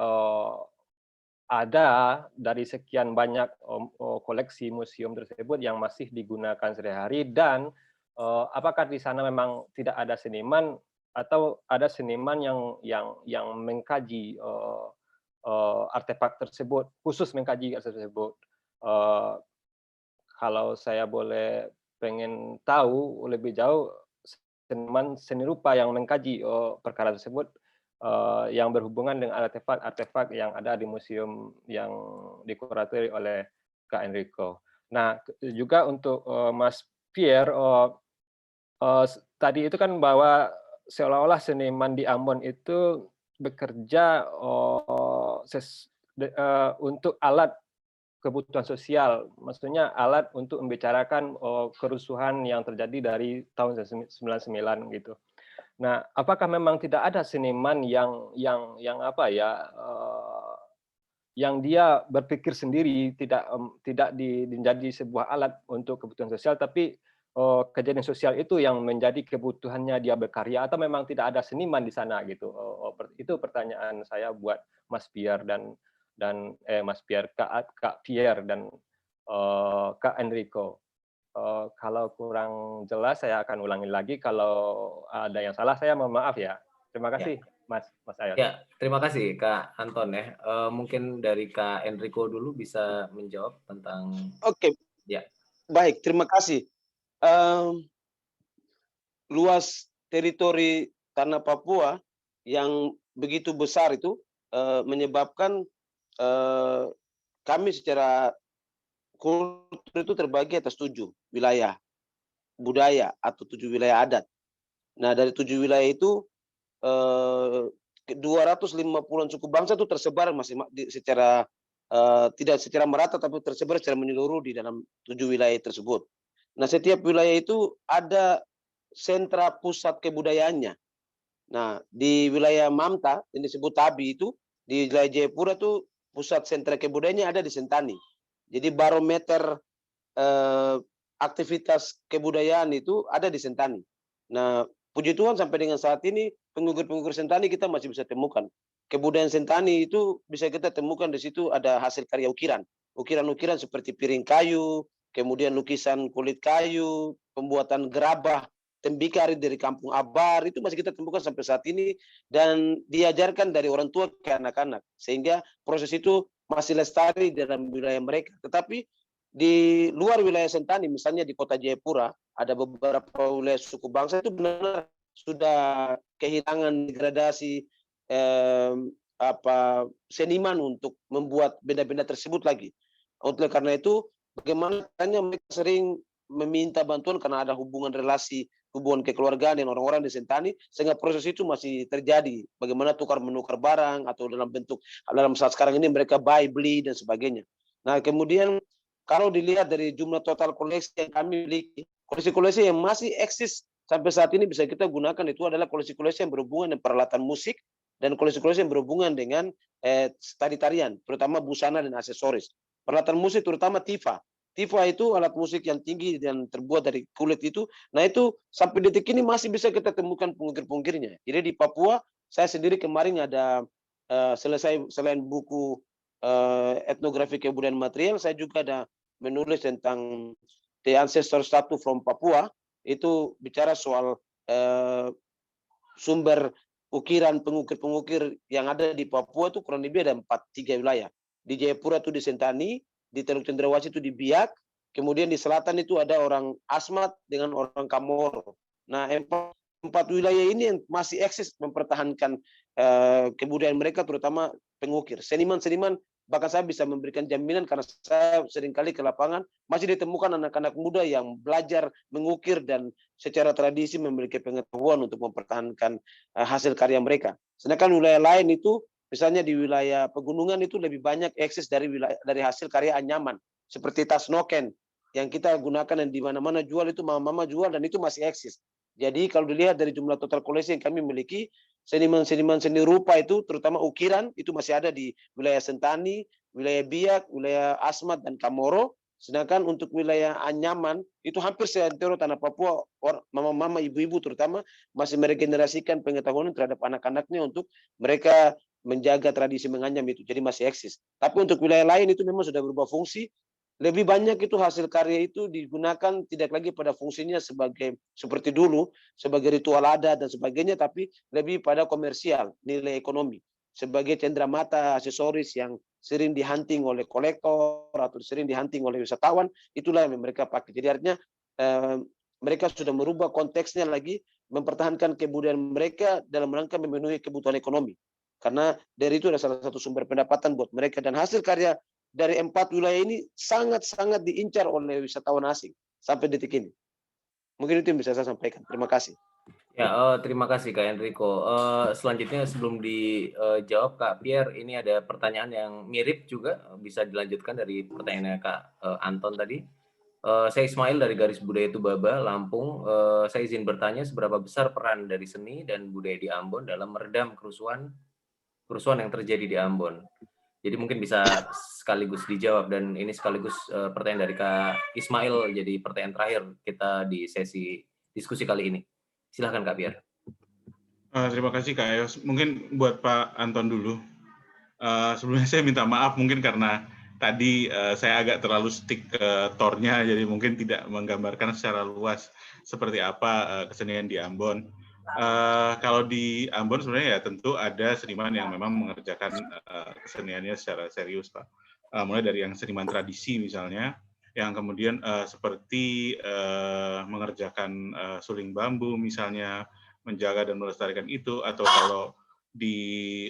ada dari sekian banyak koleksi museum tersebut yang masih digunakan sehari-hari, dan apakah di sana memang tidak ada seniman atau ada seniman yang mengkaji artefak tersebut, khusus mengkaji artefak tersebut. Kalau saya boleh pengen tahu lebih jauh, seniman seni rupa yang mengkaji perkara tersebut yang berhubungan dengan artefak-artefak yang ada di museum yang dikuratori oleh Kak Enrico. Nah, juga untuk Mas Pierre, tadi itu kan bahwa seolah-olah seniman di Ambon itu bekerja untuk alat kebutuhan sosial, maksudnya alat untuk membicarakan kerusuhan yang terjadi dari tahun 99 gitu. Nah, apakah memang tidak ada seniman yang apa ya, yang dia berpikir sendiri, tidak menjadi sebuah alat untuk kebutuhan sosial, tapi kejadian sosial itu yang menjadi kebutuhannya dia berkarya, atau memang tidak ada seniman di sana gitu? Itu pertanyaan saya buat Mas Pierre dan Mas Pierre, Kak Pierre dan Kak Enrico. Kalau kurang jelas saya akan ulangi lagi, kalau ada yang salah saya mohon maaf ya. Terima kasih Mas Ayos. Ya, terima kasih Kak Anton ya. Mungkin dari Kak Enrico dulu bisa menjawab tentang. Oke. Ya. Baik, terima kasih. Luas teritori tanah Papua yang begitu besar itu menyebabkan kami secara kultur itu terbagi atas 7 wilayah budaya atau 7 wilayah adat. Nah, dari 7 wilayah itu 250-an suku bangsa itu tersebar masih secara tidak secara merata, tapi tersebar secara menyeluruh di dalam 7 wilayah tersebut. Nah, setiap wilayah itu ada sentra pusat kebudayaannya. Nah, di wilayah Mamta yang disebut Tabi itu, di wilayah Jayapura itu pusat sentra kebudayaannya ada di Sentani. Jadi barometer aktivitas kebudayaan itu ada di Sentani. Nah, puji Tuhan sampai dengan saat ini pengukir-pengukir Sentani kita masih bisa temukan. Kebudayaan Sentani itu bisa kita temukan di situ, ada hasil karya ukiran. Ukiran-ukiran seperti piring kayu, kemudian lukisan kulit kayu, pembuatan gerabah, tembikar dari kampung Abar, itu masih kita temukan sampai saat ini dan diajarkan dari orang tua ke anak-anak. Sehingga proses itu masih lestari dalam wilayah mereka. Tetapi di luar wilayah Sentani, misalnya di kota Jayapura, ada beberapa wilayah suku bangsa itu benar sudah kehilangan degradasi seniman untuk membuat benda-benda tersebut lagi. Oleh karena itu, bagaimana caranya mereka sering meminta bantuan karena ada hubungan relasi, hubungan kekeluargaan dengan orang-orang di Sentani, sehingga proses itu masih terjadi. Bagaimana tukar-menukar barang atau dalam saat sekarang ini mereka buy, beli dan sebagainya. Nah, kemudian kalau dilihat dari jumlah total koleksi yang kami miliki, koleksi-koleksi yang masih eksis sampai saat ini bisa kita gunakan itu adalah koleksi-koleksi yang berhubungan dengan peralatan musik dan koleksi-koleksi yang berhubungan dengan tari-tarian, terutama busana dan aksesoris. Peralatan musik terutama tifa. Tifa itu alat musik yang tinggi dan terbuat dari kulit itu. Nah, itu sampai detik ini masih bisa kita temukan pengukir-pengukirnya. Jadi di Papua, saya sendiri kemarin ada selain buku etnografi kebudayaan material, saya juga ada menulis tentang The Ancestor Statue from Papua, itu bicara soal sumber ukiran pengukir-pengukir yang ada di Papua itu kurang lebih ada 3 wilayah. Di Jayapura itu di Sentani, di Teluk Cendrawasih itu di Biak, kemudian di selatan itu ada orang Asmat dengan orang Kamoro. Nah, empat wilayah ini yang masih eksis mempertahankan kebudayaan mereka, terutama pengukir. Seniman-seniman, bahkan saya bisa memberikan jaminan karena saya seringkali ke lapangan, masih ditemukan anak-anak muda yang belajar mengukir dan secara tradisi memiliki pengetahuan untuk mempertahankan hasil karya mereka. Sedangkan wilayah lain itu, misalnya di wilayah pegunungan itu lebih banyak eksis dari hasil karya anyaman, seperti tas noken yang kita gunakan dan di mana-mana jual, itu mama-mama jual dan itu masih eksis. Jadi kalau dilihat dari jumlah total koleksi yang kami miliki, seniman-seniman seni rupa itu, terutama ukiran, itu masih ada di wilayah Sentani, wilayah Biak, wilayah Asmat, dan Kamoro. Sedangkan untuk wilayah anyaman, itu hampir seantero tanah Papua, mama-mama, ibu-ibu terutama, masih meregenerasikan pengetahuan terhadap anak-anaknya untuk mereka menjaga tradisi menganyam itu. Jadi masih eksis. Tapi untuk wilayah lain itu memang sudah berubah fungsi. Lebih banyak itu hasil karya itu digunakan tidak lagi pada fungsinya sebagai seperti dulu, sebagai ritual adat dan sebagainya, tapi lebih pada komersial, nilai ekonomi. Sebagai cenderamata, aksesoris yang sering dihunting oleh kolektor atau sering dihunting oleh wisatawan, itulah yang mereka pakai. Jadi artinya mereka sudah merubah konteksnya lagi, mempertahankan kebudayaan mereka dalam rangka memenuhi kebutuhan ekonomi. Karena dari itu adalah salah satu sumber pendapatan buat mereka. Dan hasil karya dari 4 wilayah ini sangat-sangat diincar oleh wisatawan asing sampai detik ini. Mungkin itu yang bisa saya sampaikan. Terima kasih. Ya, terima kasih Kak Enrico. Selanjutnya sebelum dijawab Kak Pierre, ini ada pertanyaan yang mirip juga, bisa dilanjutkan dari pertanyaannya Kak Anton tadi. Saya Ismail dari Garis Budaya Tubaba, Lampung. Saya izin bertanya, seberapa besar peran dari seni dan budaya di Ambon dalam meredam kerusuhan yang terjadi di Ambon? Jadi mungkin bisa sekaligus dijawab, dan ini sekaligus pertanyaan dari Kak Ismail, jadi pertanyaan terakhir kita di sesi diskusi kali ini. Silahkan Kak Pierre. Terima kasih Kak Ayos. Mungkin buat Pak Anton dulu. Sebelumnya saya minta maaf mungkin karena tadi saya agak terlalu stick ke tornya, jadi mungkin tidak menggambarkan secara luas seperti apa kesenian di Ambon. Kalau di Ambon sebenarnya ya tentu ada seniman yang memang mengerjakan keseniannya secara serius, Pak. Mulai dari yang seniman tradisi misalnya, yang kemudian seperti mengerjakan suling bambu misalnya, menjaga dan melestarikan itu, atau kalau di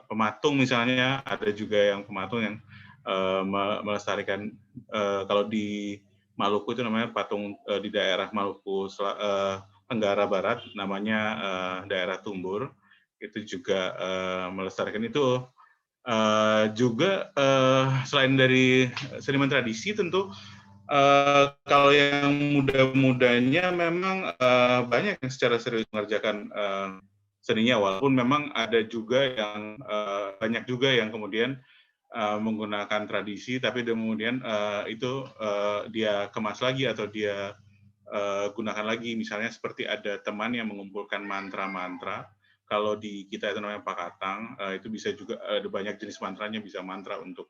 pematung misalnya, ada juga yang pematung yang melestarikan, kalau di Maluku itu namanya patung di daerah Maluku Tenggara Barat, namanya daerah Tumbur, itu juga melestarikan itu. Juga selain dari seniman tradisi, tentu kalau yang muda-mudanya memang banyak yang secara serius mengerjakan seninya, walaupun memang ada juga yang banyak juga yang kemudian menggunakan tradisi, tapi kemudian itu dia kemas lagi atau dia gunakan lagi. Misalnya seperti ada teman yang mengumpulkan mantra-mantra. Kalau di kita itu namanya pakatang, itu bisa juga ada banyak jenis mantranya, bisa mantra untuk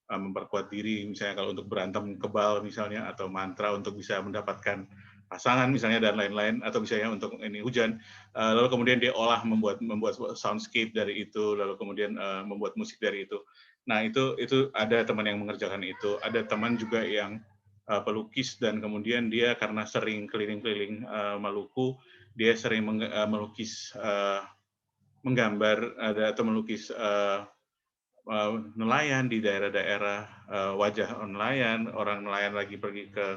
memperkuat diri, misalnya kalau untuk berantem kebal misalnya, atau mantra untuk bisa mendapatkan pasangan misalnya, dan lain-lain, atau misalnya untuk ini hujan, lalu kemudian dia olah membuat soundscape dari itu, lalu kemudian membuat musik dari itu. Nah, itu ada teman yang mengerjakan itu. Ada teman juga yang pelukis, dan kemudian dia karena sering keliling-keliling Maluku, dia sering melukis, menggambar atau melukis nelayan di daerah-daerah, wajah nelayan, orang nelayan lagi pergi ke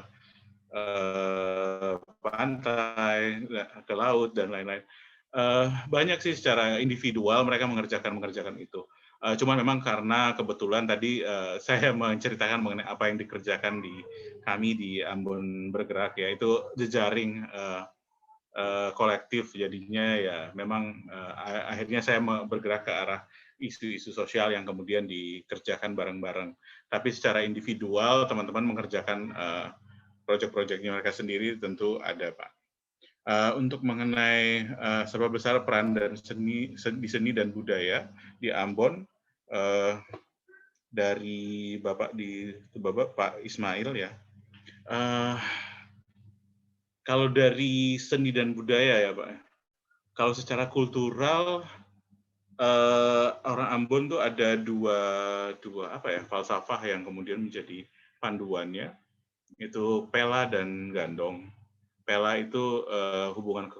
pantai, ke laut, dan lain-lain. Banyak sih secara individual mereka mengerjakan itu. Cuma memang karena kebetulan tadi saya menceritakan mengenai apa yang dikerjakan di kami di Ambon Bergerak, yaitu jejaring kolektif, jadinya ya memang akhirnya saya bergerak ke arah isu-isu sosial yang kemudian dikerjakan bareng-bareng. Tapi secara individual teman-teman mengerjakan proyek-proyeknya mereka sendiri tentu ada, Pak. Untuk mengenai seberapa besar peran dan seni dan budaya di Ambon, dari Bapak Pak Ismail ya. Kalau dari seni dan budaya ya Pak, kalau secara kultural orang Ambon tuh ada dua falsafah yang kemudian menjadi panduannya, itu pela dan gandong. Pela itu hubungan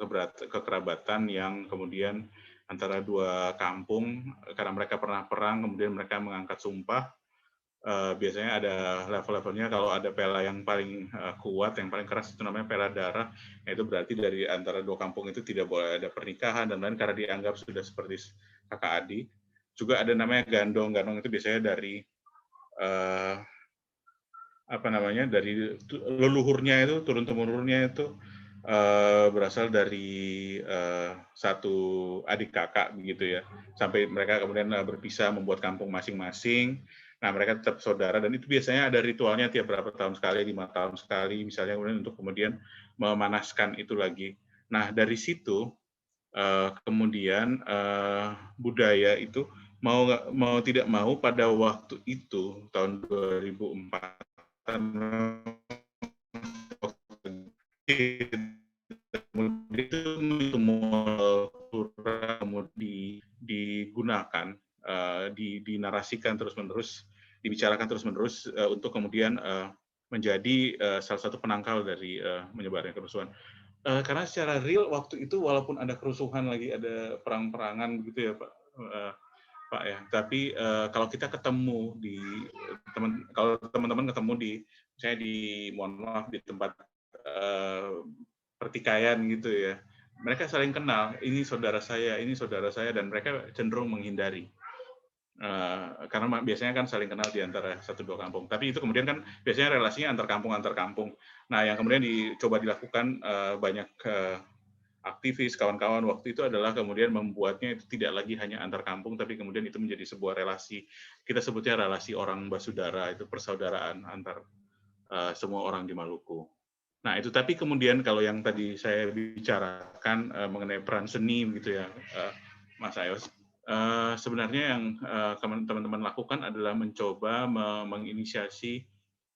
kekerabatan yang kemudian antara dua kampung karena mereka pernah perang, kemudian mereka mengangkat sumpah. Biasanya ada level-levelnya. Kalau ada pela yang paling kuat, yang paling keras itu namanya pela darah. Itu berarti dari antara dua kampung itu tidak boleh ada pernikahan dan lain karena dianggap sudah seperti kakak adik. Juga ada namanya gandong. Gandong itu biasanya dari dari leluhurnya itu, turun temurunnya itu berasal dari satu adik kakak begitu ya, sampai mereka kemudian berpisah membuat kampung masing-masing. Nah, mereka tetap saudara dan itu biasanya ada ritualnya tiap berapa tahun sekali, 5 tahun sekali misalnya, kemudian untuk kemudian memanaskan itu lagi. Nah, dari situ kemudian budaya itu mau tidak mau pada waktu itu tahun 2004 itu digunakan, dinarasikan terus-menerus, dibicarakan terus-menerus untuk kemudian menjadi salah satu penangkal dari menyebarnya kerusuhan. Karena secara real waktu itu walaupun ada kerusuhan lagi, ada perang-perangan gitu ya Pak ya, tapi kalau kita ketemu di kalau teman-teman ketemu di saya mohon maaf di tempat pertikaian gitu ya, mereka saling kenal, ini saudara saya, dan mereka cenderung menghindari. Karena biasanya kan saling kenal di antara satu dua kampung. Tapi itu kemudian kan biasanya relasinya antar kampung. Nah, yang kemudian dicoba dilakukan banyak aktivis, kawan-kawan waktu itu adalah kemudian membuatnya itu tidak lagi hanya antar kampung, tapi kemudian itu menjadi sebuah relasi, kita sebutnya relasi orang basudara, itu persaudaraan antar semua orang di Maluku. Nah itu, tapi kemudian kalau yang tadi saya bicarakan mengenai peran seni gitu ya, Mas Ayos, sebenarnya yang teman-teman lakukan adalah mencoba menginisiasi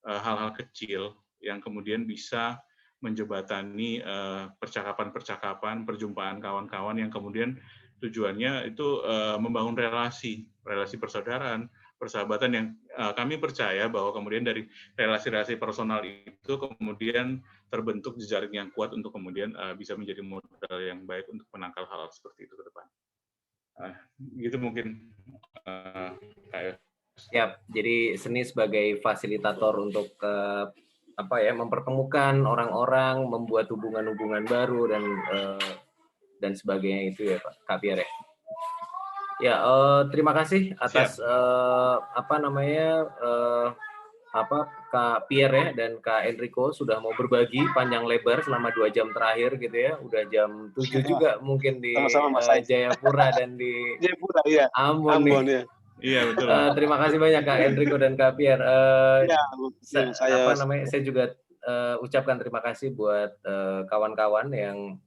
hal-hal kecil yang kemudian bisa menjembatani percakapan-percakapan, perjumpaan kawan-kawan yang kemudian tujuannya itu membangun relasi persaudaraan, persahabatan yang kami percaya bahwa kemudian dari relasi-relasi personal itu kemudian terbentuk jejaring yang kuat untuk kemudian bisa menjadi modal yang baik untuk menangkal hal-hal seperti itu ke depan. Gitu mungkin. Siap. Jadi seni sebagai fasilitator untuk mempertemukan orang-orang, membuat hubungan-hubungan baru dan sebagainya itu ya Pak Kapier ya. Ya, terima kasih atas Kak Pierre ya dan Kak Enrico sudah mau berbagi panjang lebar selama 2 jam terakhir gitu ya. Udah jam 7 juga mungkin di Jayapura dan di Jayapura, ya. Ambon ya. Iya betul. Terima kasih banyak Kak Enrico dan Kak Pierre. Saya juga ucapkan terima kasih buat kawan-kawan yang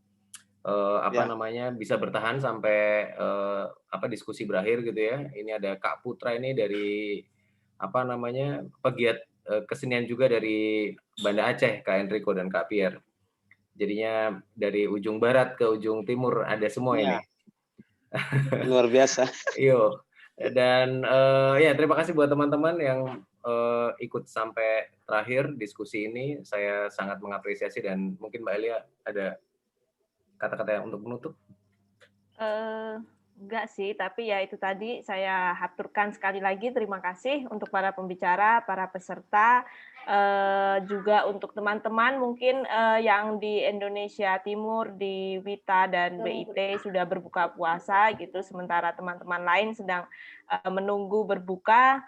bisa bertahan sampai diskusi berakhir gitu ya. Ini ada Kak Putra ini dari pegiat kesenian juga dari Banda Aceh, Kak Enrico dan Kak Pierre. Jadinya dari ujung barat ke ujung timur ada semua ini. Luar biasa. Iyo. Dan terima kasih buat teman-teman yang ikut sampai terakhir diskusi ini. Saya sangat mengapresiasi dan mungkin Mbak Elia ada kata-kata untuk menutup? Enggak sih, tapi ya itu tadi saya haturkan sekali lagi terima kasih untuk para pembicara, para peserta, juga untuk teman-teman mungkin yang di Indonesia Timur, di WITA dan BIT sudah berbuka puasa gitu, sementara teman-teman lain sedang menunggu berbuka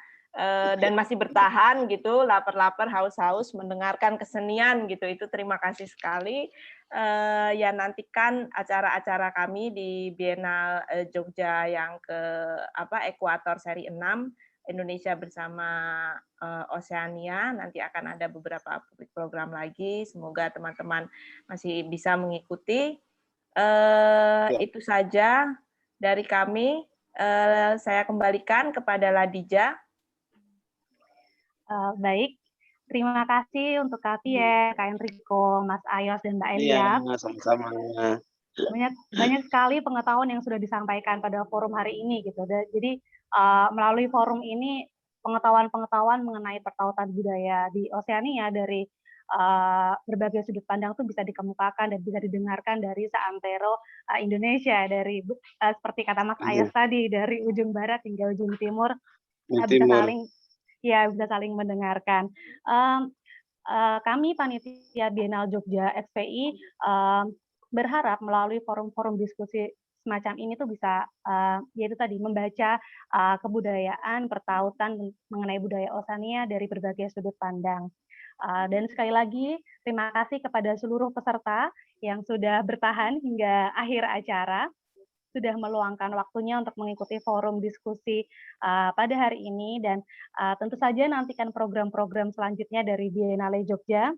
dan masih bertahan gitu, lapar-lapar, haus-haus mendengarkan kesenian gitu. Itu terima kasih sekali. Ya nantikan acara-acara kami di Biennale Jogja yang ke Ekuator seri 6 Indonesia bersama Oceania. Nanti akan ada beberapa program lagi. Semoga teman-teman masih bisa mengikuti. Itu saja dari kami. Saya kembalikan kepada Ladija. Baik, terima kasih untuk Kak Pierre, Kak Enrico, Mas Ayos, dan Mbak Iya, Elia. sama-sama. Banyak sekali pengetahuan yang sudah disampaikan pada forum hari ini gitu. Jadi melalui forum ini pengetahuan-pengetahuan mengenai pertautan budaya di Oseania dari berbagai sudut pandang itu bisa dikemukakan dan bisa didengarkan dari seantero Indonesia, dari seperti kata Mas Ayos tadi, dari ujung barat hingga ujung timur bisa saling mendengarkan. Kami panitia Bienal Jogja FPI berharap melalui forum-forum diskusi semacam ini tuh bisa yaitu tadi membaca kebudayaan, pertautan mengenai budaya Oseania dari berbagai sudut pandang. Dan sekali lagi terima kasih kepada seluruh peserta yang sudah bertahan hingga akhir acara, sudah meluangkan waktunya untuk mengikuti forum diskusi pada hari ini, dan tentu saja nantikan program-program selanjutnya dari Biennale Jogja.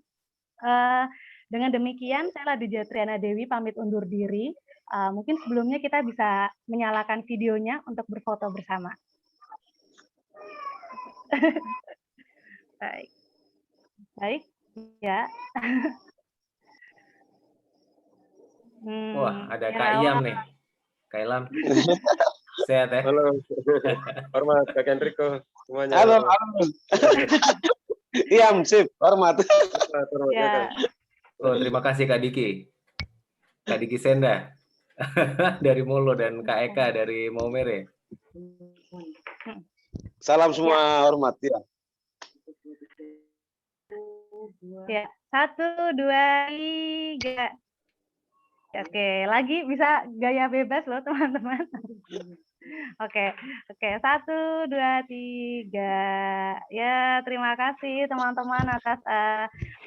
Dengan demikian, saya Ladija Triana Dewi pamit undur diri. Mungkin sebelumnya kita bisa menyalakan videonya untuk berfoto bersama. Baik, ya. Wah, ada Kak Iam nih. Kak Ilham. Sehat ya? Halo. Hormat Kak Enrico semuanya. Halo. Iam, sip, hormat. Ya. Oh, terima kasih Kak Diki. Kak Diki Senda dari Molo dan Kak Eka dari Maumere. Salam semua, hormat ya. Ya, 1, 2, 3. Oke, lagi bisa gaya bebas loh teman-teman. Oke, 1, 2, 3. Ya, terima kasih teman-teman atas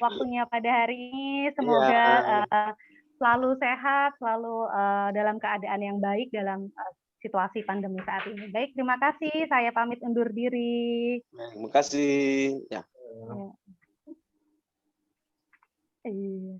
waktunya pada hari ini. Semoga selalu sehat, selalu dalam keadaan yang baik dalam situasi pandemi saat ini. Baik, terima kasih. Saya pamit undur diri. Terima kasih. Ya. Iya.